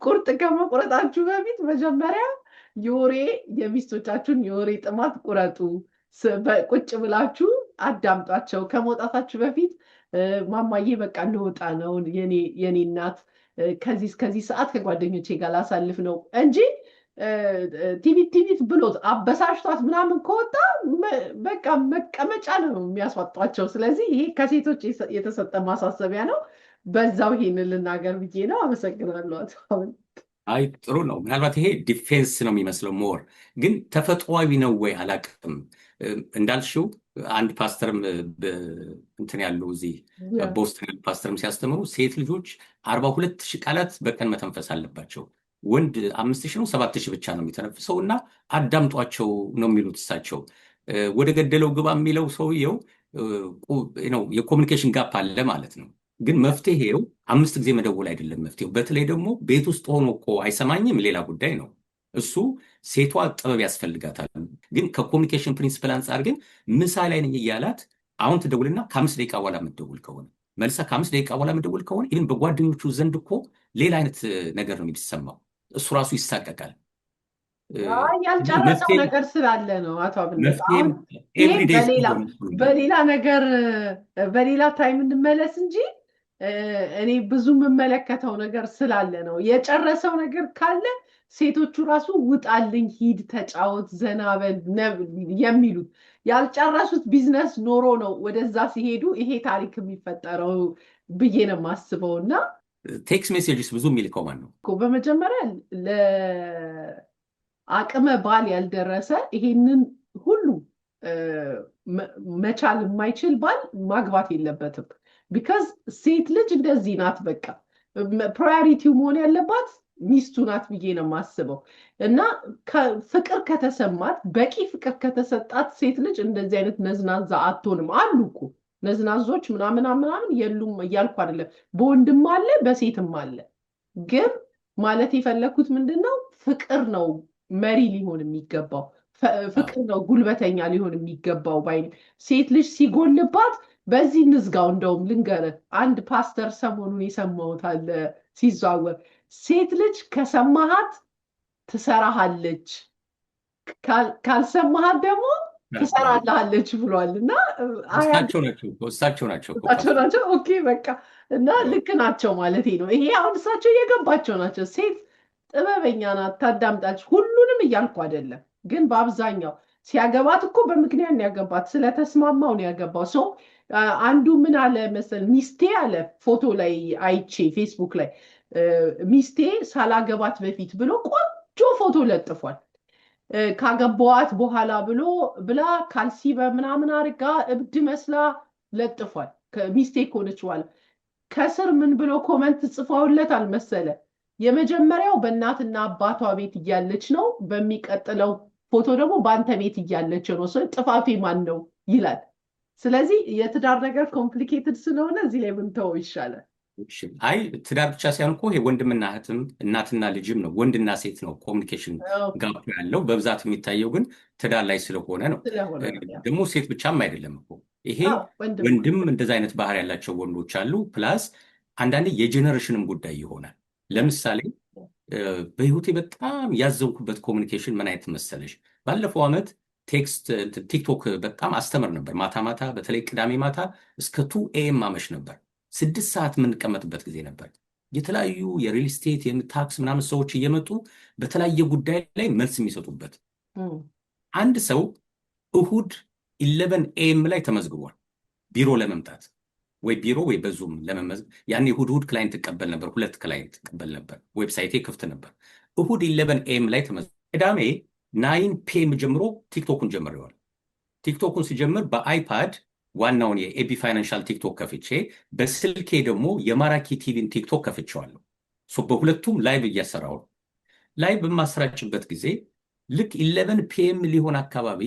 ቁርጥ ከመቁረጣችሁ በፊት መጀመሪያ የሚስቶቻችሁን የወሬ ጥማት ቁረጡ። ቁጭ ብላችሁ አዳምጧቸው። ከመውጣታችሁ በፊት ማማዬ በቃ እንወጣ ነው የኔ እናት ከዚህ እስከዚህ ሰዓት ከጓደኞቼ ጋር ላሳልፍ ነው እንጂ ቲቪት ብሎት አበሳሽቷት ምናምን ከወጣ በቃ መቀመጫ ነው የሚያስወጧቸው። ስለዚህ ይሄ ከሴቶች የተሰጠ ማሳሰቢያ ነው። በዛው ይሄንን ልናገር ብዬ ነው። አመሰግናለሁ። አይ ጥሩ ነው። ምናልባት ይሄ ዲፌንስ ነው የሚመስለው ሞር፣ ግን ተፈጥሯዊ ነው ወይ አላቅም። እንዳልሽው አንድ ፓስተርም እንትን ያለው እዚህ ቦስተን ፓስተርም ሲያስተምሩ ሴት ልጆች 42,000 ቃላት በቀን መተንፈስ አለባቸው። ወንድ 5,000 ነው 7,000 ብቻ ነው የሚተነፍሰው እና አዳምጧቸው ነው የሚሉት እሳቸው። ወደ ገደለው ግባ የሚለው ሰውየው ነው የኮሚኒኬሽን ጋፕ አለ ማለት ነው። ግን መፍትሄው 5 ጊዜ መደወል አይደለም መፍትሄው። በተለይ ደግሞ ቤት ውስጥ ሆኖ እኮ አይሰማኝም ሌላ ጉዳይ ነው። እሱ ሴቷ ጥበብ ያስፈልጋታል። ግን ከኮሚኒኬሽን ፕሪንሲፕል አንጻር ግን ምሳ ላይ ነኝ እያላት አሁን ትደውልና ከ5 ደቂቃ በኋላ የምትደውል ከሆነ መልሳ ከ5 ደቂቃ በኋላ የምትደውል ከሆነ ይህን በጓደኞቹ ዘንድ እኮ ሌላ አይነት ነገር ነው የሚሰማው። እሱ ራሱ ይሳቀቃል። ያልጨረሰው ነገር ስላለ ነው። አቶ አብነት በሌላ ታይም እንመለስ እንጂ እኔ ብዙ የምመለከተው ነገር ስላለ ነው። የጨረሰው ነገር ካለ ሴቶቹ ራሱ ውጣልኝ፣ ሂድ፣ ተጫወት፣ ዘናበል የሚሉት ያልጨረሱት ቢዝነስ ኖሮ ነው ወደዛ ሲሄዱ ይሄ ታሪክ የሚፈጠረው ብዬ ነው የማስበው። እና ቴክስት ሜሴጅስ ብዙ የሚልከው ማን ነው? በመጀመሪያ ለአቅመ ባል ያልደረሰ ይሄንን ሁሉ መቻል የማይችል ባል ማግባት የለበትም። ቢካዝ ሴት ልጅ እንደዚህ ናት። በቃ ፕራዮሪቲው መሆን ያለባት ሚስቱ ናት ብዬ ነው የማስበው። እና ፍቅር ከተሰማት በቂ ፍቅር ከተሰጣት ሴት ልጅ እንደዚህ አይነት ነዝናዛ አትሆንም። አሉ እኮ ነዝናዞች ምናምን የሉም እያልኩ አይደለም። በወንድም አለ በሴትም አለ። ግን ማለት የፈለኩት ምንድነው ፍቅር ነው መሪ ሊሆን የሚገባው፣ ፍቅር ነው ጉልበተኛ ሊሆን የሚገባው ባይ። ሴት ልጅ ሲጎልባት በዚህ ንዝጋው። እንደውም ልንገርህ አንድ ፓስተር ሰሞኑን የሰማሁት አለ ሲዘዋወር፣ ሴት ልጅ ከሰማሃት ትሰራሃለች፣ ካልሰማሃት ደግሞ ትሰራልሃለች ብሏል። እና እሳቸው ናቸው። ኦኬ በቃ እና ልክ ናቸው ማለት ነው። ይሄ አሁን እሳቸው እየገባቸው ናቸው። ሴት ጥበበኛ ናት፣ ታዳምጣች። ሁሉንም እያልኩ አይደለም፣ ግን በአብዛኛው ሲያገባት እኮ በምክንያት ነው ያገባት፣ ስለተስማማው ነው ያገባው። ሰው አንዱ ምን አለ መሰል ሚስቴ አለ ፎቶ ላይ አይቼ ፌስቡክ ላይ ሚስቴ ሳላገባት በፊት ብሎ ቆንጆ ፎቶ ለጥፏል። ካገባዋት በኋላ ብላ ካልሲ በምናምን አርጋ እብድ መስላ ለጥፏል። ሚስቴ ከሆነች በኋላ ከስር ምን ብሎ ኮመንት ጽፈውለታል መሰለ? የመጀመሪያው በእናትና አባቷ ቤት እያለች ነው፣ በሚቀጥለው ፎቶ ደግሞ በአንተ ቤት እያለች ነው። ሰው ጥፋቱ ማን ነው ይላል። ስለዚህ የትዳር ነገር ኮምፕሊኬትድ ስለሆነ እዚህ ላይ ብንተው ይሻላል። አይ ትዳር ብቻ ሳይሆን እኮ ይሄ ወንድምና እህትም እናትና ልጅም ነው፣ ወንድና ሴት ነው ኮሚኒኬሽን ጋፕ ያለው። በብዛት የሚታየው ግን ትዳር ላይ ስለሆነ ነው። ደግሞ ሴት ብቻም አይደለም እኮ ይሄ ወንድም እንደዛ አይነት ባህሪ ያላቸው ወንዶች አሉ። ፕላስ አንዳንዴ የጄኔሬሽንም ጉዳይ ይሆናል። ለምሳሌ በህይወቴ በጣም ያዘንኩበት ኮሚኒኬሽን ምን አይነት መሰለሽ? ባለፈው ዓመት ቲክቶክ በጣም አስተምር ነበር። ማታ ማታ በተለይ ቅዳሜ ማታ እስከ 2 AM አመሽ ነበር። 6 ሰዓት የምንቀመጥበት ጊዜ ነበር። የተለያዩ የሪል ስቴት የታክስ ምናምን ሰዎች እየመጡ በተለያየ ጉዳይ ላይ መልስ የሚሰጡበት። አንድ ሰው እሁድ 11 AM ላይ ተመዝግቧል ቢሮ ለመምጣት ወይ ቢሮ ወይ በዙም ለመመዝገብ። ያን እሁድ ክላይንት ትቀበል ነበር፣ 2 ክላይንት ትቀበል ነበር። ዌብሳይቴ ክፍት ነበር። እሁድ 11 AM ላይ ተመዝግቧል። ቅዳሜ 9 PM ጀምሮ ቲክቶኩን ጀምሬዋል። ቲክቶኩን ሲጀምር በአይፓድ ዋናውን የኤቢ ፋይናንሻል ቲክቶክ ከፍቼ በስልኬ ደግሞ የማራኪ ቲቪን ቲክቶክ ከፍቼዋለሁ። በሁለቱም ላይቭ እያሰራው ነው። ላይቭ በማሰራጭበት ጊዜ ልክ 11 PM ሊሆን አካባቢ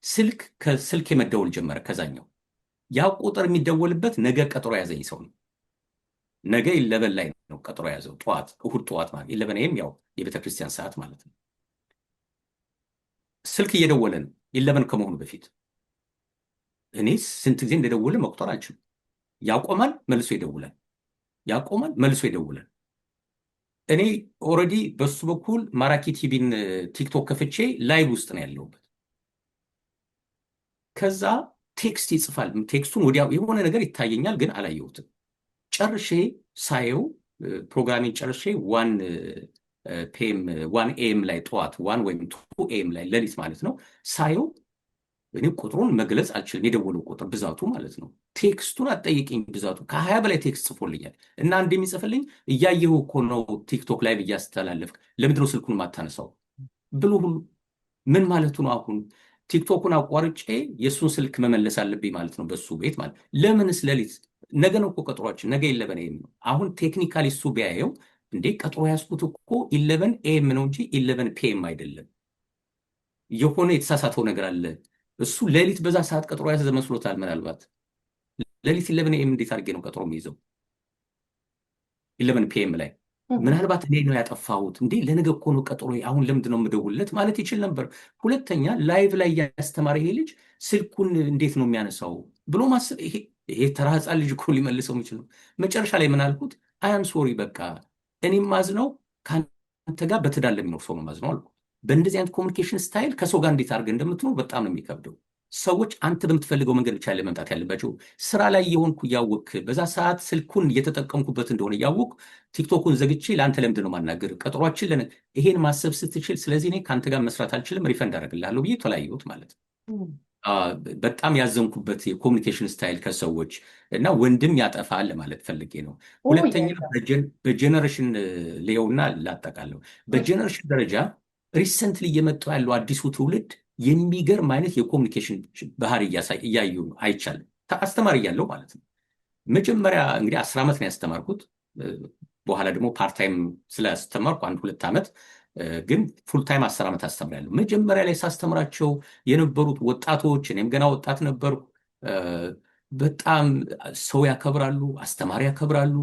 ስልክ ከስልክ መደወል ጀመረ። ከዛኛው ያ ቁጥር የሚደወልበት ነገ ቀጠሮ ያዘኝ ሰው ነው። ነገ 11 ላይ ነው ቀጠሮ ያዘው፣ ጠዋት እሁድ ጠዋት ማለት 11 AM ያው የቤተክርስቲያን ሰዓት ማለት ነው። ስልክ እየደወለ ነው 11 ከመሆኑ በፊት። እኔ ስንት ጊዜ እንደደወለ መቁጠር አልችልም። ያቆማል፣ መልሶ ይደውላል፣ ያቆማል፣ መልሶ ይደውላል። እኔ ኦልሬዲ በሱ በኩል ማራኪ ቲቪን ቲክቶክ ከፍቼ ላይቭ ውስጥ ነው ያለሁበት። ከዛ ቴክስት ይጽፋል። ቴክስቱን ወዲያው የሆነ ነገር ይታየኛል፣ ግን አላየሁትም። ጨርሼ ሳየው ፕሮግራሚን ጨርሼ 1 AM ላይ ጠዋት 1 ወይም 2 AM ላይ ሌሊት ማለት ነው ሳየው እኔ ቁጥሩን መግለጽ አልችልም። የደወለው ቁጥር ብዛቱ ማለት ነው። ቴክስቱን አትጠይቅኝ፣ ብዛቱ ከ20 በላይ ቴክስት ጽፎልኛል። እና እንደሚጽፍልኝ እያየሁ እኮ ነው ቲክቶክ ላይ እያስተላለፍክ ለምንድነው ስልኩን ማታነሳው ብሎ ሁሉ ምን ማለቱ ነው? አሁን ቲክቶኩን አቋርጬ የእሱን ስልክ መመለስ አለብኝ ማለት ነው በሱ ቤት ማለት። ለምንስ ሌሊት? ነገ ነው እኮ ቀጥሯችን፣ ነገ 11 AM ነው። አሁን ቴክኒካሊ እሱ ቢያየው እንዴ ቀጥሮ ያስኩት እኮ 11 AM ነው እንጂ 11 PM አይደለም። የሆነ የተሳሳተው ነገር አለ። እሱ ሌሊት በዛ ሰዓት ቀጥሮ ያዘ መስሎታል። ምናልባት ሌሊት 11 AM እንዴት አድርጌ ነው ቀጥሮ የሚይዘው 11 PM ላይ? ምናልባት እኔ ነው ያጠፋሁት እንዴ ለነገ እኮ ነው ቀጥሮ፣ አሁን ለምንድን ነው የምደውልለት ማለት ይችል ነበር። ሁለተኛ ላይቭ ላይ ያስተማረ ይሄ ልጅ ስልኩን እንዴት ነው የሚያነሳው ብሎ ማሰብ፣ ይሄ ተራ ሕፃን ልጅ እኮ ሊመልሰው የሚችል ነው። መጨረሻ ላይ ምን አልኩት? አያም ሶሪ በቃ እኔም ማዝነው ከአንተ ጋር በትዳር ለሚኖር ሰው ነው ማዝነው አልኩት። በእንደዚህ አይነት ኮሚኒኬሽን ስታይል ከሰው ጋር እንዴት አድርገህ እንደምትኖር በጣም ነው የሚከብደው። ሰዎች አንተ በምትፈልገው መንገድ ብቻ መምጣት ያለባቸው። ስራ ላይ የሆንኩ እያወቅህ በዛ ሰዓት ስልኩን እየተጠቀምኩበት እንደሆነ እያወቅሁ ቲክቶኩን ዘግቼ ለአንተ ለምንድን ነው ማናገር? ቀጠሯችን ይሄን ማሰብ ስትችል፣ ስለዚህ እኔ ከአንተ ጋር መስራት አልችልም፣ ሪፈንድ አደርግልሃለሁ ብዬ ተለያየሁት ማለት ነው። በጣም ያዘንኩበት የኮሚኒኬሽን ስታይል ከሰዎች እና ወንድም ያጠፋል ማለት ፈልጌ ነው። ሁለተኛ በጀነሬሽን ሌውና ላጠቃለሁ። በጀነሬሽን ደረጃ ሪሰንትሊ እየመጣው ያለው አዲሱ ትውልድ የሚገርም አይነት የኮሚኒኬሽን ባህሪ እያዩ አይቻልም። አስተማሪ እያለው ማለት ነው። መጀመሪያ እንግዲህ 10 ዓመት ነው ያስተማርኩት። በኋላ ደግሞ ፓርታይም ስላስተማርኩ 1-2 ዓመት፣ ግን ፉልታይም 10 ዓመት አስተምራለሁ። መጀመሪያ ላይ ሳስተምራቸው የነበሩት ወጣቶች፣ እኔም ገና ወጣት ነበርኩ፣ በጣም ሰው ያከብራሉ፣ አስተማሪ ያከብራሉ።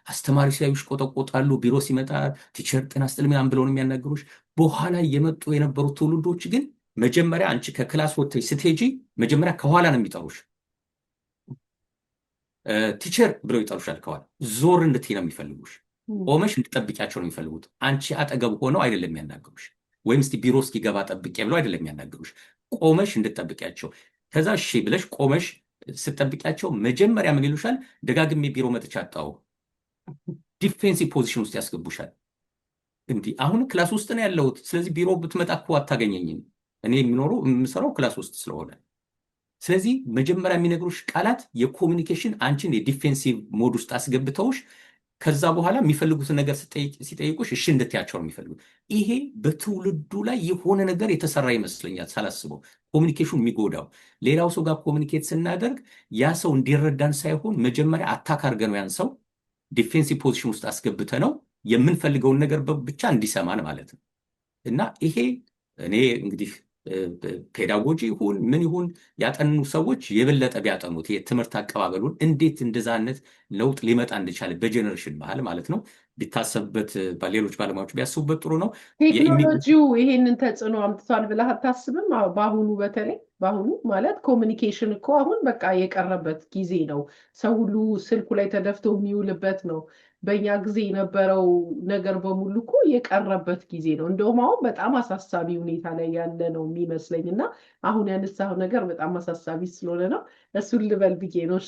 አስተማሪ ሲያዩሽ ቆጠቆጣሉ። ቢሮ ሲመጣ ቲቸር ጤና ይስጥልኝ ምናምን ብለው ነው የሚያናግሩሽ። በኋላ የመጡ የነበሩት ትውልዶች ግን መጀመሪያ አንቺ ከክላስ ወጥተሽ ስትሄጂ መጀመሪያ ከኋላ ነው የሚጠሩሽ። ቲቸር ብለው ይጠሩሻል ከኋላ። ዞር እንድትይ ነው የሚፈልጉሽ። ቆመሽ እንድጠብቂያቸው ነው የሚፈልጉት። አንቺ አጠገብ ሆነው አይደለም የሚያናግሩሽ። ወይም እስቲ ቢሮ እስኪገባ ጠብቄ ብለው አይደለም የሚያናግሩሽ። ቆመሽ እንድጠብቂያቸው። ከዛ እሺ ብለሽ ቆመሽ ስትጠብቂያቸው መጀመሪያ ምን ይሉሻል? ደጋግሜ ቢሮ መጥቻ አጣሁ። ዲፌንሲቭ ፖዚሽን ውስጥ ያስገቡሻል። እንዲህ አሁን ክላስ ውስጥ ነው ያለሁት፣ ስለዚህ ቢሮ ብትመጣ እኮ አታገኘኝም። እኔ የምሰራው ክላስ ውስጥ ስለሆነ ስለዚህ መጀመሪያ የሚነግሩሽ ቃላት የኮሚኒኬሽን አንቺን የዲፌንሲቭ ሞድ ውስጥ አስገብተውሽ ከዛ በኋላ የሚፈልጉትን ነገር ሲጠይቁሽ እሺ እንድትያቸው ነው የሚፈልጉት። ይሄ በትውልዱ ላይ የሆነ ነገር የተሰራ ይመስለኛል ሳላስበው ኮሚኒኬሽን የሚጎዳው ሌላው ሰው ጋር ኮሚኒኬት ስናደርግ ያ ሰው እንዲረዳን ሳይሆን መጀመሪያ አታክ አድርገን ነው ያን ሰው ዲፌንሲቭ ፖዚሽን ውስጥ አስገብተ ነው የምንፈልገውን ነገር ብቻ እንዲሰማን ማለት ነው። እና ይሄ እኔ እንግዲህ ፔዳጎጂ ይሁን ምን ይሁን ያጠኑ ሰዎች የበለጠ ቢያጠኑት የትምህርት አቀባበሉን እንዴት እንደዛነት ለውጥ ሊመጣ እንደቻለ በጀነሬሽን መሃል ማለት ነው ቢታሰብበት በሌሎች ባለሙያዎች ቢያስቡበት ጥሩ ነው። ቴክኖሎጂው ይሄንን ተጽዕኖ አምጥቷል ብለህ አታስብም? በአሁኑ በተለይ በአሁኑ ማለት ኮሚኒኬሽን እኮ አሁን በቃ የቀረበት ጊዜ ነው። ሰው ሁሉ ስልኩ ላይ ተደፍቶ የሚውልበት ነው። በእኛ ጊዜ የነበረው ነገር በሙሉ እኮ የቀረበት ጊዜ ነው። እንደውም አሁን በጣም አሳሳቢ ሁኔታ ላይ ያለ ነው የሚመስለኝ እና አሁን ያነሳው ነገር በጣም አሳሳቢ ስለሆነ ነው እሱን ልበል ብዬ ነው።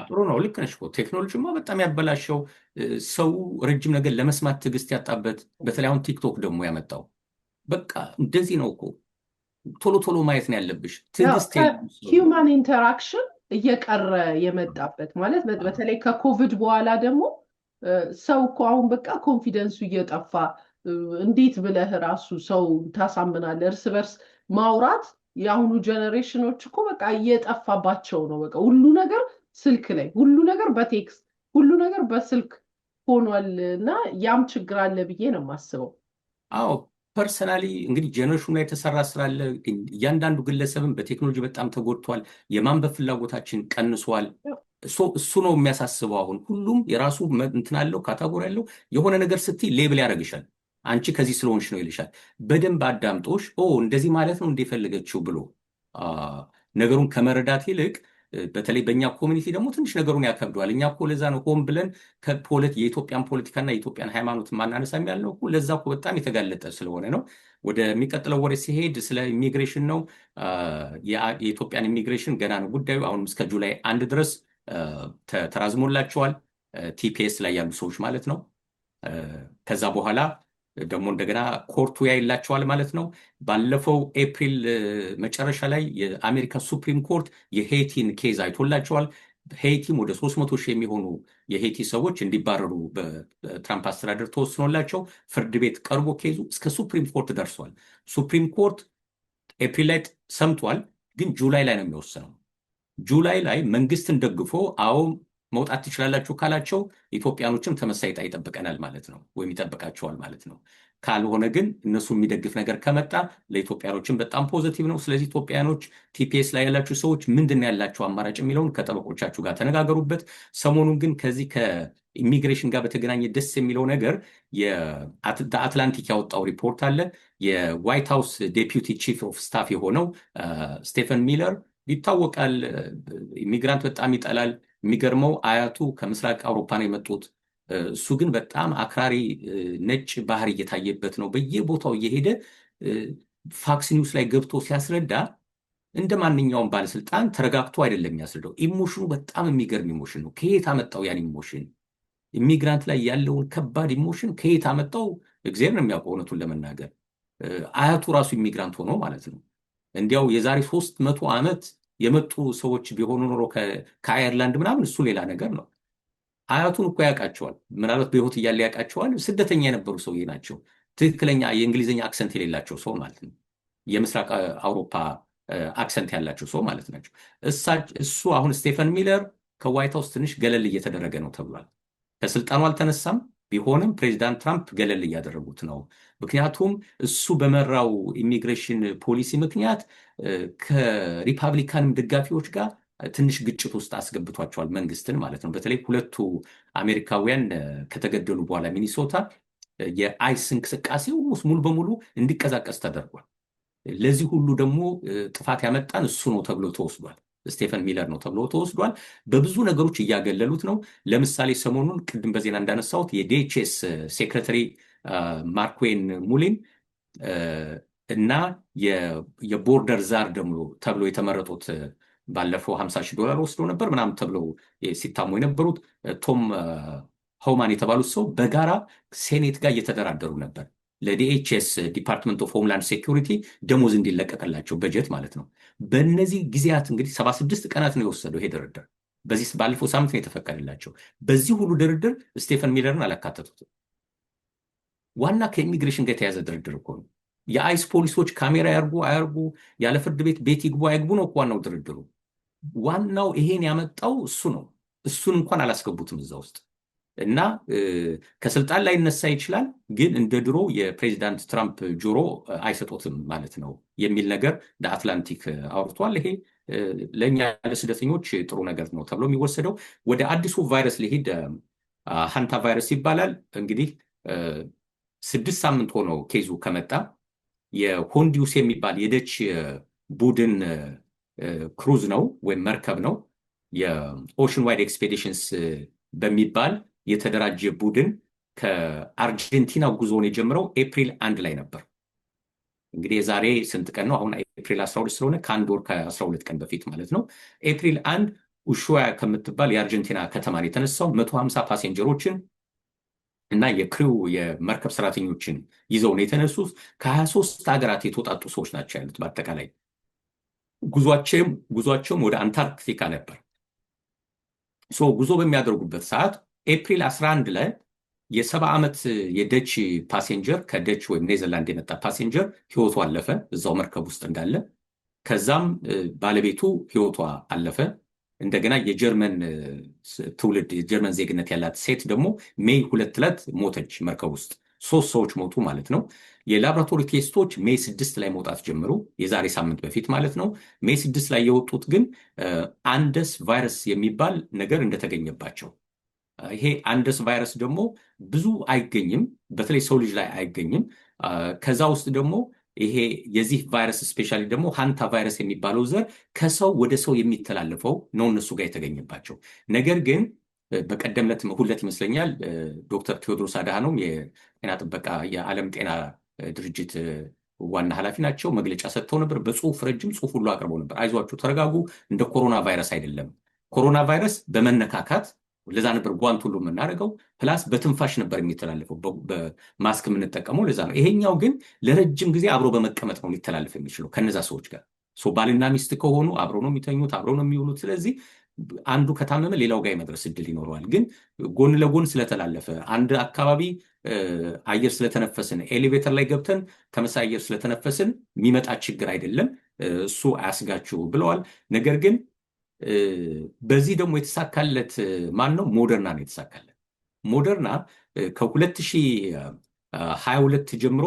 ጥሩ ነው። ልክ ነሽ እኮ ቴክኖሎጂማ በጣም ያበላሸው ሰው ረጅም ነገር ለመስማት ትዕግስት ያጣበት፣ በተለይ አሁን ቲክቶክ ደግሞ ያመጣው በቃ እንደዚህ ነው እኮ ቶሎ ቶሎ ማየት ነው ያለብሽ። ትዕግስት ሂውማን ኢንተራክሽን እየቀረ የመጣበት ማለት በተለይ ከኮቪድ በኋላ ደግሞ ሰው እኮ አሁን በቃ ኮንፊደንሱ እየጠፋ እንዴት ብለህ ራሱ ሰው ታሳምናለህ? እርስ በርስ ማውራት የአሁኑ ጀነሬሽኖች እኮ በቃ እየጠፋባቸው ነው። በቃ ሁሉ ነገር ስልክ ላይ፣ ሁሉ ነገር በቴክስት፣ ሁሉ ነገር በስልክ ሆኗል እና ያም ችግር አለ ብዬ ነው የማስበው። አዎ ፐርሰናሊ እንግዲህ ጀነሬሽኑ ላይ የተሰራ ስራ አለ። እያንዳንዱ ግለሰብን በቴክኖሎጂ በጣም ተጎድቷል። የማንበብ ፍላጎታችን ቀንሷል። እሱ ነው የሚያሳስበው። አሁን ሁሉም የራሱ እንትን አለው፣ ካታጎሪ ያለው የሆነ ነገር ስትይ ሌብል ያደርግሻል። አንቺ ከዚህ ስለሆንሽ ነው ይልሻል። በደንብ አዳምጦሽ እንደዚህ ማለት ነው እንደፈለገችው ብሎ ነገሩን ከመረዳት ይልቅ በተለይ በእኛ ኮሚኒቲ ደግሞ ትንሽ ነገሩን ያከብደዋል። እኛ እኮ ለዛ ነው ሆን ብለን የኢትዮጵያን ፖለቲካና የኢትዮጵያን ሃይማኖት ማናነሳ ያልነው እኮ ለዛ እኮ በጣም የተጋለጠ ስለሆነ ነው። ወደሚቀጥለው ወሬ ሲሄድ ስለ ኢሚግሬሽን ነው። የኢትዮጵያን ኢሚግሬሽን ገና ነው ጉዳዩ። አሁንም እስከ ጁላይ 1 ድረስ ተራዝሞላቸዋል፣ ቲፒኤስ ላይ ያሉ ሰዎች ማለት ነው። ከዛ በኋላ ደግሞ እንደገና ኮርቱ ያይላቸዋል ማለት ነው። ባለፈው ኤፕሪል መጨረሻ ላይ የአሜሪካ ሱፕሪም ኮርት የሄይቲን ኬዝ አይቶላቸዋል። ሄይቲም ወደ 300 ሺህ የሚሆኑ የሄይቲ ሰዎች እንዲባረሩ በትራምፕ አስተዳደር ተወስኖላቸው ፍርድ ቤት ቀርቦ ኬዙ እስከ ሱፕሪም ኮርት ደርሷል። ሱፕሪም ኮርት ኤፕሪል ላይ ሰምቷል፣ ግን ጁላይ ላይ ነው የሚወስነው። ጁላይ ላይ መንግስትን ደግፎ መውጣት ትችላላችሁ ካላቸው ኢትዮጵያኖችም ተመሳሳይ ዕጣ ይጠብቀናል ማለት ነው፣ ወይም ይጠብቃቸዋል ማለት ነው። ካልሆነ ግን እነሱ የሚደግፍ ነገር ከመጣ ለኢትዮጵያኖችም በጣም ፖዚቲቭ ነው። ስለዚህ ኢትዮጵያኖች ቲፒኤስ ላይ ያላችሁ ሰዎች ምንድን ነው ያላቸው አማራጭ የሚለውን ከጠበቆቻችሁ ጋር ተነጋገሩበት። ሰሞኑን ግን ከዚህ ከኢሚግሬሽን ጋር በተገናኘ ደስ የሚለው ነገር የአትላንቲክ ያወጣው ሪፖርት አለ። የዋይት ሃውስ ዴፒዩቲ ቺፍ ኦፍ ስታፍ የሆነው ስቴፈን ሚለር ይታወቃል። ኢሚግራንት በጣም ይጠላል። የሚገርመው አያቱ ከምስራቅ አውሮፓ ነው የመጡት። እሱ ግን በጣም አክራሪ ነጭ ባህር እየታየበት ነው። በየቦታው እየሄደ ፋክስ ኒውስ ላይ ገብቶ ሲያስረዳ እንደ ማንኛውም ባለስልጣን ተረጋግቶ አይደለም የሚያስረዳው። ኢሞሽኑ በጣም የሚገርም ኢሞሽን ነው። ከየት አመጣው ያን ኢሞሽን? ኢሚግራንት ላይ ያለውን ከባድ ኢሞሽን ከየት አመጣው? እግዚአብሔር ነው የሚያውቀው። እውነቱን ለመናገር አያቱ ራሱ ኢሚግራንት ሆኖ ማለት ነው። እንዲያው የዛሬ 300 ዓመት የመጡ ሰዎች ቢሆኑ ኖሮ ከአየርላንድ ምናምን እሱ ሌላ ነገር ነው። አያቱን እኮ ያውቃቸዋል። ምናልባት በህይወት እያለ ያውቃቸዋል። ስደተኛ የነበሩ ሰውዬ ናቸው። ትክክለኛ የእንግሊዝኛ አክሰንት የሌላቸው ሰው ማለት ነው። የምስራቅ አውሮፓ አክሰንት ያላቸው ሰው ማለት ናቸው። እሱ አሁን ስቴፈን ሚለር ከዋይት ሃውስ ትንሽ ገለል እየተደረገ ነው ተብሏል። ከስልጣኑ አልተነሳም፣ ቢሆንም ፕሬዚዳንት ትራምፕ ገለል እያደረጉት ነው። ምክንያቱም እሱ በመራው ኢሚግሬሽን ፖሊሲ ምክንያት ከሪፐብሊካንም ደጋፊዎች ጋር ትንሽ ግጭት ውስጥ አስገብቷቸዋል፣ መንግስትን ማለት ነው። በተለይ ሁለቱ አሜሪካውያን ከተገደሉ በኋላ ሚኒሶታ የአይስ እንቅስቃሴ ሙሉ በሙሉ እንዲቀዛቀስ ተደርጓል። ለዚህ ሁሉ ደግሞ ጥፋት ያመጣን እሱ ነው ተብሎ ተወስዷል። ስቴፈን ሚለር ነው ተብሎ ተወስዷል። በብዙ ነገሮች እያገለሉት ነው። ለምሳሌ ሰሞኑን ቅድም በዜና እንዳነሳሁት የዲኤችኤስ ሴክሬታሪ ማርክዌን ሙሊን እና የቦርደር ዛር ደግሞ ተብሎ የተመረጡት ባለፈው $50,000 ወስዶ ነበር ምናምን ተብለው ሲታሙ የነበሩት ቶም ሆማን የተባሉት ሰው በጋራ ሴኔት ጋር እየተደራደሩ ነበር። ለዲኤችኤስ ዲፓርትመንት ኦፍ ሆምላንድ ሴኩሪቲ ደሞዝ እንዲለቀቅላቸው በጀት ማለት ነው። በእነዚህ ጊዜያት እንግዲህ 76 ቀናት ነው የወሰደው ይሄ ድርድር። በዚህ ባለፈው ሳምንት ነው የተፈቀደላቸው። በዚህ ሁሉ ድርድር ስቴፈን ሚለርን አላካተቱትም። ዋና ከኢሚግሬሽን ጋር የተያዘ ድርድር እኮ ነው። የአይስ ፖሊሶች ካሜራ ያርጉ አያርጉ፣ ያለ ፍርድ ቤት ይግቡ አይግቡ ነው ዋናው ድርድሩ። ዋናው ይሄን ያመጣው እሱ ነው። እሱን እንኳን አላስገቡትም እዛ ውስጥ እና ከስልጣን ላይ ይነሳ ይችላል፣ ግን እንደ ድሮ የፕሬዚዳንት ትራምፕ ጆሮ አይሰጡትም ማለት ነው የሚል ነገር ለአትላንቲክ አውርቷል። ይሄ ለእኛ ለስደተኞች ጥሩ ነገር ነው ተብሎ የሚወሰደው። ወደ አዲሱ ቫይረስ ሊሄድ ሃንታ ቫይረስ ይባላል። እንግዲህ 6 ሳምንት ሆነው ኬዙ ከመጣ የሆንዲዩስ የሚባል የደች ቡድን ክሩዝ ነው ወይም መርከብ ነው። የኦሽን ዋይድ ኤክስፔዲሽንስ በሚባል የተደራጀ ቡድን ከአርጀንቲና ጉዞውን የጀምረው ኤፕሪል 1 ላይ ነበር። እንግዲህ የዛሬ ስንት ቀን ነው? አሁን ኤፕሪል 12 ስለሆነ ከአንድ ወር ከ12 ቀን በፊት ማለት ነው። ኤፕሪል 1 ኡሹያ ከምትባል የአርጀንቲና ከተማን የተነሳው 150 ፓሴንጀሮችን እና የክሪው የመርከብ ሰራተኞችን ይዘው ነው የተነሱት። ከ23 ሀገራት የተወጣጡ ሰዎች ናቸው ያሉት። በአጠቃላይ ጉዟቸውም ወደ አንታርክቲካ ነበር። ጉዞ በሚያደርጉበት ሰዓት ኤፕሪል 11 ላይ የ70 ዓመት የደች ፓሴንጀር ከደች ወይም ኔዘርላንድ የመጣ ፓሴንጀር ህይወቱ አለፈ እዛው መርከብ ውስጥ እንዳለ። ከዛም ባለቤቱ ህይወቷ አለፈ። እንደገና የጀርመን ትውልድ የጀርመን ዜግነት ያላት ሴት ደግሞ ሜይ 2 ዕለት ሞተች መርከብ ውስጥ። 3 ሰዎች ሞቱ ማለት ነው። የላቦራቶሪ ቴስቶች ሜይ 6 ላይ መውጣት ጀምሩ፣ የዛሬ ሳምንት በፊት ማለት ነው። ሜይ 6 ላይ የወጡት ግን አንደስ ቫይረስ የሚባል ነገር እንደተገኘባቸው። ይሄ አንደስ ቫይረስ ደግሞ ብዙ አይገኝም፣ በተለይ ሰው ልጅ ላይ አይገኝም። ከዛ ውስጥ ደግሞ ይሄ የዚህ ቫይረስ ስፔሻሊ ደግሞ ሃንታ ቫይረስ የሚባለው ዘር ከሰው ወደ ሰው የሚተላለፈው ነው እነሱ ጋር የተገኘባቸው። ነገር ግን በቀደም ዕለት ይመስለኛል ዶክተር ቴዎድሮስ አድሃኖም የጤና ጥበቃ የዓለም ጤና ድርጅት ዋና ኃላፊ ናቸው፣ መግለጫ ሰጥተው ነበር። በጽሁፍ ረጅም ጽሁፍ ሁሉ አቅርበው ነበር። አይዟችሁ ተረጋጉ፣ እንደ ኮሮና ቫይረስ አይደለም። ኮሮና ቫይረስ በመነካካት ለዛ ነበር ጓንት ሁሉ የምናደርገው፣ ፕላስ በትንፋሽ ነበር የሚተላለፈው፣ በማስክ የምንጠቀመው ለዛ ነው። ይሄኛው ግን ለረጅም ጊዜ አብሮ በመቀመጥ ነው ሊተላለፍ የሚችለው ከነዛ ሰዎች ጋር። ባልና ሚስት ከሆኑ አብሮ ነው የሚተኙት፣ አብሮ ነው የሚውሉት። ስለዚህ አንዱ ከታመመ ሌላው ጋር የመድረስ እድል ይኖረዋል። ግን ጎን ለጎን ስለተላለፈ አንድ አካባቢ አየር ስለተነፈስን ኤሌቬተር ላይ ገብተን ተመሳሳይ አየር ስለተነፈስን የሚመጣ ችግር አይደለም፣ እሱ አያስጋችሁ ብለዋል። ነገር ግን በዚህ ደግሞ የተሳካለት ማን ነው? ሞደርና ነው የተሳካለት። ሞደርና ከ2022 ጀምሮ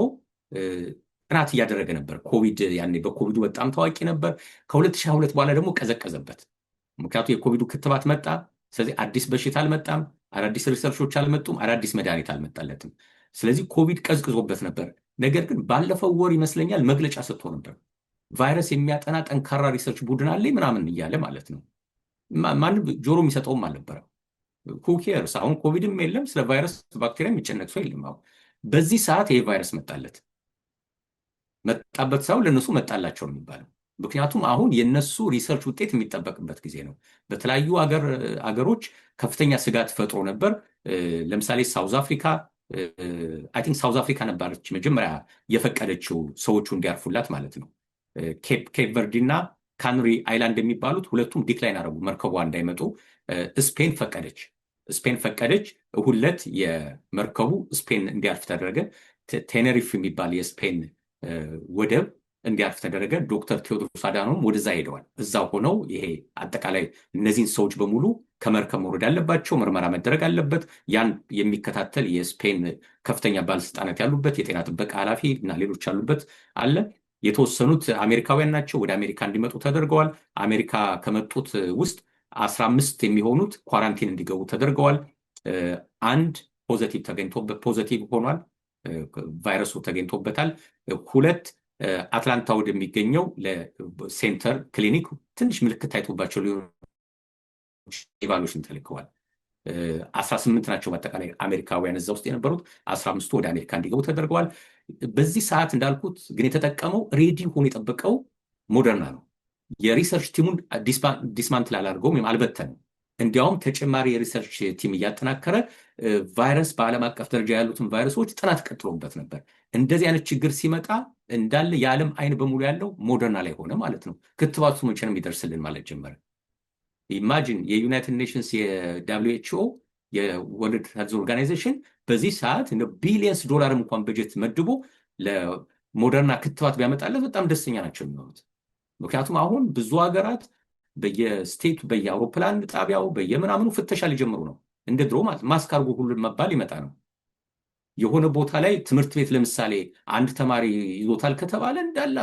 ጥናት እያደረገ ነበር። ኮቪድ ያኔ በኮቪዱ በጣም ታዋቂ ነበር። ከ2022 በኋላ ደግሞ ቀዘቀዘበት። ምክንያቱም የኮቪዱ ክትባት መጣ። ስለዚህ አዲስ በሽታ አልመጣም፣ አዳዲስ ሪሰርቾች አልመጡም፣ አዳዲስ መድኃኒት አልመጣለትም። ስለዚህ ኮቪድ ቀዝቅዞበት ነበር። ነገር ግን ባለፈው ወር ይመስለኛል መግለጫ ሰጥቶ ነበር። ቫይረስ የሚያጠና ጠንካራ ሪሰርች ቡድን አለ ምናምን እያለ ማለት ነው። ማንም ጆሮ የሚሰጠውም አልነበረም። ሁኬርስ አሁን ኮቪድም የለም፣ ስለ ቫይረስ ባክቴሪያ የሚጨነቅ ሰው የለም። አሁን በዚህ ሰዓት ይሄ ቫይረስ መጣበት ሳይሆን ለእነሱ መጣላቸው ነው የሚባለው። ምክንያቱም አሁን የነሱ ሪሰርች ውጤት የሚጠበቅበት ጊዜ ነው። በተለያዩ አገሮች ከፍተኛ ስጋት ፈጥሮ ነበር። ለምሳሌ ሳውዝ አፍሪካ አይ ቲንክ ሳውዝ አፍሪካ ነበረች መጀመሪያ የፈቀደችው ሰዎቹ እንዲያርፉላት ማለት ነው። ኬፕ ቨርዲ እና ካንሪ አይላንድ የሚባሉት ሁለቱም ዲክላይን አደረጉ መርከቧ እንዳይመጡ። ስፔን ፈቀደች። እሁድ ዕለት የመርከቡ ስፔን እንዲያርፍ ተደረገ። ቴኔሪፍ የሚባል የስፔን ወደብ እንዲያርፍ ተደረገ። ዶክተር ቴዎድሮስ አድሃኖም ወደዛ ሄደዋል። እዛ ሆነው ይሄ አጠቃላይ እነዚህን ሰዎች በሙሉ ከመርከብ መውረድ አለባቸው፣ ምርመራ መደረግ አለበት። ያን የሚከታተል የስፔን ከፍተኛ ባለስልጣናት ያሉበት የጤና ጥበቃ ኃላፊ እና ሌሎች ያሉበት አለ። የተወሰኑት አሜሪካውያን ናቸው። ወደ አሜሪካ እንዲመጡ ተደርገዋል። አሜሪካ ከመጡት ውስጥ 15 የሚሆኑት ኳራንቲን እንዲገቡ ተደርገዋል። አንድ ፖዘቲቭ ሆኗል፣ ቫይረሱ ተገኝቶበታል። 2 አትላንታ ወደሚገኘው ለሴንተር ክሊኒክ ትንሽ ምልክት ታይቶባቸው ኢቫሉዌሽን ተልከዋል። 18 ናቸው በአጠቃላይ አሜሪካውያን እዛ ውስጥ የነበሩት። 15ቱ ወደ አሜሪካ እንዲገቡ ተደርገዋል። በዚህ ሰዓት እንዳልኩት ግን የተጠቀመው ሬዲ ሆኖ የጠበቀው ሞደርና ነው። የሪሰርች ቲሙን ዲስማንትል አላደርገውም ወይም አልበተንም። እንዲያውም ተጨማሪ የሪሰርች ቲም እያጠናከረ ቫይረስ በዓለም አቀፍ ደረጃ ያሉትን ቫይረሶች ጥናት ቀጥሎበት ነበር። እንደዚህ አይነት ችግር ሲመጣ እንዳለ የዓለም አይን በሙሉ ያለው ሞደርና ላይ ሆነ ማለት ነው። ክትባቱ መቼ ነው የሚደርስልን ማለት ጀመረ። ኢማጂን የዩናይትድ ኔሽንስ የWHO የወርልድ ሄልዝ ኦርጋናይዜሽን በዚህ ሰዓት እንደ ቢሊየንስ ዶላር እንኳን በጀት መድቦ ለሞደርና ክትባት ቢያመጣለት በጣም ደስተኛ ናቸው የሚሆኑት። ምክንያቱም አሁን ብዙ ሀገራት በየስቴቱ በየአውሮፕላን ጣቢያው በየምናምኑ ፍተሻ ሊጀምሩ ነው። እንደ ድሮ ማለት ማስክ አድርጎ ሁሉ መባል ይመጣ ነው። የሆነ ቦታ ላይ ትምህርት ቤት ለምሳሌ አንድ ተማሪ ይዞታል ከተባለ እንዳለ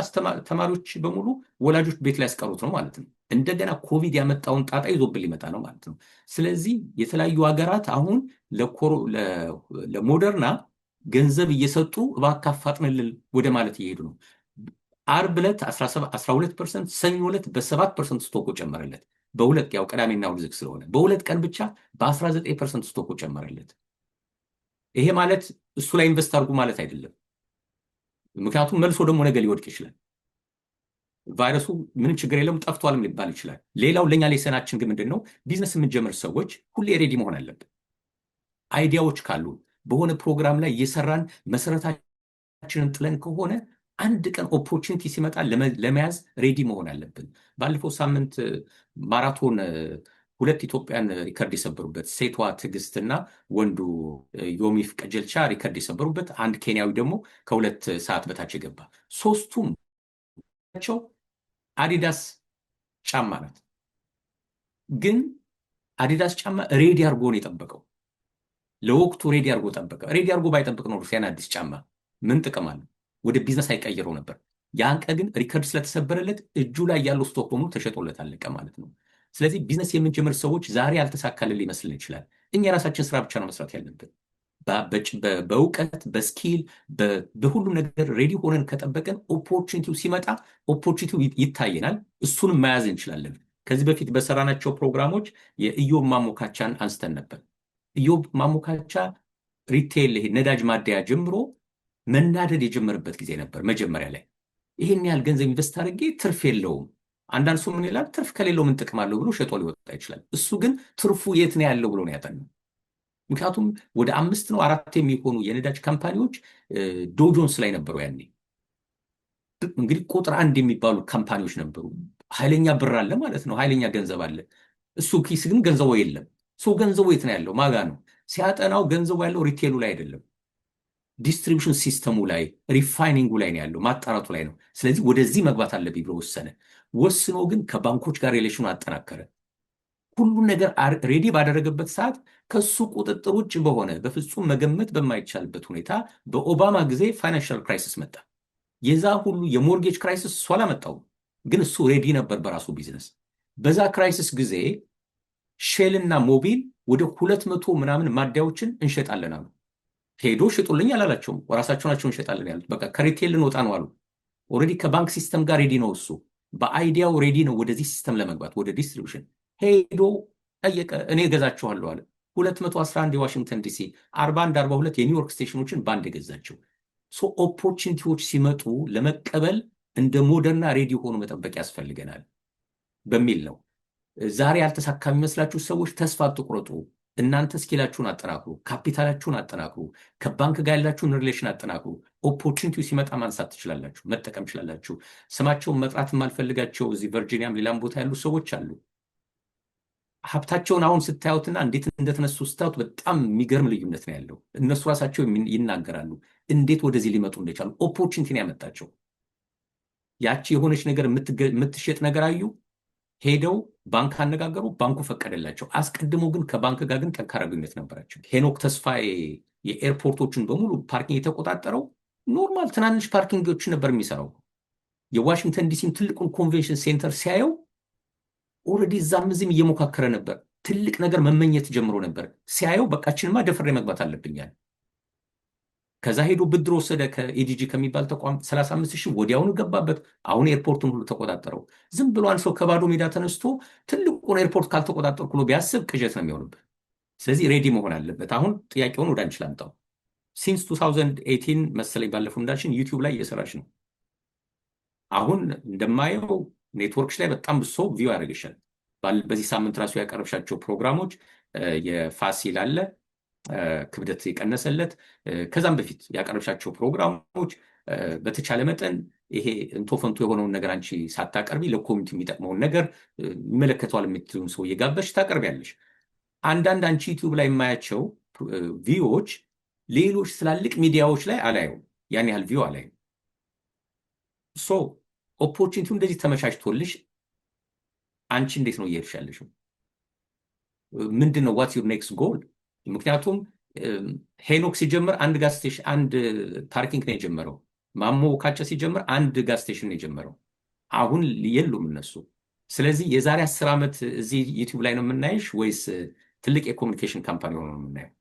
ተማሪዎች በሙሉ ወላጆች ቤት ላይ ያስቀሩት ነው ማለት ነው። እንደገና ኮቪድ ያመጣውን ጣጣ ይዞብን ሊመጣ ነው ማለት ነው። ስለዚህ የተለያዩ ሀገራት አሁን ለሞደርና ገንዘብ እየሰጡ እባክህ አፋጥንልን ወደ ማለት እየሄዱ ነው። አርብ ዕለት 12%፣ ሰኞ ዕለት በ7% ስቶኮ ጨመረለት። በሁለት ያው ቅዳሜና እሑድ ዝግ ስለሆነ በሁለት ቀን ብቻ በ19% ስቶኮ ጨመረለት። ይሄ ማለት እሱ ላይ ኢንቨስት አድርጉ ማለት አይደለም። ምክንያቱም መልሶ ደግሞ ነገ ሊወድቅ ይችላል። ቫይረሱ ምንም ችግር የለም ጠፍቷልም ሊባል ይችላል። ሌላው ለኛ ሌሰናችን ግን ምንድን ነው? ቢዝነስ የምንጀምር ሰዎች ሁሌ ሬዲ መሆን አለብን። አይዲያዎች ካሉ በሆነ ፕሮግራም ላይ እየሰራን መሰረታችንን ጥለን ከሆነ አንድ ቀን ኦፖርቹኒቲ ሲመጣ ለመያዝ ሬዲ መሆን አለብን። ባለፈው ሳምንት ማራቶን 2 ኢትዮጵያን ሪከርድ የሰበሩበት ሴቷ ትዕግስትና ወንዱ ዮሚፍ ቀጀልቻ ሪከርድ የሰበሩበት፣ አንድ ኬንያዊ ደግሞ ከ2 ሰዓት በታች የገባ። ሶስቱም አዲዳስ ጫማ ናት። ግን አዲዳስ ጫማ ሬዲ አድርጎ ነው የጠበቀው። ለወቅቱ ሬዲ አድርጎ ጠበቀ። ሬዲ አድርጎ ባይጠብቅ ነው ሩሲያን አዲስ ጫማ ምን ጥቅም አለው? ወደ ቢዝነስ አይቀይረው ነበር። ያን ቀን ግን ሪከርድ ስለተሰበረለት እጁ ላይ ያለው ስቶክ በሙሉ ተሸጦለት አለቀ ማለት ነው። ስለዚህ ቢዝነስ የምንጀምር ሰዎች ዛሬ ያልተሳካልን ሊመስልን ይችላል። እኛ የራሳችን ስራ ብቻ ነው መስራት ያለብን። በእውቀት በስኪል በሁሉም ነገር ሬዲ ሆነን ከጠበቀን ኦፖርቹኒቲው ሲመጣ ኦፖርቹኒቲው ይታየናል። እሱንም መያዝ እንችላለን። ከዚህ በፊት በሰራናቸው ፕሮግራሞች የኢዮብ ማሞካቻን አንስተን ነበር። ኢዮብ ማሞካቻ ሪቴል ይሄ ነዳጅ ማደያ ጀምሮ መናደድ የጀመረበት ጊዜ ነበር። መጀመሪያ ላይ ይህን ያህል ገንዘብ ኢንቨስት አድርጌ ትርፍ የለውም። አንዳንድ ሰው ምን ይላል? ትርፍ ከሌለው ምን ጥቅም አለው ብሎ ሸጦ ሊወጣ ይችላል። እሱ ግን ትርፉ የት ነው ያለው ብሎ ነው ያጠናው። ምክንያቱም ወደ 5 ነው 4 የሚሆኑ የነዳጅ ካምፓኒዎች ዶጆንስ ላይ ነበሩ። ያኔ እንግዲህ ቁጥር 1 የሚባሉ ካምፓኒዎች ነበሩ። ኃይለኛ ብር አለ ማለት ነው። ኃይለኛ ገንዘብ አለ። እሱ ኪስ ግን ገንዘቡ የለም። ሰው ገንዘቡ የት ነው ያለው? ማጋ ነው ሲያጠናው። ገንዘቡ ያለው ሪቴሉ ላይ አይደለም፣ ዲስትሪቢዩሽን ሲስተሙ ላይ ሪፋይኒንጉ ላይ ነው ያለው፣ ማጣራቱ ላይ ነው። ስለዚህ ወደዚህ መግባት አለብኝ ብሎ ወሰነ። ወስኖ ግን ከባንኮች ጋር ሪሌሽኑ አጠናከረ። ሁሉን ነገር ሬዲ ባደረገበት ሰዓት ከሱ ቁጥጥር ውጭ በሆነ በፍጹም መገመት በማይቻልበት ሁኔታ በኦባማ ጊዜ ፋይናንሻል ክራይሲስ መጣ። የዛ ሁሉ የሞርጌጅ ክራይሲስ እሱ አላመጣውም፣ ግን እሱ ሬዲ ነበር በራሱ ቢዝነስ። በዛ ክራይሲስ ጊዜ ሼልና ሞቢል ወደ 200 ምናምን ማደያዎችን እንሸጣለን አሉ። ሄዶ ሽጡልኝ አላላቸውም፣ ራሳቸው ናቸው እንሸጣለን ያሉት። በቃ ከሪቴል ልንወጣ ነው አሉ። ኦልሬዲ ከባንክ ሲስተም ጋር ሬዲ ነው እሱ። በአይዲያው ሬዲ ነው ወደዚህ ሲስተም ለመግባት ወደ ዲስትሪቢዩሽን። ሄዶ ጠየቀ፣ እኔ እገዛችኋለሁ አለ። 211 የዋሽንግተን ዲሲ 41 42 የኒውዮርክ ስቴሽኖችን በአንድ የገዛቸው። ኦፖርቹኒቲዎች ሲመጡ ለመቀበል እንደ ሞደርና ሬዲ ሆኖ መጠበቅ ያስፈልገናል በሚል ነው። ዛሬ ያልተሳካ የሚመስላችሁ ሰዎች ተስፋ አትቁረጡ። እናንተ ስኪላችሁን አጠናክሩ፣ ካፒታላችሁን አጠናክሩ፣ ከባንክ ጋር ያላችሁን ሪሌሽን አጠናክሩ። ኦፖርቹኒቲው ሲመጣ ማንሳት ትችላላችሁ፣ መጠቀም ትችላላችሁ። ስማቸውን መጥራት የማልፈልጋቸው እዚህ ቨርጂኒያም ሌላም ቦታ ያሉ ሰዎች አሉ። ሀብታቸውን አሁን ስታዩትና እንዴት እንደተነሱ ስታዩት በጣም የሚገርም ልዩነት ነው ያለው። እነሱ ራሳቸው ይናገራሉ እንዴት ወደዚህ ሊመጡ እንደቻሉ። ኦፖርቹኒቲ ነው ያመጣቸው። ያቺ የሆነች ነገር የምትሸጥ ነገር አዩ፣ ሄደው ባንክ አነጋገሩ፣ ባንኩ ፈቀደላቸው። አስቀድሞ ግን ከባንክ ጋር ግን ጠንካራ ግንኙነት ነበራቸው። ሄኖክ ተስፋዬ የኤርፖርቶችን በሙሉ ፓርኪንግ የተቆጣጠረው ኖርማል ትናንሽ ፓርኪንጎችን ነበር የሚሰራው። የዋሽንግተን ዲሲም ትልቁን ኮንቬንሽን ሴንተር ሲያየው ኦልሬዲ እዛም እዚህም እየሞካከረ ነበር። ትልቅ ነገር መመኘት ጀምሮ ነበር። ሲያየው በቃችንማ ደፍሬ መግባት አለብኛል። ከዛ ሄዶ ብድር ወሰደ ከኤዲጂ ከሚባል ተቋም 35,000 ወዲያውኑ ገባበት። አሁን ኤርፖርቱን ሁሉ ተቆጣጠረው። ዝም ብሎ አንድ ሰው ከባዶ ሜዳ ተነስቶ ትልቁን ኤርፖርት ካልተቆጣጠርኩ ብሎ ቢያስብ ቅዠት ነው የሚሆንበት። ስለዚህ ሬዲ መሆን አለበት። አሁን ጥያቄውን ወደ አንቺ ላምጣው። ሲንስ 2018 መሰለኝ ባለፈው እንዳልሽን ዩቲዩብ ላይ እየሰራች ነው። አሁን እንደማየው ኔትወርክሽ ላይ በጣም ብሶ ቪው ያደርግሻል። በዚህ ሳምንት ራሱ ያቀረብሻቸው ፕሮግራሞች የፋሲል አለ ክብደት የቀነሰለት ከዛም በፊት ያቀረብሻቸው ፕሮግራሞች በተቻለ መጠን ይሄ እንቶፈንቶ የሆነውን ነገር አንቺ ሳታቀርቢ ለኮሚኒቲ የሚጠቅመውን ነገር ይመለከተዋል የምትሉን ሰው እየጋበዝሽ ታቀርቢያለሽ። አንዳንድ አንቺ ዩቲዩብ ላይ የማያቸው ቪዎች ሌሎች ትላልቅ ሚዲያዎች ላይ አላየውም፣ ያን ያህል ቪው አላየውም። ሶ ኦፖርቹኒቲው እንደዚህ ተመቻችቶልሽ አንቺ እንዴት ነው እየሄድሽ ያለሽው? ምንድን ነው ዋትስ ዩር ኔክስት ጎል? ምክንያቱም ሄኖክ ሲጀምር አንድ ጋዝ ስቴሽን አንድ ፓርኪንግ ነው የጀመረው። ማሞ ካቸ ሲጀምር አንድ ጋዝ ስቴሽን ነው የጀመረው። አሁን የሉም እነሱ። ስለዚህ የዛሬ 10 ዓመት እዚህ ዩቲዩብ ላይ ነው የምናይሽ ወይስ ትልቅ የኮሚኒኬሽን ካምፓኒ ሆኖ ነው የምናየው?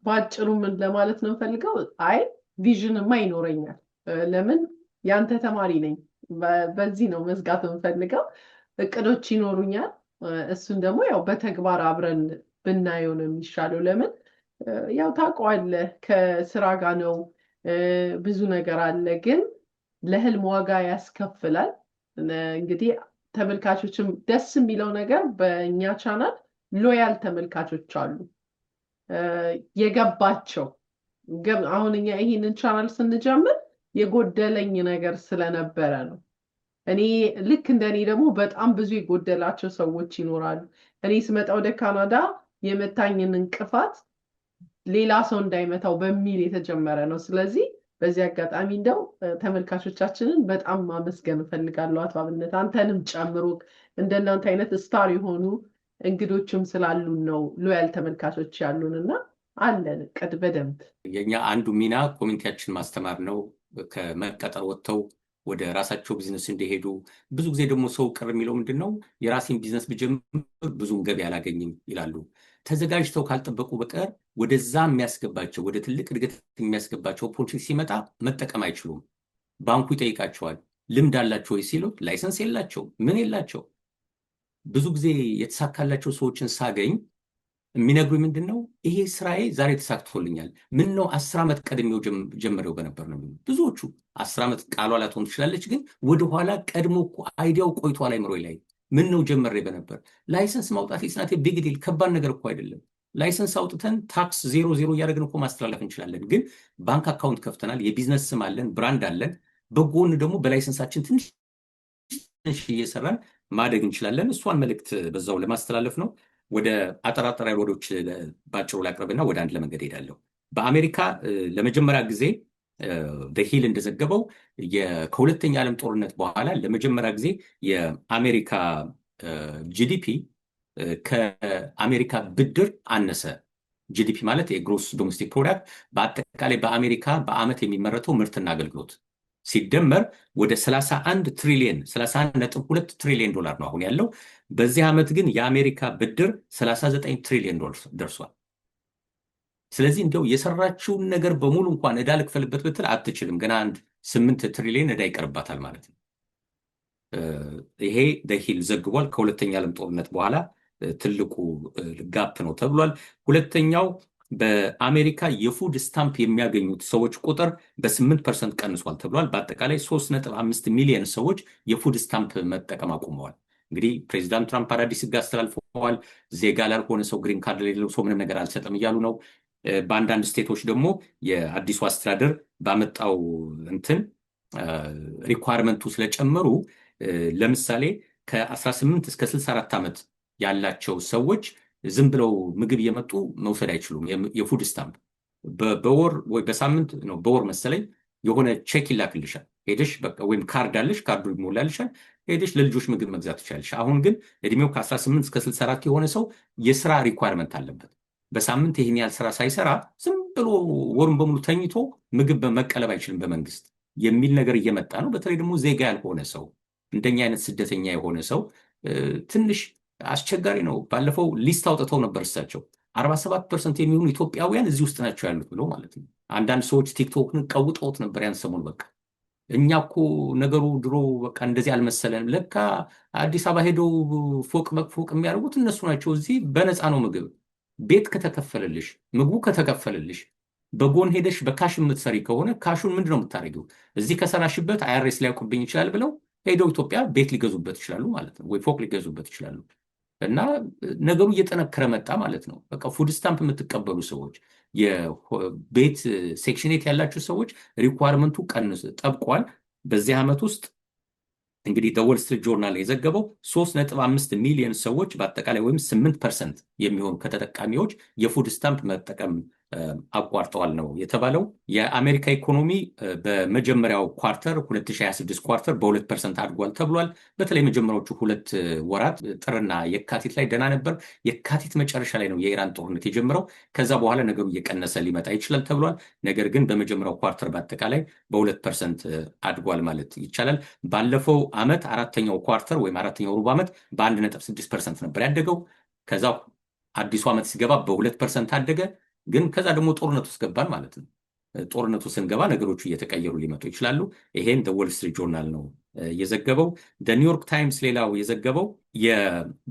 በአጭሩ ምን ለማለት ነው ፈልገው፣ አይ ቪዥንማ ይኖረኛል። ለምን ያንተ ተማሪ ነኝ። በዚህ ነው መዝጋት የምፈልገው። እቅዶች ይኖሩኛል። እሱን ደግሞ ያው በተግባር አብረን ብናየው ነው የሚሻለው። ለምን ያው ታውቀዋለህ ከስራ ጋር ነው ብዙ ነገር አለ፣ ግን ለህልም ዋጋ ያስከፍላል። እንግዲህ ተመልካቾችም ደስ የሚለው ነገር በእኛ ቻናል ሎያል ተመልካቾች አሉ የገባቸው። አሁን እኛ ይህንን ቻናል ስንጀምር የጎደለኝ ነገር ስለነበረ ነው። እኔ ልክ እንደኔ ደግሞ በጣም ብዙ የጎደላቸው ሰዎች ይኖራሉ። እኔ ስመጣ ወደ ካናዳ የመታኝን እንቅፋት ሌላ ሰው እንዳይመታው በሚል የተጀመረ ነው። ስለዚህ በዚህ አጋጣሚ እንደው ተመልካቾቻችንን በጣም ማመስገን እፈልጋለሁ። አቶ አብነት አንተንም ጨምሮ እንደናንተ አይነት ስታር የሆኑ እንግዶችም ስላሉን ነው ሎያል ተመልካቾች ያሉንና አለን እቅድ በደንብ። የኛ አንዱ ሚና ኮሚኒቲያችን ማስተማር ነው። ከመቀጠር ወጥተው ወደ ራሳቸው ቢዝነስ እንዲሄዱ። ብዙ ጊዜ ደግሞ ሰው ቅር የሚለው ምንድነው የራሴን ቢዝነስ ብጀምር ብዙም ገቢ አላገኝም ይላሉ። ተዘጋጅተው ካልጠበቁ በቀር ወደዛ የሚያስገባቸው ወደ ትልቅ እድገት የሚያስገባቸው ኦፖርቹኒቲ ሲመጣ መጠቀም አይችሉም። ባንኩ ይጠይቃቸዋል፣ ልምድ አላቸው ወይ ሲሉ ላይሰንስ የላቸው ምን የላቸው። ብዙ ጊዜ የተሳካላቸው ሰዎችን ሳገኝ የሚነግሩኝ ምንድነው ይሄ ስራዬ ዛሬ ተሳክቶልኛል፣ ምን ነው 10 ዓመት ቀድሜው ጀመረው በነበር ነው። ብዙዎቹ 10 ዓመት ቃሏ ላትሆን ትችላለች፣ ግን ወደኋላ ቀድሞ አይዲያው ቆይቷል አይምሮ ላይ ምን ነው ጀመሬ በነበር። ላይሰንስ ማውጣት ስናቴ ቢግ ዲል ከባድ ነገር እኮ አይደለም። ላይሰንስ አውጥተን ታክስ 0 እያደረግን እኮ ማስተላለፍ እንችላለን። ግን ባንክ አካውንት ከፍተናል፣ የቢዝነስ ስም አለን፣ ብራንድ አለን። በጎን ደግሞ በላይሰንሳችን ትንሽ እየሰራን ማደግ እንችላለን። እሷን መልእክት በዛው ለማስተላለፍ ነው። ወደ አጠራጠር ወዶች ባጭሩ ላቅርብና ወደ አንድ ለመንገድ ሄዳለሁ። በአሜሪካ ለመጀመሪያ ጊዜ ሂል እንደዘገበው ከሁለተኛ ዓለም ጦርነት በኋላ ለመጀመሪያ ጊዜ የአሜሪካ ጂዲፒ ከአሜሪካ ብድር አነሰ። ጂዲፒ ማለት የግሮስ ዶሜስቲክ ፕሮዳክት በአጠቃላይ በአሜሪካ በአመት የሚመረተው ምርትና አገልግሎት ሲደመር ወደ 31.2 ትሪሊየን ዶላር ነው አሁን ያለው። በዚህ ዓመት ግን የአሜሪካ ብድር 39 ትሪሊየን ዶላር ደርሷል። ስለዚህ እንደው የሰራችውን ነገር በሙሉ እንኳን ዕዳ ልክፈልበት ብትል አትችልም። ገና 8 ትሪሊየን ዕዳ ይቀርባታል ማለት ነው። ይሄ ሂል ዘግቧል። ከሁለተኛ ዓለም ጦርነት በኋላ ትልቁ ጋፕ ነው ተብሏል። ሁለተኛው በአሜሪካ የፉድ ስታምፕ የሚያገኙት ሰዎች ቁጥር በ8% ቀንሷል ተብሏል። በአጠቃላይ 3.5 ሚሊዮን ሰዎች የፉድ ስታምፕ መጠቀም አቁመዋል። እንግዲህ ፕሬዚዳንት ትራምፕ አዳዲስ ሕግ አስተላልፈዋል። ዜጋ ላልሆነ ሰው ግሪን ካርድ የሌለው ሰው ምንም ነገር አልሰጥም እያሉ ነው። በአንዳንድ ስቴቶች ደግሞ የአዲሱ አስተዳደር ባመጣው ሪኳርመንቱ ስለጨመሩ ለምሳሌ ከ18 እስከ 64 ዓመት ያላቸው ሰዎች ዝም ብለው ምግብ እየመጡ መውሰድ አይችሉም። የፉድ ስታምፕ በወር ወይ በሳምንት ነው በወር መሰለኝ የሆነ ቼክ ይላክልሻል። ሄደሽ በቃ ወይም ካርድ አለሽ፣ ካርዱ ይሞላልሻል፣ ሄደሽ ለልጆች ምግብ መግዛት ትችላለሽ። አሁን ግን እድሜው ከ18 እስከ 64 የሆነ ሰው የስራ ሪኳርመንት አለበት። በሳምንት ይህን ያህል ስራ ሳይሰራ ዝም ብሎ ወሩን በሙሉ ተኝቶ ምግብ መቀለብ አይችልም በመንግስት የሚል ነገር እየመጣ ነው። በተለይ ደግሞ ዜጋ ያልሆነ ሰው እንደኛ አይነት ስደተኛ የሆነ ሰው ትንሽ አስቸጋሪ ነው። ባለፈው ሊስት አውጥተው ነበር እሳቸው 47% የሚሆኑ ኢትዮጵያውያን እዚህ ውስጥ ናቸው ያሉት ብለው ማለት ነው። አንዳንድ ሰዎች ቲክቶክን ቀውጠውት ነበር ያን ሰሞን። በቃ እኛ እኮ ነገሩ ድሮ በቃ እንደዚህ አልመሰለንም። ለካ አዲስ አበባ ሄደው ፎቅ በፎቅ የሚያደርጉት እነሱ ናቸው። እዚህ በነፃ ነው ምግብ። ቤት ከተከፈለልሽ፣ ምግቡ ከተከፈለልሽ፣ በጎን ሄደሽ በካሽ የምትሰሪ ከሆነ ካሹን ምንድን ነው የምታደርጊው? እዚህ ከሰራሽበት አይአርኤስ ሊያውቅብኝ ይችላል ብለው ሄደው ኢትዮጵያ ቤት ሊገዙበት ይችላሉ ማለት ነው፣ ወይ ፎቅ ሊገዙበት ይችላሉ። እና ነገሩ እየጠነከረ መጣ ማለት ነው። በቃ ፉድ ስታምፕ የምትቀበሉ ሰዎች፣ የቤት ሴክሽኔት ያላችሁ ሰዎች ሪኳርመንቱ ጠብቋል። በዚህ ዓመት ውስጥ እንግዲህ ወል ስትሪት ጆርናል የዘገበው 3.5 ሚሊዮን ሰዎች በአጠቃላይ ወይም 8% የሚሆኑ ከተጠቃሚዎች የፉድ ስታምፕ መጠቀም አቋርጠዋል ነው የተባለው። የአሜሪካ ኢኮኖሚ በመጀመሪያው ኳርተር 2026 ኳርተር በ2% አድጓል ተብሏል። በተለይ መጀመሪያዎቹ 2 ወራት ጥርና የካቲት ላይ ደህና ነበር። የካቲት መጨረሻ ላይ ነው የኢራን ጦርነት የጀመረው። ከዛ በኋላ ነገሩ እየቀነሰ ሊመጣ ይችላል ተብሏል። ነገር ግን በመጀመሪያው ኳርተር በአጠቃላይ በ2% አድጓል ማለት ይቻላል። ባለፈው ዓመት አራተኛው ኳርተር ወይም አራተኛው ሩብ ዓመት በ1.6% ነበር ያደገው። ከዛ አዲሱ ዓመት ሲገባ በ2% አደገ። ግን ከዛ ደግሞ ጦርነቱ ውስጥ ገባን ማለት ነው። ጦርነቱ ስንገባ ነገሮቹ እየተቀየሩ ሊመጡ ይችላሉ። ይሄን ወል ስትሪት ጆርናል ነው የዘገበው። ኒውዮርክ ታይምስ ሌላው የዘገበው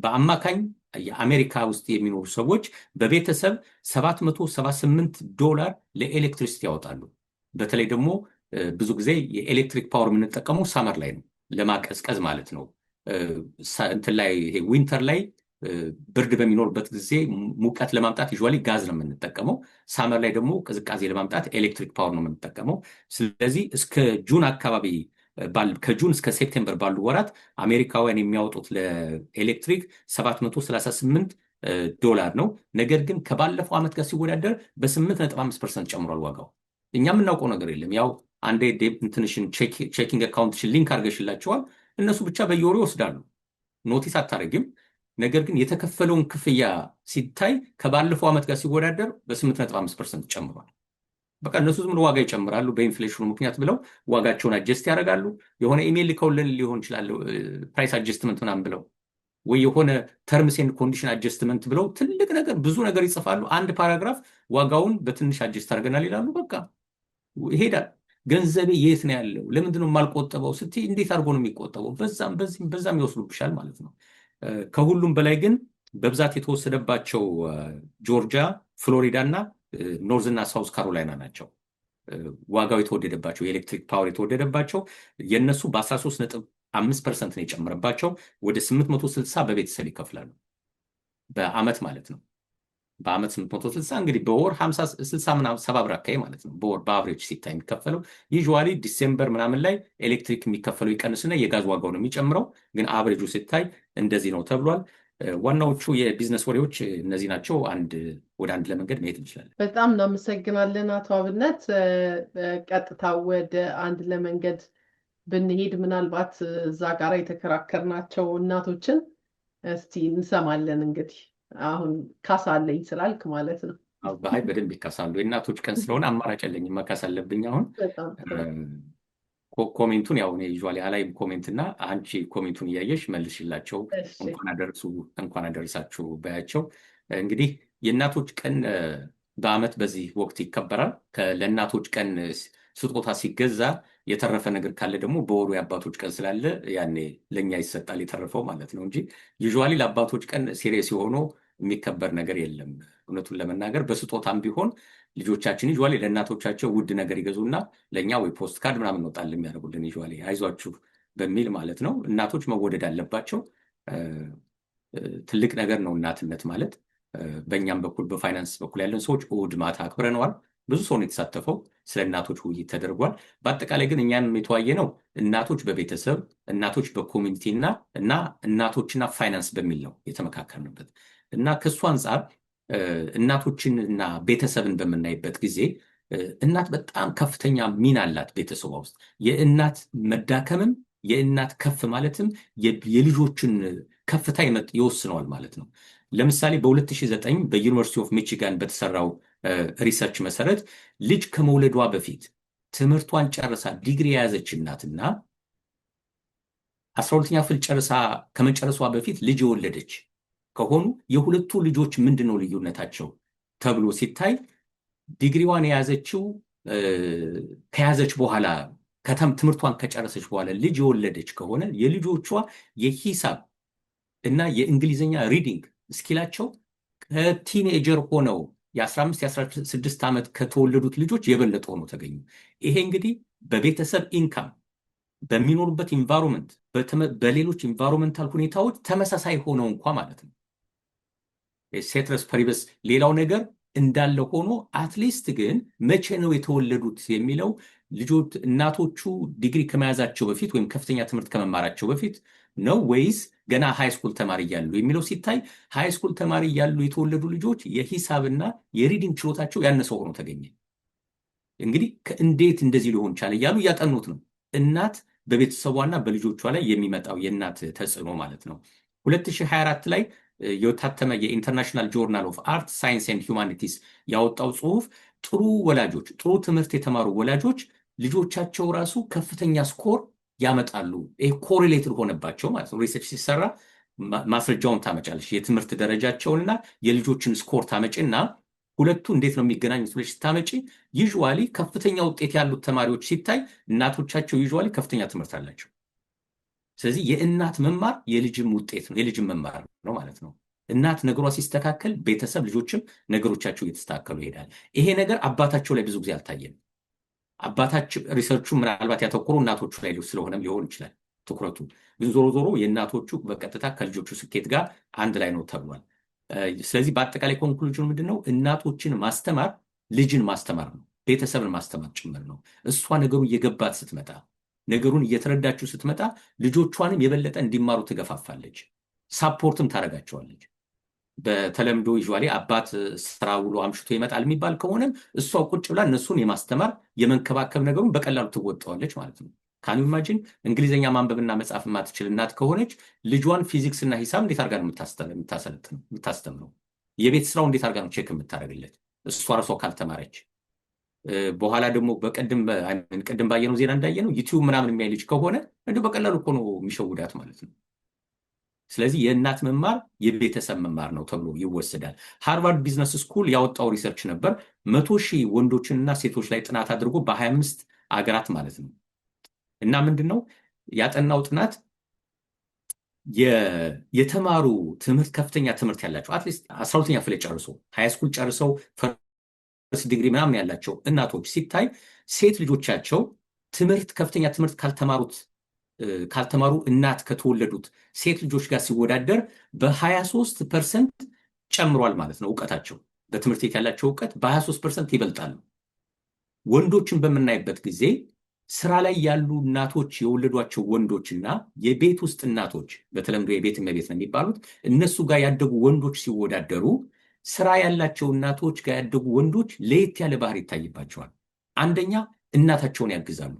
በአማካኝ የአሜሪካ ውስጥ የሚኖሩ ሰዎች በቤተሰብ $778 ለኤሌክትሪሲቲ ያወጣሉ። በተለይ ደግሞ ብዙ ጊዜ የኤሌክትሪክ ፓወር የምንጠቀመው ሳመር ላይ ነው፣ ለማቀዝቀዝ ማለት ነው። እንትን ላይ ይሄ ዊንተር ላይ ብርድ በሚኖርበት ጊዜ ሙቀት ለማምጣት ዩዥዋሊ ጋዝ ነው የምንጠቀመው። ሳመር ላይ ደግሞ ቅዝቃዜ ለማምጣት ኤሌክትሪክ ፓወር ነው የምንጠቀመው። ስለዚህ እስከ ጁን አካባቢ ከጁን እስከ ሴፕቴምበር ባሉ ወራት አሜሪካውያን የሚያወጡት ለኤሌክትሪክ $738 ነው። ነገር ግን ከባለፈው ዓመት ጋር ሲወዳደር በ8.5% ጨምሯል ዋጋው። እኛ የምናውቀው ነገር የለም። ያው አንዴ እንትንሽን ቼኪንግ አካውንትሽን ሊንክ አድርገሽላቸዋል። እነሱ ብቻ በየወሩ ይወስዳሉ፣ ኖቲስ አታደርግም። ነገር ግን የተከፈለውን ክፍያ ሲታይ ከባለፈው ዓመት ጋር ሲወዳደር በ8.5% ጨምሯል። በቃ እነሱ ዝም ብሎ ዋጋ ይጨምራሉ በኢንፍሌሽኑ ምክንያት ብለው ዋጋቸውን አጀስት ያደርጋሉ። የሆነ ኢሜል ልከውልን ሊሆን ይችላል ፕራይስ አጀስትመንት ምናምን ብለው፣ ወይ የሆነ ተርምስ ኤንድ ኮንዲሽን አጀስትመንት ብለው ትልቅ ነገር ብዙ ነገር ይጽፋሉ። አንድ ፓራግራፍ ዋጋውን በትንሽ አጀስት አድርገናል ይላሉ። በቃ ይሄዳል። ገንዘቤ የት ነው ያለው? ለምንድን ነው የማልቆጠበው ስትይ እንዴት አድርጎ ነው የሚቆጠበው? በዛም ይወስዱብሻል ማለት ነው። ከሁሉም በላይ ግን በብዛት የተወሰደባቸው ጆርጂያ፣ ፍሎሪዳ እና ኖርዝ እና ሳውዝ ካሮላይና ናቸው። ዋጋው የተወደደባቸው የኤሌክትሪክ ፓወር የተወደደባቸው የእነሱ በ13.5% ነው የጨመረባቸው። ወደ 860 በቤተሰብ ይከፍላሉ በአመት ማለት ነው። በአመት 860 እንግዲህ በወር 50-60 ብር አካባቢ ማለት ነው። በወር በአቨሬጅ ሲታይ የሚከፈለው ዩዥዋሊ ዲሴምበር ምናምን ላይ ኤሌክትሪክ የሚከፈለው ይቀንስና የጋዝ ዋጋው ነው የሚጨምረው። ግን አቨሬጁ ሲታይ እንደዚህ ነው ተብሏል። ዋናዎቹ የቢዝነስ ወሬዎች እነዚህ ናቸው። ወደ አንድ ለመንገድ መሄድ እንችላለን። በጣም እናመሰግናለን አቶ አብነት። ቀጥታ ወደ አንድ ለመንገድ ብንሄድ ምናልባት እዛ ጋር የተከራከርናቸው እናቶችን እስቲ እንሰማለን። እንግዲህ አሁን ካሳ አለኝ ስላልክ ማለት ነው። አይ በደንብ ይካሳሉ። የእናቶች ቀን ስለሆነ አማራጭ የለኝም፣ መካስ አለብኝ። አሁን ኮሜንቱን ያው እኔ ዩዥዋሊ አላይም ኮሜንት እና አንቺ ኮሜንቱን እያየሽ መልሽላቸው። እንኳን አደረሳችሁ በያቸው። እንግዲህ የእናቶች ቀን በአመት በዚህ ወቅት ይከበራል። ለእናቶች ቀን ስጦታ ሲገዛ የተረፈ ነገር ካለ ደግሞ በወሩ የአባቶች ቀን ስላለ ያኔ ለእኛ ይሰጣል የተረፈው ማለት ነው እንጂ ዩዥዋሊ ለአባቶች ቀን ሲሪየስ የሆኑ የሚከበር ነገር የለም። እውነቱን ለመናገር በስጦታም ቢሆን ልጆቻችን ዩዥዋሊ ለእናቶቻቸው ውድ ነገር ይገዙና ለእኛ ወይ ፖስት ካርድ ምናምን እንወጣለን የሚያደርጉልን ዩዥዋሊ አይዟችሁ በሚል ማለት ነው። እናቶች መወደድ አለባቸው። ትልቅ ነገር ነው እናትነት ማለት። በእኛም በኩል በፋይናንስ በኩል ያለን ሰዎች እሑድ ማታ አክብረነዋል። ብዙ ሰው ነው የተሳተፈው። ስለ እናቶች ውይይት ተደርጓል። በአጠቃላይ ግን እኛም የተወያየ ነው እናቶች በቤተሰብ እናቶች በኮሚኒቲ እና እናቶችና ፋይናንስ በሚል ነው የተመካከርንበት እና ከእሱ አንጻር እናቶችን እና ቤተሰብን በምናይበት ጊዜ እናት በጣም ከፍተኛ ሚና አላት ቤተሰቧ ውስጥ። የእናት መዳከምም የእናት ከፍ ማለትም የልጆችን ከፍታ ይወስነዋል ማለት ነው። ለምሳሌ በ2009 በዩኒቨርሲቲ ኦፍ ሚቺጋን በተሰራው ሪሰርች መሰረት ልጅ ከመውለዷ በፊት ትምህርቷን ጨርሳ ዲግሪ የያዘች እናትና 12ኛ ክፍል ጨርሳ ከመጨረሷ በፊት ልጅ የወለደች ከሆኑ የሁለቱ ልጆች ምንድነው ልዩነታቸው ተብሎ ሲታይ ዲግሪዋን የያዘችው ከያዘች በኋላ ትምህርቷን ከጨረሰች በኋላ ልጅ የወለደች ከሆነ የልጆቿ የሂሳብ እና የእንግሊዝኛ ሪዲንግ ስኪላቸው ከቲኔጀር ሆነው የ15-16 ዓመት ከተወለዱት ልጆች የበለጠ ሆኖ ተገኙ። ይሄ እንግዲህ በቤተሰብ ኢንካም፣ በሚኖሩበት ኢንቫይሮንመንት፣ በሌሎች ኢንቫይሮንመንታል ሁኔታዎች ተመሳሳይ ሆነው እንኳ ማለት ነው ሴትረስ ፐሪበስ ሌላው ነገር እንዳለ ሆኖ አትሊስት ግን መቼ ነው የተወለዱት የሚለው ልጆች እናቶቹ ዲግሪ ከመያዛቸው በፊት ወይም ከፍተኛ ትምህርት ከመማራቸው በፊት ነው ወይስ ገና ሃይ ስኩል ተማሪ እያሉ የሚለው ሲታይ ሃይ ስኩል ተማሪ እያሉ የተወለዱ ልጆች የሂሳብና የሪዲንግ ችሎታቸው ያነሰ ሆኖ ተገኘ። እንግዲህ እንዴት እንደዚህ ሊሆን ቻለ እያሉ እያጠኑት ነው። እናት በቤተሰቧና በልጆቿ ላይ የሚመጣው የእናት ተጽዕኖ ማለት ነው። 2024 ላይ የታተመ የኢንተርናሽናል ጆርናል ኦፍ አርት ሳይንስ ኤንድ ሁማኒቲስ ያወጣው ጽሁፍ ጥሩ ወላጆች፣ ጥሩ ትምህርት የተማሩ ወላጆች ልጆቻቸው ራሱ ከፍተኛ ስኮር ያመጣሉ። ይሄ ኮሪሌትድ ሆነባቸው ማለት ነው። ሪሰርች ሲሰራ ማስረጃውን ታመጫለች። የትምህርት ደረጃቸውንና የልጆችን ስኮር ታመጭና ሁለቱ እንዴት ነው የሚገናኙት ብለሽ ስታመጪ ዩዥዋሊ ከፍተኛ ውጤት ያሉት ተማሪዎች ሲታይ እናቶቻቸው ዩዥዋሊ ከፍተኛ ትምህርት አላቸው። ስለዚህ የእናት መማር የልጅም ውጤት ነው፣ የልጅም መማር ነው ማለት ነው። እናት ነገሯ ሲስተካከል ቤተሰብ ልጆችም ነገሮቻቸው እየተስተካከሉ ይሄዳል። ይሄ ነገር አባታቸው ላይ ብዙ ጊዜ አልታየም። አባታቸው ሪሰርቹ ምናልባት ያተኮሩ እናቶቹ ላይ ስለሆነም ሊሆን ይችላል ትኩረቱ። ግን ዞሮ ዞሮ የእናቶቹ በቀጥታ ከልጆቹ ስኬት ጋር አንድ ላይ ነው ተብሏል። ስለዚህ በአጠቃላይ ኮንክሉዥኑ ምንድነው? እናቶችን ማስተማር ልጅን ማስተማር ነው፣ ቤተሰብን ማስተማር ጭምር ነው። እሷ ነገሩ እየገባት ስትመጣ፣ ነገሩን እየተረዳችው ስትመጣ ልጆቿንም የበለጠ እንዲማሩ ትገፋፋለች፣ ሳፖርትም ታደርጋቸዋለች። በተለምዶ ዩዥዋሊ አባት ስራ ውሎ አምሽቶ ይመጣል የሚባል ከሆነም እሷ ቁጭ ብላ እነሱን የማስተማር የመንከባከብ ነገሩን በቀላሉ ትወጣዋለች ማለት ነው። ካን ኢማጂን እንግሊዝኛ ማንበብና መጻፍ የማትችል እናት ከሆነች ልጇን ፊዚክስ እና ሂሳብ እንዴት አድርጋ ነው የምታስተምረው? የቤት ስራው እንዴት አድርጋ ነው ቼክ የምታደርግለት? እሷ ራሷ ካልተማረች። በኋላ ደግሞ ቅድም ባየነው ዜና እንዳየነው ዩቲዩብ ምናምን የሚያይ ልጅ ከሆነ እንዲሁ በቀላሉ እኮ ነው የሚሸውዳት ማለት ነው። ስለዚህ የእናት መማር የቤተሰብ መማር ነው ተብሎ ይወሰዳል። ሃርቫርድ ቢዝነስ ስኩል ያወጣው ሪሰርች ነበር 100,000 ወንዶችንና ሴቶች ላይ ጥናት አድርጎ በ25 አገራት ማለት ነው። እና ምንድነው ያጠናው ጥናት የተማሩ ትምህርት ከፍተኛ ትምህርት ያላቸው አትሊስት 12ኛ ክፍል ጨርሰው ሃይ ስኩል ጨርሰው ፈርስት ዲግሪ ምናምን ያላቸው እናቶች ሲታይ ሴት ልጆቻቸው ትምህርት ከፍተኛ ትምህርት ካልተማሩ እናት ከተወለዱት ሴት ልጆች ጋር ሲወዳደር በ23% ጨምሯል ማለት ነው። እውቀታቸው በትምህርት ቤት ያላቸው እውቀት በ23% ይበልጣሉ። ወንዶችን በምናይበት ጊዜ ስራ ላይ ያሉ እናቶች የወለዷቸው ወንዶችና የቤት ውስጥ እናቶች በተለምዶ የቤት እመቤት ነው የሚባሉት እነሱ ጋር ያደጉ ወንዶች ሲወዳደሩ ስራ ያላቸው እናቶች ጋር ያደጉ ወንዶች ለየት ያለ ባህሪ ይታይባቸዋል። አንደኛ እናታቸውን ያግዛሉ።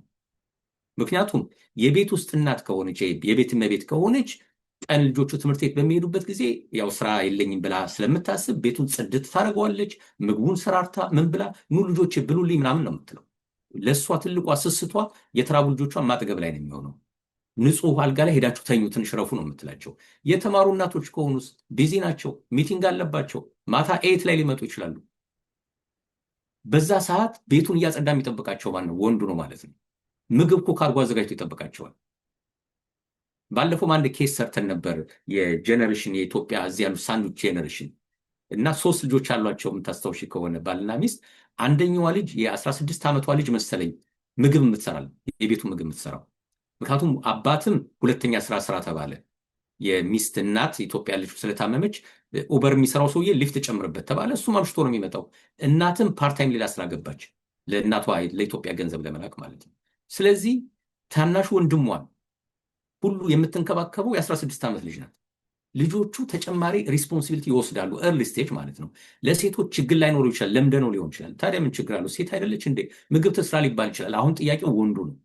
ምክንያቱም የቤት ውስጥ እናት ከሆነች የቤት እመቤት ከሆነች ቀን ልጆቹ ትምህርት ቤት በሚሄዱበት ጊዜ ያው ስራ የለኝም ብላ ስለምታስብ ቤቱን ጽድት ታደርገዋለች። ምግቡን ሰራርታ ምን ብላ ኑ ልጆቼ ብሉልኝ ምናምን ነው የምትለው። ለእሷ ትልቋ ስስቷ የተራቡ ልጆቿን ማጠገብ ላይ ነው የሚሆነው። ንጹህ አልጋ ላይ ሄዳችሁ ተኙ፣ ትንሽ ረፉ ነው የምትላቸው። የተማሩ እናቶች ከሆኑስ ቢዚ ናቸው፣ ሚቲንግ አለባቸው፣ ማታ 8 ላይ ሊመጡ ይችላሉ። በዛ ሰዓት ቤቱን እያጸዳ የሚጠብቃቸው ማነው? ወንዱ ነው ማለት ነው። ምግብ ኮክ አድርጎ አዘጋጅቶ ይጠብቃቸዋል። ባለፈው አንድ ኬስ ሰርተን ነበር። የጄኔሬሽን የኢትዮጵያ እዚህ ያሉ ሳንዱች ጄኔሬሽን እና 3 ልጆች አሏቸው የምታስታውሺ ከሆነ ባልና ሚስት። አንደኛዋ ልጅ የ16 ዓመቷ ልጅ መሰለኝ ምግብ የምትሰራል፣ የቤቱ ምግብ የምትሰራው። ምክንያቱም አባትም ሁለተኛ ስራ ተባለ። የሚስት እናት ኢትዮጵያ ልጅ ስለታመመች ኡበር የሚሰራው ሰውዬ ሊፍት ጨምርበት ተባለ። እሱም አምሽቶ ነው የሚመጣው። እናትም ፓርታይም ሌላ ስራ ገባች፣ ለእናቷ ለኢትዮጵያ ገንዘብ ለመላክ ማለት ነው። ስለዚህ ታናሹ ወንድሟን ሁሉ የምትንከባከበው የ16 ዓመት ልጅ ናት። ልጆቹ ተጨማሪ ሪስፖንሲቢሊቲ ይወስዳሉ፣ ኤርሊ ስቴጅ ማለት ነው። ለሴቶች ችግር ላይኖሩ ይችላል፣ ለምደነው ሊሆን ይችላል። ታዲያ ምን ችግር አለው? ሴት አይደለች እንዴ? ምግብ ትስራ ሊባል ይችላል። አሁን ጥያቄው ወንዱ ነው።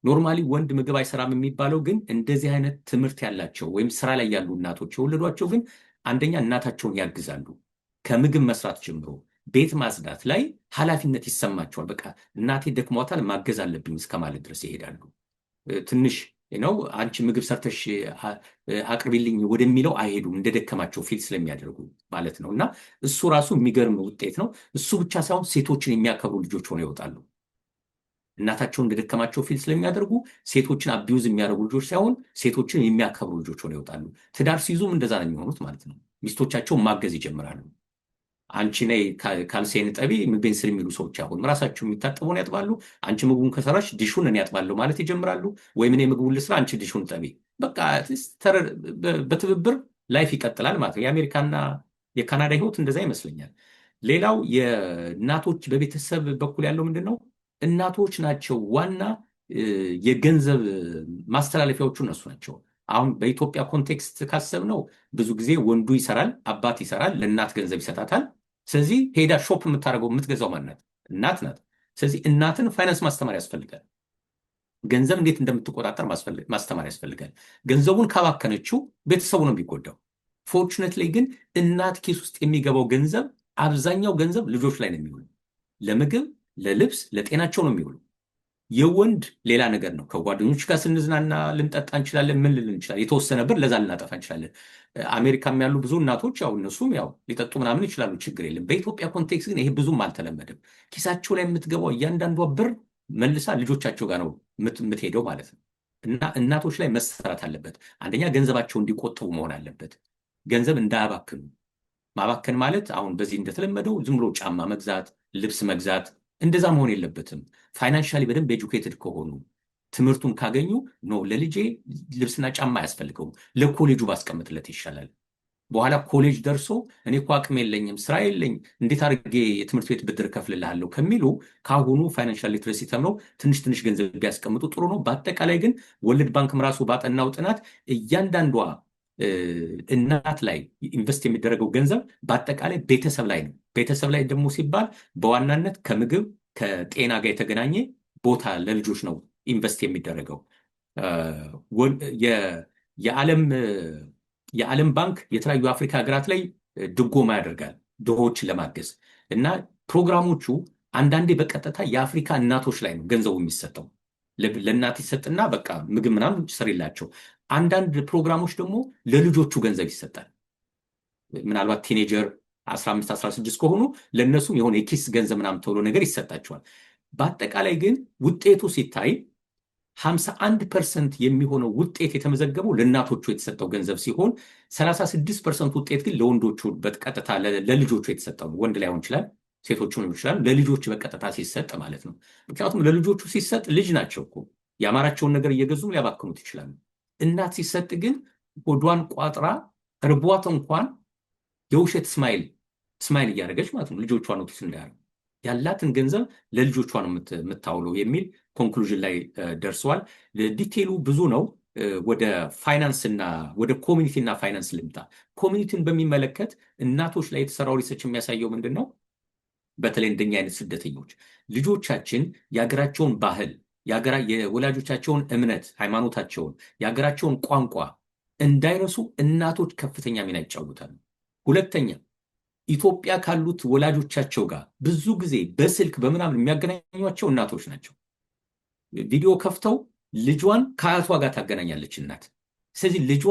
ኖርማሊ ወንድ ምግብ አይሰራም የሚባለው ግን እንደዚህ አይነት ትምህርት ያላቸው ወይም ስራ ላይ ያሉ እናቶች የወለዷቸው ግን አንደኛ እናታቸውን ያግዛሉ። ከምግብ መስራት ጀምሮ ቤት ማጽዳት ላይ ኃላፊነት ይሰማቸዋል። በቃ እናቴ ደክሟታል ማገዝ አለብኝ እስከማለት ድረስ ይሄዳሉ። ትንሽ ነው አንቺ ምግብ ሰርተሽ አቅርቢልኝ ወደሚለው አይሄዱም፣ እንደደከማቸው ፊል ስለሚያደርጉ ማለት ነው። እና እሱ ራሱ የሚገርም ውጤት ነው። እሱ ብቻ ሳይሆን ሴቶችን የሚያከብሩ ልጆች ሆነው ይወጣሉ። እናታቸውን እንደደከማቸው ፊል ስለሚያደርጉ ሴቶችን አቢዩዝ የሚያደርጉ ልጆች ሳይሆን ሴቶችን የሚያከብሩ ልጆች ሆነው ይወጣሉ። ትዳር ሲይዙም እንደዛ ነው የሚሆኑት ማለት ነው። ሚስቶቻቸውን ማገዝ ይጀምራሉ። አንቺ ነይ ካልሴን ጠቢ ምግቤን ስር የሚሉ ሰዎች አሁን ራሳቸው የሚታጠቡን ያጥባሉ። አንቺ ምግቡን ከሰራሽ ዲሹን እኔ ያጥባለሁ ማለት ይጀምራሉ። ወይም እኔ ምግቡን ልስራ አንቺ ዲሹን ጠቢ። በቃ በትብብር ላይፍ ይቀጥላል ማለት ነው። የአሜሪካና የካናዳ ህይወት እንደዛ ይመስለኛል። ሌላው የእናቶች በቤተሰብ በኩል ያለው ምንድን ነው? እናቶች ናቸው ዋና የገንዘብ ማስተላለፊያዎቹ እነሱ ናቸው። አሁን በኢትዮጵያ ኮንቴክስት ካሰብነው ብዙ ጊዜ ወንዱ ይሰራል፣ አባት ይሰራል፣ ለእናት ገንዘብ ይሰጣታል። ስለዚህ ሄዳ ሾፕ የምታደርገው የምትገዛው ማናት? እናት ናት። ስለዚህ እናትን ፋይናንስ ማስተማር ያስፈልጋል። ገንዘብ እንዴት እንደምትቆጣጠር ማስተማር ያስፈልጋል። ገንዘቡን ካባከነችው ቤተሰቡ ነው የሚጎዳው። ፎርቹኔትሊ ግን እናት ኬስ ውስጥ የሚገባው ገንዘብ አብዛኛው ገንዘብ ልጆች ላይ ነው የሚውሉ። ለምግብ፣ ለልብስ፣ ለጤናቸው ነው የሚውሉ። የወንድ ሌላ ነገር ነው። ከጓደኞች ጋር ስንዝናና ልንጠጣ እንችላለን፣ ምን ልል እንችላለን፣ የተወሰነ ብር ለዛ ልናጠፋ እንችላለን። አሜሪካም ያሉ ብዙ እናቶች ያው እነሱም ያው ሊጠጡ ምናምን ይችላሉ፣ ችግር የለም። በኢትዮጵያ ኮንቴክስት ግን ይሄ ብዙም አልተለመደም። ኪሳቸው ላይ የምትገባው እያንዳንዷ ብር መልሳ ልጆቻቸው ጋር ነው የምትሄደው ማለት ነው። እና እናቶች ላይ መሰራት አለበት። አንደኛ ገንዘባቸው እንዲቆጥቡ መሆን አለበት። ገንዘብ እንዳያባክኑ። ማባከን ማለት አሁን በዚህ እንደተለመደው ዝም ብሎ ጫማ መግዛት፣ ልብስ መግዛት እንደዛ መሆን የለበትም። ፋይናንሻሊ በደንብ ኤጁኬትድ ከሆኑ ትምህርቱን ካገኙ ነው ለልጄ ልብስና ጫማ አያስፈልገውም፣ ለኮሌጁ ባስቀምጥለት ይሻላል። በኋላ ኮሌጅ ደርሶ እኔ እኮ አቅም የለኝም፣ ስራ የለኝ፣ እንዴት አድርጌ የትምህርት ቤት ብድር ከፍልልሃለሁ ከሚሉ ከአሁኑ ፋይናንሻል ሊትረሲ ተምረው ትንሽ ትንሽ ገንዘብ ቢያስቀምጡ ጥሩ ነው። በአጠቃላይ ግን ወርልድ ባንክም ራሱ ባጠናው ጥናት እያንዳንዷ እናት ላይ ኢንቨስት የሚደረገው ገንዘብ በአጠቃላይ ቤተሰብ ላይ ነው። ቤተሰብ ላይ ደግሞ ሲባል በዋናነት ከምግብ ከጤና ጋር የተገናኘ ቦታ ለልጆች ነው ኢንቨስት የሚደረገው። የዓለም ባንክ የተለያዩ አፍሪካ ሀገራት ላይ ድጎማ ያደርጋል ድሆችን ለማገዝ እና ፕሮግራሞቹ አንዳንዴ በቀጥታ የአፍሪካ እናቶች ላይ ነው ገንዘቡ የሚሰጠው። ለእናት ይሰጥና በቃ ምግብ ምናምን ስሪላቸው። አንዳንድ ፕሮግራሞች ደግሞ ለልጆቹ ገንዘብ ይሰጣል። ምናልባት ቲኔጀር 15 16 ከሆኑ ለእነሱም የሆነ የኪስ ገንዘብ ምናምን ተብሎ ነገር ይሰጣቸዋል። በአጠቃላይ ግን ውጤቱ ሲታይ 51% የሚሆነው ውጤት የተመዘገበው ለእናቶቹ የተሰጠው ገንዘብ ሲሆን 36% ውጤት ግን ለወንዶቹ በቀጥታ ለልጆቹ የተሰጠው ነው። ወንድ ላይሆን ይችላል፣ ሴቶቹ ሊሆን ይችላል። ለልጆች በቀጥታ ሲሰጥ ማለት ነው። ምክንያቱም ለልጆቹ ሲሰጥ ልጅ ናቸው እኮ ያማራቸውን ነገር እየገዙም ሊያባክኑት ይችላሉ። እናት ሲሰጥ ግን ሆዷን ቋጥራ ርቧት እንኳን የውሸት ስማይል እያደረገች ማለት ነው ልጆቿ ኖቲስ እንዳያደርጉ ያላትን ገንዘብ ለልጆቿ ነው የምታውለው የሚል ኮንክሉዥን ላይ ደርሰዋል። ዲቴሉ ብዙ ነው። ወደ ፋይናንስና ወደ ኮሚኒቲና ፋይናንስ ልምጣ። ኮሚኒቲን በሚመለከት እናቶች ላይ የተሰራው ሪሰርች የሚያሳየው ምንድን ነው? በተለይ እንደኛ አይነት ስደተኞች ልጆቻችን የሀገራቸውን ባህል፣ የወላጆቻቸውን እምነት፣ ሃይማኖታቸውን፣ የሀገራቸውን ቋንቋ እንዳይረሱ እናቶች ከፍተኛ ሚና ይጫወታሉ። ሁለተኛ ኢትዮጵያ ካሉት ወላጆቻቸው ጋር ብዙ ጊዜ በስልክ በምናምን የሚያገናኟቸው እናቶች ናቸው። ቪዲዮ ከፍተው ልጇን ከአያቷ ጋር ታገናኛለች እናት። ስለዚህ ልጇ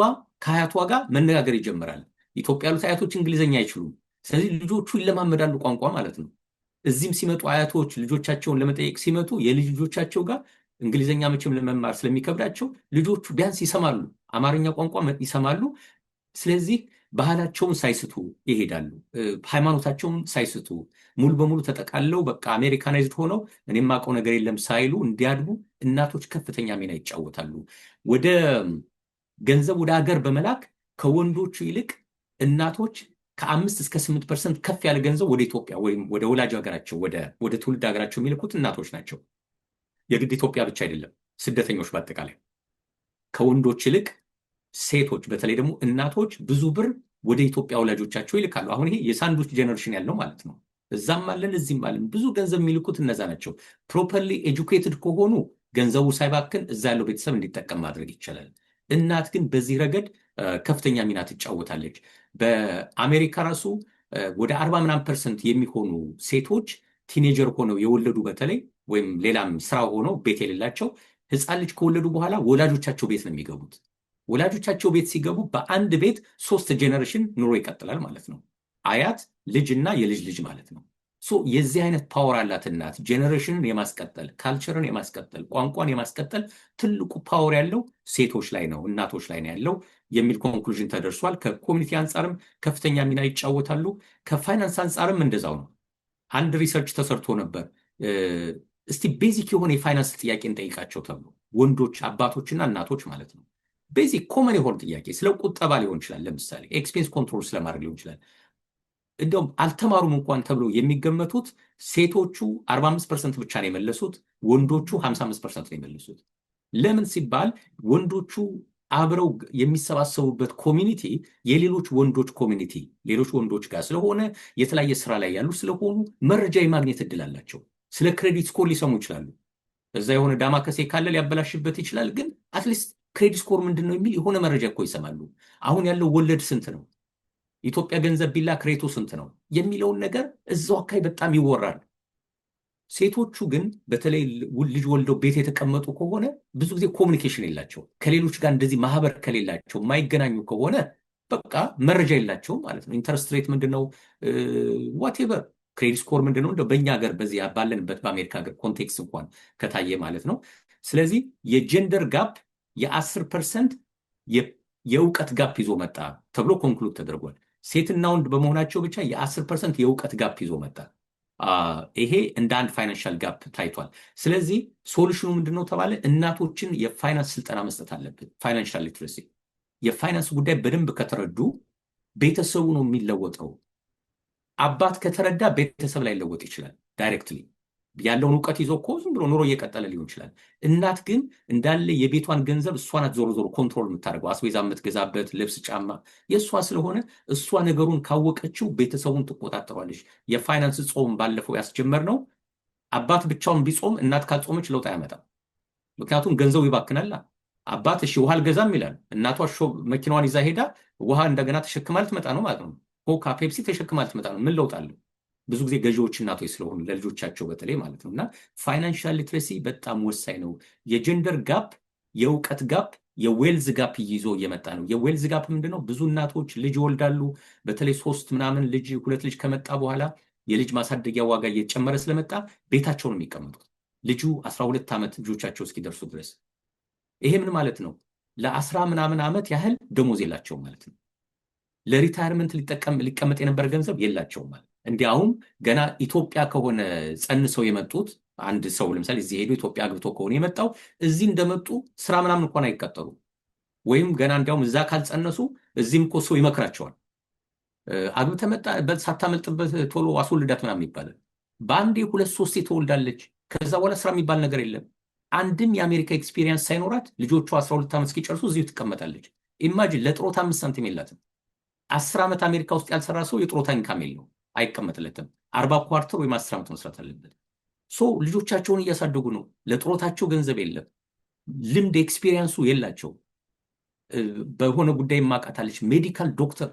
ከአያቷ ጋር መነጋገር ይጀምራል። ኢትዮጵያ ያሉት አያቶች እንግሊዝኛ አይችሉም። ስለዚህ ልጆቹ ይለማመዳሉ ቋንቋ ማለት ነው። እዚህም ሲመጡ አያቶች ልጆቻቸውን ለመጠየቅ ሲመጡ የልጅ ልጆቻቸው ጋር እንግሊዝኛ መቼም ለመማር ስለሚከብዳቸው ልጆቹ ቢያንስ ይሰማሉ፣ አማርኛ ቋንቋ ይሰማሉ። ስለዚህ ባህላቸውን ሳይስቱ ይሄዳሉ። ሃይማኖታቸውን ሳይስቱ ሙሉ በሙሉ ተጠቃለው በቃ አሜሪካናይዝድ ሆነው እኔም የማውቀው ነገር የለም ሳይሉ እንዲያድጉ እናቶች ከፍተኛ ሚና ይጫወታሉ። ወደ ገንዘብ ወደ ሀገር በመላክ ከወንዶቹ ይልቅ እናቶች ከ5 እስከ 8% ከፍ ያለ ገንዘብ ወደ ኢትዮጵያ ወይም ወደ ወላጅ ሀገራቸው ወደ ትውልድ ሀገራቸው የሚልኩት እናቶች ናቸው። የግድ ኢትዮጵያ ብቻ አይደለም፣ ስደተኞች በአጠቃላይ ከወንዶች ይልቅ ሴቶች በተለይ ደግሞ እናቶች ብዙ ብር ወደ ኢትዮጵያ ወላጆቻቸው ይልካሉ። አሁን ይሄ የሳንዱች ጀነሬሽን ያለው ማለት ነው። እዛም አለን እዚህም አለን። ብዙ ገንዘብ የሚልኩት እነዛ ናቸው። ፕሮፐርሊ ኤጁኬትድ ከሆኑ ገንዘቡ ሳይባክን እዛ ያለው ቤተሰብ እንዲጠቀም ማድረግ ይቻላል። እናት ግን በዚህ ረገድ ከፍተኛ ሚና ትጫወታለች። በአሜሪካ ራሱ ወደ 40% የሚሆኑ ሴቶች ቲኔጀር ሆነው የወለዱ በተለይ ወይም ሌላም ስራ ሆነው ቤት የሌላቸው ህፃን ልጅ ከወለዱ በኋላ ወላጆቻቸው ቤት ነው የሚገቡት። ወላጆቻቸው ቤት ሲገቡ በአንድ ቤት 3 ጄኔሬሽን ኑሮ ይቀጥላል ማለት ነው። አያት፣ ልጅ እና የልጅ ልጅ ማለት ነው። የዚህ አይነት ፓወር አላት እናት። ጄኔሬሽንን የማስቀጠል ካልቸርን የማስቀጠል ቋንቋን የማስቀጠል ትልቁ ፓወር ያለው ሴቶች ላይ ነው፣ እናቶች ላይ ነው ያለው የሚል ኮንክሉዥን ተደርሷል። ከኮሚኒቲ አንጻርም ከፍተኛ ሚና ይጫወታሉ። ከፋይናንስ አንጻርም እንደዛው ነው። አንድ ሪሰርች ተሰርቶ ነበር። እስቲ ቤዚክ የሆነ የፋይናንስ ጥያቄ እንጠይቃቸው ተብሎ ወንዶች አባቶችና እናቶች ማለት ነው። ቤዚክ ኮመን የሆነ ጥያቄ ስለ ቁጠባ ሊሆን ይችላል። ለምሳሌ ኤክስፔንስ ኮንትሮል ስለማድረግ ሊሆን ይችላል። እንደውም አልተማሩም እንኳን ተብሎ የሚገመቱት ሴቶቹ 45% ብቻ ነው የመለሱት፣ ወንዶቹ 55% ነው የመለሱት። ለምን ሲባል ወንዶቹ አብረው የሚሰባሰቡበት ኮሚኒቲ የሌሎች ወንዶች ኮሚኒቲ ሌሎች ወንዶች ጋር ስለሆነ የተለያየ ስራ ላይ ያሉ ስለሆኑ መረጃ የማግኘት እድል አላቸው። ስለ ክሬዲት ስኮር ሊሰሙ ይችላሉ። እዛ የሆነ ዳማከሴ ካለ ሊያበላሽበት ይችላል። ግን አትሊስት ክሬዲት ስኮር ምንድን ነው የሚል የሆነ መረጃ እኮ ይሰማሉ። አሁን ያለው ወለድ ስንት ነው፣ ኢትዮጵያ ገንዘብ ቢላ ክሬቶ ስንት ነው የሚለውን ነገር እዛው አካባቢ በጣም ይወራል። ሴቶቹ ግን በተለይ ልጅ ወልደው ቤት የተቀመጡ ከሆነ ብዙ ጊዜ ኮሚኒኬሽን የላቸው ከሌሎች ጋር እንደዚህ ማህበር ከሌላቸው የማይገናኙ ከሆነ በቃ መረጃ የላቸውም ማለት ነው። ኢንተረስት ሬት ምንድነው፣ ዋቴቨር ክሬዲት ስኮር ምንድነው፣ እንደው በእኛ ሀገር በዚህ ባለንበት በአሜሪካ ሀገር ኮንቴክስት እንኳን ከታየ ማለት ነው። ስለዚህ የጀንደር ጋፕ የ10% የእውቀት ጋፕ ይዞ መጣ ተብሎ ኮንክሉድ ተደርጓል። ሴትና ወንድ በመሆናቸው ብቻ የ10% የእውቀት ጋፕ ይዞ መጣ። ይሄ እንደ አንድ ፋይናንሻል ጋፕ ታይቷል። ስለዚህ ሶሉሽኑ ምንድነው ተባለ፣ እናቶችን የፋይናንስ ስልጠና መስጠት አለብን። ፋይናንሻል ሊትረሲ የፋይናንስ ጉዳይ በደንብ ከተረዱ ቤተሰቡ ነው የሚለወጠው። አባት ከተረዳ ቤተሰብ ላይ ሊለወጥ ይችላል። ዳይሬክትሊ ያለውን እውቀት ይዞ እኮ ዝም ብሎ ኑሮ እየቀጠለ ሊሆን ይችላል። እናት ግን እንዳለ የቤቷን ገንዘብ እሷ ናት ዞሮ ዞሮ ኮንትሮል የምታደርገው። አስቤዛ የምትገዛበት ልብስ፣ ጫማ የእሷ ስለሆነ እሷ ነገሩን ካወቀችው ቤተሰቡን ትቆጣጠሯለች። የፋይናንስ ጾም ባለፈው ያስጀመርነው አባት ብቻውን ቢጾም እናት ካልጾመች ለውጥ አያመጣም። ምክንያቱም ገንዘቡ ይባክናል። አባት እሺ ውሃ አልገዛም ይላል፣ እናቷ መኪናዋን ይዛ ሄዳ ውሃ እንደገና ተሸክማ ልትመጣ ነው ማለት ነው። ኮካ ፔፕሲ ተሸክማ ልትመጣ ነው። ምን ለውጥ አለው? ብዙ ጊዜ ገዢዎች እናቶች ስለሆኑ ለልጆቻቸው በተለይ ማለት ነው። እና ፋይናንሻል ሊትሬሲ በጣም ወሳኝ ነው። የጀንደር ጋፕ፣ የእውቀት ጋፕ፣ የዌልዝ ጋፕ ይዞ እየመጣ ነው። የዌልዝ ጋፕ ምንድነው? ብዙ እናቶች ልጅ ይወልዳሉ። በተለይ 3 ምናምን ልጅ 2 ልጅ ከመጣ በኋላ የልጅ ማሳደጊያ ዋጋ እየጨመረ ስለመጣ ቤታቸው ነው የሚቀመጡት ልጁ 12 ዓመት ልጆቻቸው እስኪደርሱ ድረስ። ይሄ ምን ማለት ነው? ለ10 ምናምን ዓመት ያህል ደሞዝ የላቸውም ማለት ነው። ለሪታየርመንት ሊቀመጥ የነበረ ገንዘብ የላቸውም ማለት። እንዲያውም ገና ኢትዮጵያ ከሆነ ጸንሰው የመጡት አንድ ሰው ለምሳሌ እዚህ ሄዶ ኢትዮጵያ አግብቶ ከሆነ የመጣው እዚህ እንደመጡ ስራ ምናምን እንኳን አይቀጠሩ ወይም ገና እንዲያውም እዛ ካልጸነሱ እዚህም እኮ ሰው ይመክራቸዋል። አግብተህ መጣ ሳታመልጥበት ቶሎ አስወልዳት ምናምን ይባላል። በአንዴ 2-3 ትወልዳለች። ከዛ በኋላ ስራ የሚባል ነገር የለም። አንድም የአሜሪካ ኤክስፒሪየንስ ሳይኖራት ልጆቹ 12 ዓመት እስኪጨርሱ እዚሁ ትቀመጣለች። ኢማጂን ለጥሮታ 5 ሳንቲም የላትም። 10 ዓመት አሜሪካ ውስጥ ያልሰራ ሰው የጥሮታ ኢንካም የለው፣ አይቀመጥለትም። 40 ኳርተር ወይም 10 ዓመት መስራት አለበት። ልጆቻቸውን እያሳደጉ ነው። ለጥሮታቸው ገንዘብ የለም። ልምድ ኤክስፒሪየንሱ የላቸው። በሆነ ጉዳይ ማቃታለች። ሜዲካል ዶክተር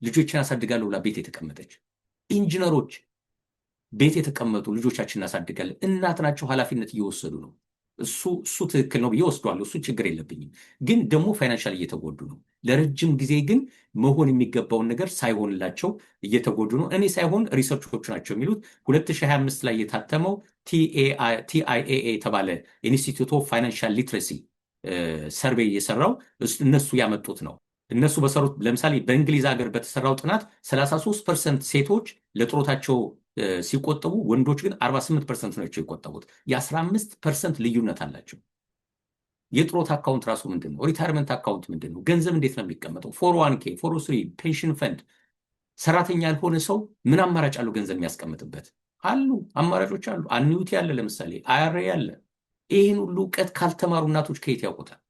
ልጆችን ያሳድጋለሁ ብላ ቤት የተቀመጠች፣ ኢንጂነሮች ቤት የተቀመጡ ልጆቻችን እናሳድጋለን። እናት ናቸው፣ ኃላፊነት እየወሰዱ ነው። እሱ ትክክል ነው ብዬ ወስዷለሁ። እሱ ችግር የለብኝም። ግን ደግሞ ፋይናንሻል እየተጎዱ ነው። ለረጅም ጊዜ ግን መሆን የሚገባውን ነገር ሳይሆንላቸው እየተጎዱ ነው። እኔ ሳይሆን ሪሰርቾቹ ናቸው የሚሉት። 2025 ላይ የታተመው TIAA የተባለ ኢንስቲትዩት ኦፍ ፋይናንሻል ሊትሬሲ ሰርቬይ የሰራው እነሱ ያመጡት ነው። እነሱ በሰሩት ለምሳሌ በእንግሊዝ ሀገር በተሰራው ጥናት 33% ሴቶች ለጥሮታቸው ሲቆጠቡ ወንዶች ግን 48% ናቸው የቆጠቡት። የ15% ልዩነት አላቸው። የጥሮት አካውንት ራሱ ምንድን ነው? ሪታይርመንት አካውንት ምንድን ነው? ገንዘብ እንዴት ነው የሚቀመጠው? 401k 403 ፔንሽን ፈንድ። ሰራተኛ ያልሆነ ሰው ምን አማራጭ አለው? ገንዘብ የሚያስቀምጥበት አሉ፣ አማራጮች አሉ። አኒዩቲ አለ፣ ለምሳሌ IRA አለ። ይህን ሁሉ እውቀት ካልተማሩ እናቶች ከየት ያውቁታል?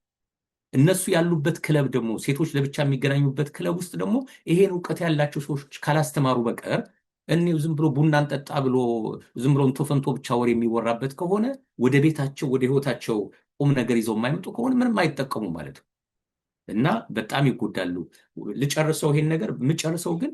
እነሱ ያሉበት ክለብ ደግሞ ሴቶች ለብቻ የሚገናኙበት ክለብ ውስጥ ደግሞ ይሄን እውቀት ያላቸው ሰዎች ካላስተማሩ በቀር እኔው ዝም ብሎ ቡና እንጠጣ ብሎ ዝም ብሎ እንቶፈንቶ ብቻ ወሬ የሚወራበት ከሆነ ወደ ቤታቸው ወደ ህይወታቸው ቁም ነገር ይዘው የማይመጡ ከሆነ ምንም አይጠቀሙ ማለት ነው። እና በጣም ይጎዳሉ። ልጨርሰው ይሄን ነገር የምጨርሰው ግን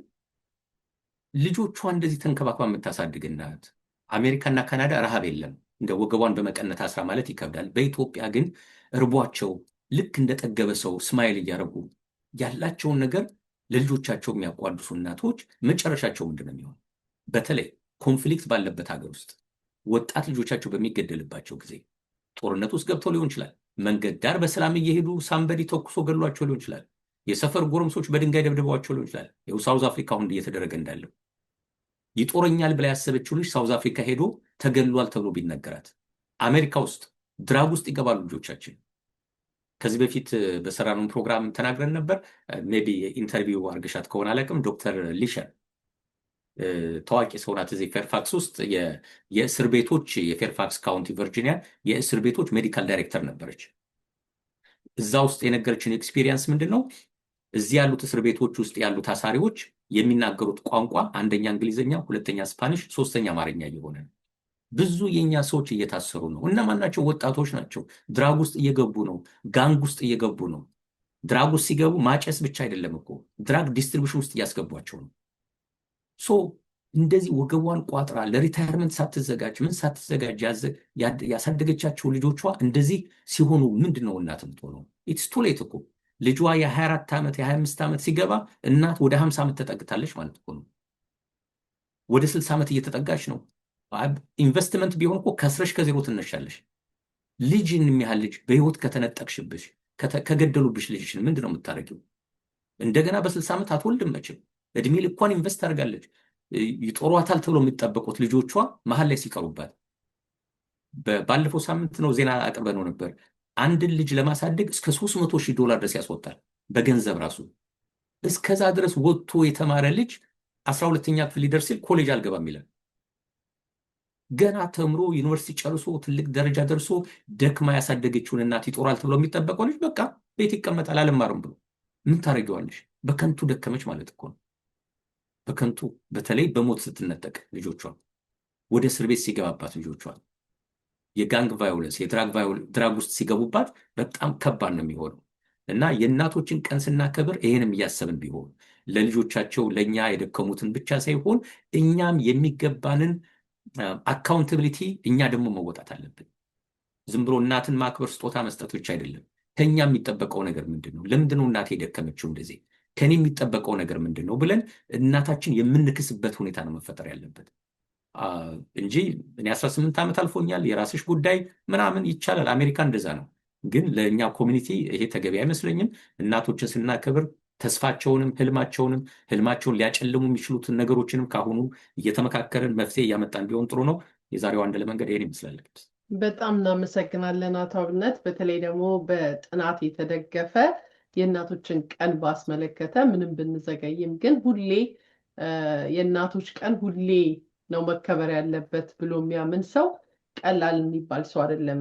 ልጆቿ እንደዚህ ተንከባክባ የምታሳድግ እናት አሜሪካና ካናዳ ረሃብ የለም። እንደ ወገቧን በመቀነት አስራ ማለት ይከብዳል። በኢትዮጵያ ግን እርቧቸው ልክ እንደጠገበ ሰው ስማይል እያደረጉ ያላቸውን ነገር ለልጆቻቸው የሚያቋድሱ እናቶች መጨረሻቸው ምንድን ነው የሚሆን? በተለይ ኮንፍሊክት ባለበት ሀገር ውስጥ ወጣት ልጆቻቸው በሚገደልባቸው ጊዜ ጦርነት ውስጥ ገብተው ሊሆን ይችላል። መንገድ ዳር በሰላም እየሄዱ ሳምበዲ ተኩሶ ገሏቸው ሊሆን ይችላል። የሰፈር ጎረምሶች በድንጋይ ደብድበዋቸው ሊሆን ይችላል። ይኸው ሳውዝ አፍሪካ አሁን እየተደረገ እንዳለው ይጦረኛል ብላ ያሰበችው ልጅ ሳውዝ አፍሪካ ሄዶ ተገሏል ተብሎ ቢነገራት፣ አሜሪካ ውስጥ ድራግ ውስጥ ይገባሉ ልጆቻችን። ከዚህ በፊት በሰራነው ፕሮግራም ተናግረን ነበር። ሜቢ ኢንተርቪው አርገሻት ከሆነ አላውቅም። ዶክተር ሊሸር ታዋቂ ሰው ናት። እዚህ ፌርፋክስ ውስጥ የእስር ቤቶች የፌርፋክስ ካውንቲ ቨርጂኒያ የእስር ቤቶች ሜዲካል ዳይሬክተር ነበረች። እዛ ውስጥ የነገረችን ኤክስፒሪየንስ ምንድን ነው? እዚህ ያሉት እስር ቤቶች ውስጥ ያሉት ታሳሪዎች የሚናገሩት ቋንቋ አንደኛ እንግሊዝኛ፣ ሁለተኛ ስፓኒሽ፣ ሶስተኛ አማርኛ እየሆነ ነው። ብዙ የኛ ሰዎች እየታሰሩ ነው። እነማን ናቸው? ወጣቶች ናቸው። ድራግ ውስጥ እየገቡ ነው። ጋንግ ውስጥ እየገቡ ነው። ድራግ ውስጥ ሲገቡ ማጨስ ብቻ አይደለም እኮ ድራግ ዲስትሪቢሽን ውስጥ እያስገቧቸው ነው። ሶ እንደዚህ ወገቧን ቋጥራ ለሪታየርመንት ሳትዘጋጅ ምን ሳትዘጋጅ ያሳደገቻቸው ልጆቿ እንደዚህ ሲሆኑ ምንድን ነው እናት የምትሆነው? ኢትስ ቱ ሌት እኮ ልጇ የ24 ዓመት የ25 ዓመት ሲገባ እናት ወደ 50 ዓመት ተጠግታለች ማለት እኮ ነው። ወደ 60 ዓመት እየተጠጋች ነው። ኢንቨስትመንት ቢሆን እኮ ከስረሽ ከዜሮ ትነሻለሽ። ልጅን የሚያህል ልጅ በህይወት ከተነጠቅሽብሽ ከገደሉብሽ ልጅሽን ምንድን ነው የምታደርጊው? እንደገና በ60 ዓመት አትወልድም መቼም። እድሜ ልኳን ኢንቨስት አድርጋለች። ይጦሯታል ተብሎ የሚጠበቁት ልጆቿ መሀል ላይ ሲቀሩባት፣ ባለፈው ሳምንት ነው ዜና አቅርበነው ነበር። አንድን ልጅ ለማሳደግ እስከ $300,000 ድረስ ያስወጣል በገንዘብ ራሱ። እስከዛ ድረስ ወጥቶ የተማረ ልጅ 12ኛ ክፍል ሊደርስ ሲል ኮሌጅ አልገባም ይላል። ገና ተምሮ ዩኒቨርሲቲ ጨርሶ ትልቅ ደረጃ ደርሶ ደክማ ያሳደገችውን እናት ይጦራል ተብሎ የሚጠበቀው ልጅ በቃ ቤት ይቀመጣል አልማርም ብሎ። ምን ታደርጊዋለሽ? በከንቱ ደከመች ማለት እኮ ነው። በከንቱ በተለይ በሞት ስትነጠቅ ልጆቿ፣ ወደ እስር ቤት ሲገባባት ልጆቿ የጋንግ ቫዮለንስ የድራግ ውስጥ ሲገቡባት በጣም ከባድ ነው የሚሆነው። እና የእናቶችን ቀን ስናከብር ይሄንም እያሰብን ቢሆን ለልጆቻቸው ለእኛ የደከሙትን ብቻ ሳይሆን እኛም የሚገባንን አካውንታቢሊቲ እኛ ደግሞ መወጣት አለብን። ዝም ብሎ እናትን ማክበር ስጦታ መስጠት ብቻ አይደለም። ከኛ የሚጠበቀው ነገር ምንድን ነው? ለምንድን ነው እናቴ የደከመችው እንደዚህ? ከኔ የሚጠበቀው ነገር ምንድን ነው ብለን እናታችን የምንክስበት ሁኔታ ነው መፈጠር ያለበት እንጂ እኔ 18 ዓመት አልፎኛል የራስሽ ጉዳይ ምናምን ይቻላል። አሜሪካ እንደዛ ነው። ግን ለእኛ ኮሚኒቲ ይሄ ተገቢ አይመስለኝም። እናቶችን ስናከብር ተስፋቸውንም ህልማቸውን ሊያጨልሙ የሚችሉትን ነገሮችንም ካሁኑ እየተመካከርን መፍትሄ እያመጣን ቢሆን ጥሩ ነው። የዛሬው አንድ ለመንገድ ይሄን ይመስላል። በጣም እናመሰግናለን አቶ አብነት። በተለይ ደግሞ በጥናት የተደገፈ የእናቶችን ቀን ባስመለከተ ምንም ብንዘገይም ግን ሁሌ የእናቶች ቀን ሁሌ ነው መከበር ያለበት ብሎ የሚያምን ሰው ቀላል የሚባል ሰው አይደለም።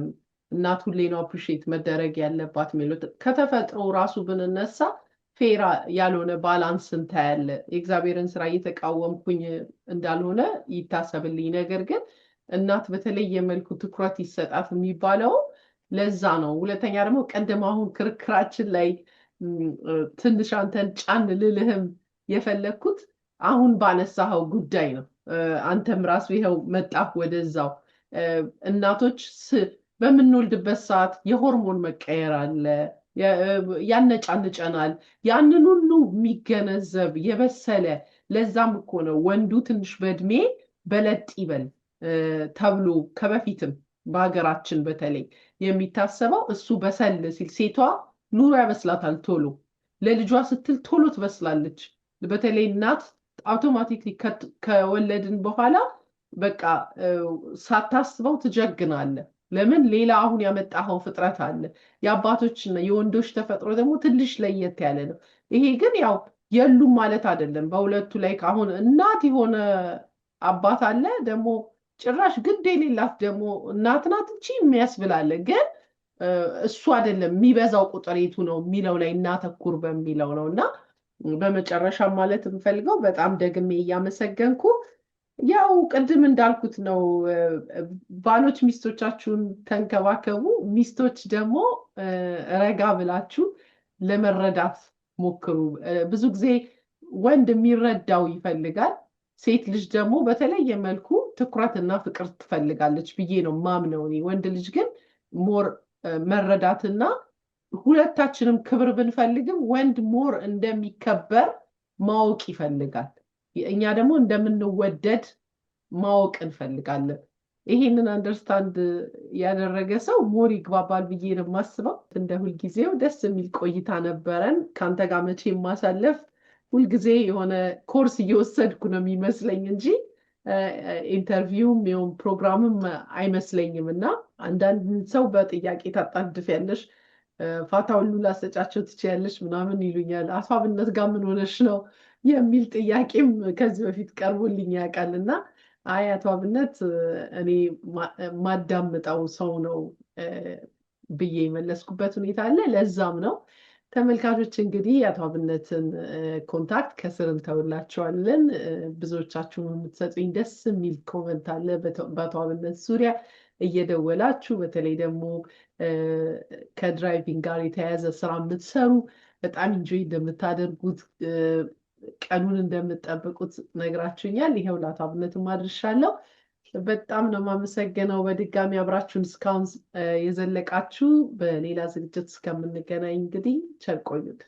እናት ሁሌ ነው አፕሪሺየት መደረግ ያለባት የሚሉት ከተፈጥሮ ራሱ ብንነሳ ፌራ ያልሆነ ባላንስ እንታያለ። የእግዚአብሔርን ስራ እየተቃወምኩኝ እንዳልሆነ ይታሰብልኝ። ነገር ግን እናት በተለየ መልኩ ትኩረት ይሰጣት የሚባለው ለዛ ነው። ሁለተኛ ደግሞ ቀደም አሁን ክርክራችን ላይ ትንሽ አንተን ጫን ልልህም የፈለግኩት አሁን ባነሳኸው ጉዳይ ነው። አንተም ራሱ ይኸው መጣፍ ወደዛው። እናቶች በምንወልድበት ሰዓት የሆርሞን መቀየር አለ፣ ያነጫንጨናል። ያንን ሁሉ የሚገነዘብ የበሰለ ለዛም እኮ ነው ወንዱ ትንሽ በእድሜ በለጥ ይበል ተብሎ ከበፊትም በሀገራችን በተለይ የሚታሰበው እሱ በሰል ሲል ሴቷ ኑሮ ያበስላታል። ቶሎ ለልጇ ስትል ቶሎ ትበስላለች። በተለይ እናት አውቶማቲክሊ ከወለድን በኋላ በቃ ሳታስበው ትጀግናለ። ለምን? ሌላ አሁን ያመጣኸው ፍጥረት አለ። የአባቶችና የወንዶች ተፈጥሮ ደግሞ ትንሽ ለየት ያለ ነው። ይሄ ግን ያው የሉም ማለት አይደለም። በሁለቱ ላይ አሁን እናት የሆነ አባት አለ፣ ደግሞ ጭራሽ ግድ የሌላት ደግሞ እናት ናት እንጂ የሚያስብላለ። ግን እሱ አይደለም የሚበዛው ቁጥር የቱ ነው የሚለው ላይ እናተኩር በሚለው ነው። እና በመጨረሻ ማለት የምፈልገው በጣም ደግሜ እያመሰገንኩ ያው ቅድም እንዳልኩት ነው፣ ባሎች ሚስቶቻችሁን ተንከባከቡ፣ ሚስቶች ደግሞ ረጋ ብላችሁ ለመረዳት ሞክሩ። ብዙ ጊዜ ወንድ የሚረዳው ይፈልጋል፣ ሴት ልጅ ደግሞ በተለየ መልኩ ትኩረትና ፍቅር ትፈልጋለች ብዬ ነው ማምነው እኔ። ወንድ ልጅ ግን ሞር መረዳትና ሁለታችንም ክብር ብንፈልግም ወንድ ሞር እንደሚከበር ማወቅ ይፈልጋል። እኛ ደግሞ እንደምንወደድ ማወቅ እንፈልጋለን። ይሄንን አንደርስታንድ ያደረገ ሰው ሞር ይግባባል ብዬ ነው የማስበው። እንደ ሁልጊዜው ደስ የሚል ቆይታ ነበረን። ከአንተ ጋር መቼ ማሳለፍ ሁልጊዜ የሆነ ኮርስ እየወሰድኩ ነው የሚመስለኝ እንጂ ኢንተርቪውም ይሁን ፕሮግራምም አይመስለኝም። እና አንዳንድ ሰው በጥያቄ ታጣድፊያለሽ፣ ፋታ ሁሉ ላሰጫቸው ትችያለሽ ምናምን ይሉኛል። አቶ አብነት ጋር ምን ሆነሽ ነው የሚል ጥያቄም ከዚህ በፊት ቀርቦልኝ ያውቃልና አይ አቶ አብነት እኔ ማዳምጠው ሰው ነው ብዬ የመለስኩበት ሁኔታ አለ። ለዛም ነው ተመልካቾች እንግዲህ የአቶ አብነትን ኮንታክት ከስር እንተውላቸዋለን። ብዙዎቻችሁ የምትሰጡኝ ደስ የሚል ኮመንት አለ በአቶ አብነት ዙሪያ እየደወላችሁ በተለይ ደግሞ ከድራይቪንግ ጋር የተያያዘ ስራ የምትሰሩ በጣም ኢንጆይ እንደምታደርጉት ቀኑን እንደምትጠብቁት ነግራችሁኛል። ይሄው ለአቶ አብነትም አድርሻለሁ። በጣም ነው የማመሰግነው። በድጋሚ አብራችሁን እስካሁን የዘለቃችሁ። በሌላ ዝግጅት እስከምንገናኝ እንግዲህ ቸር ቆዩት።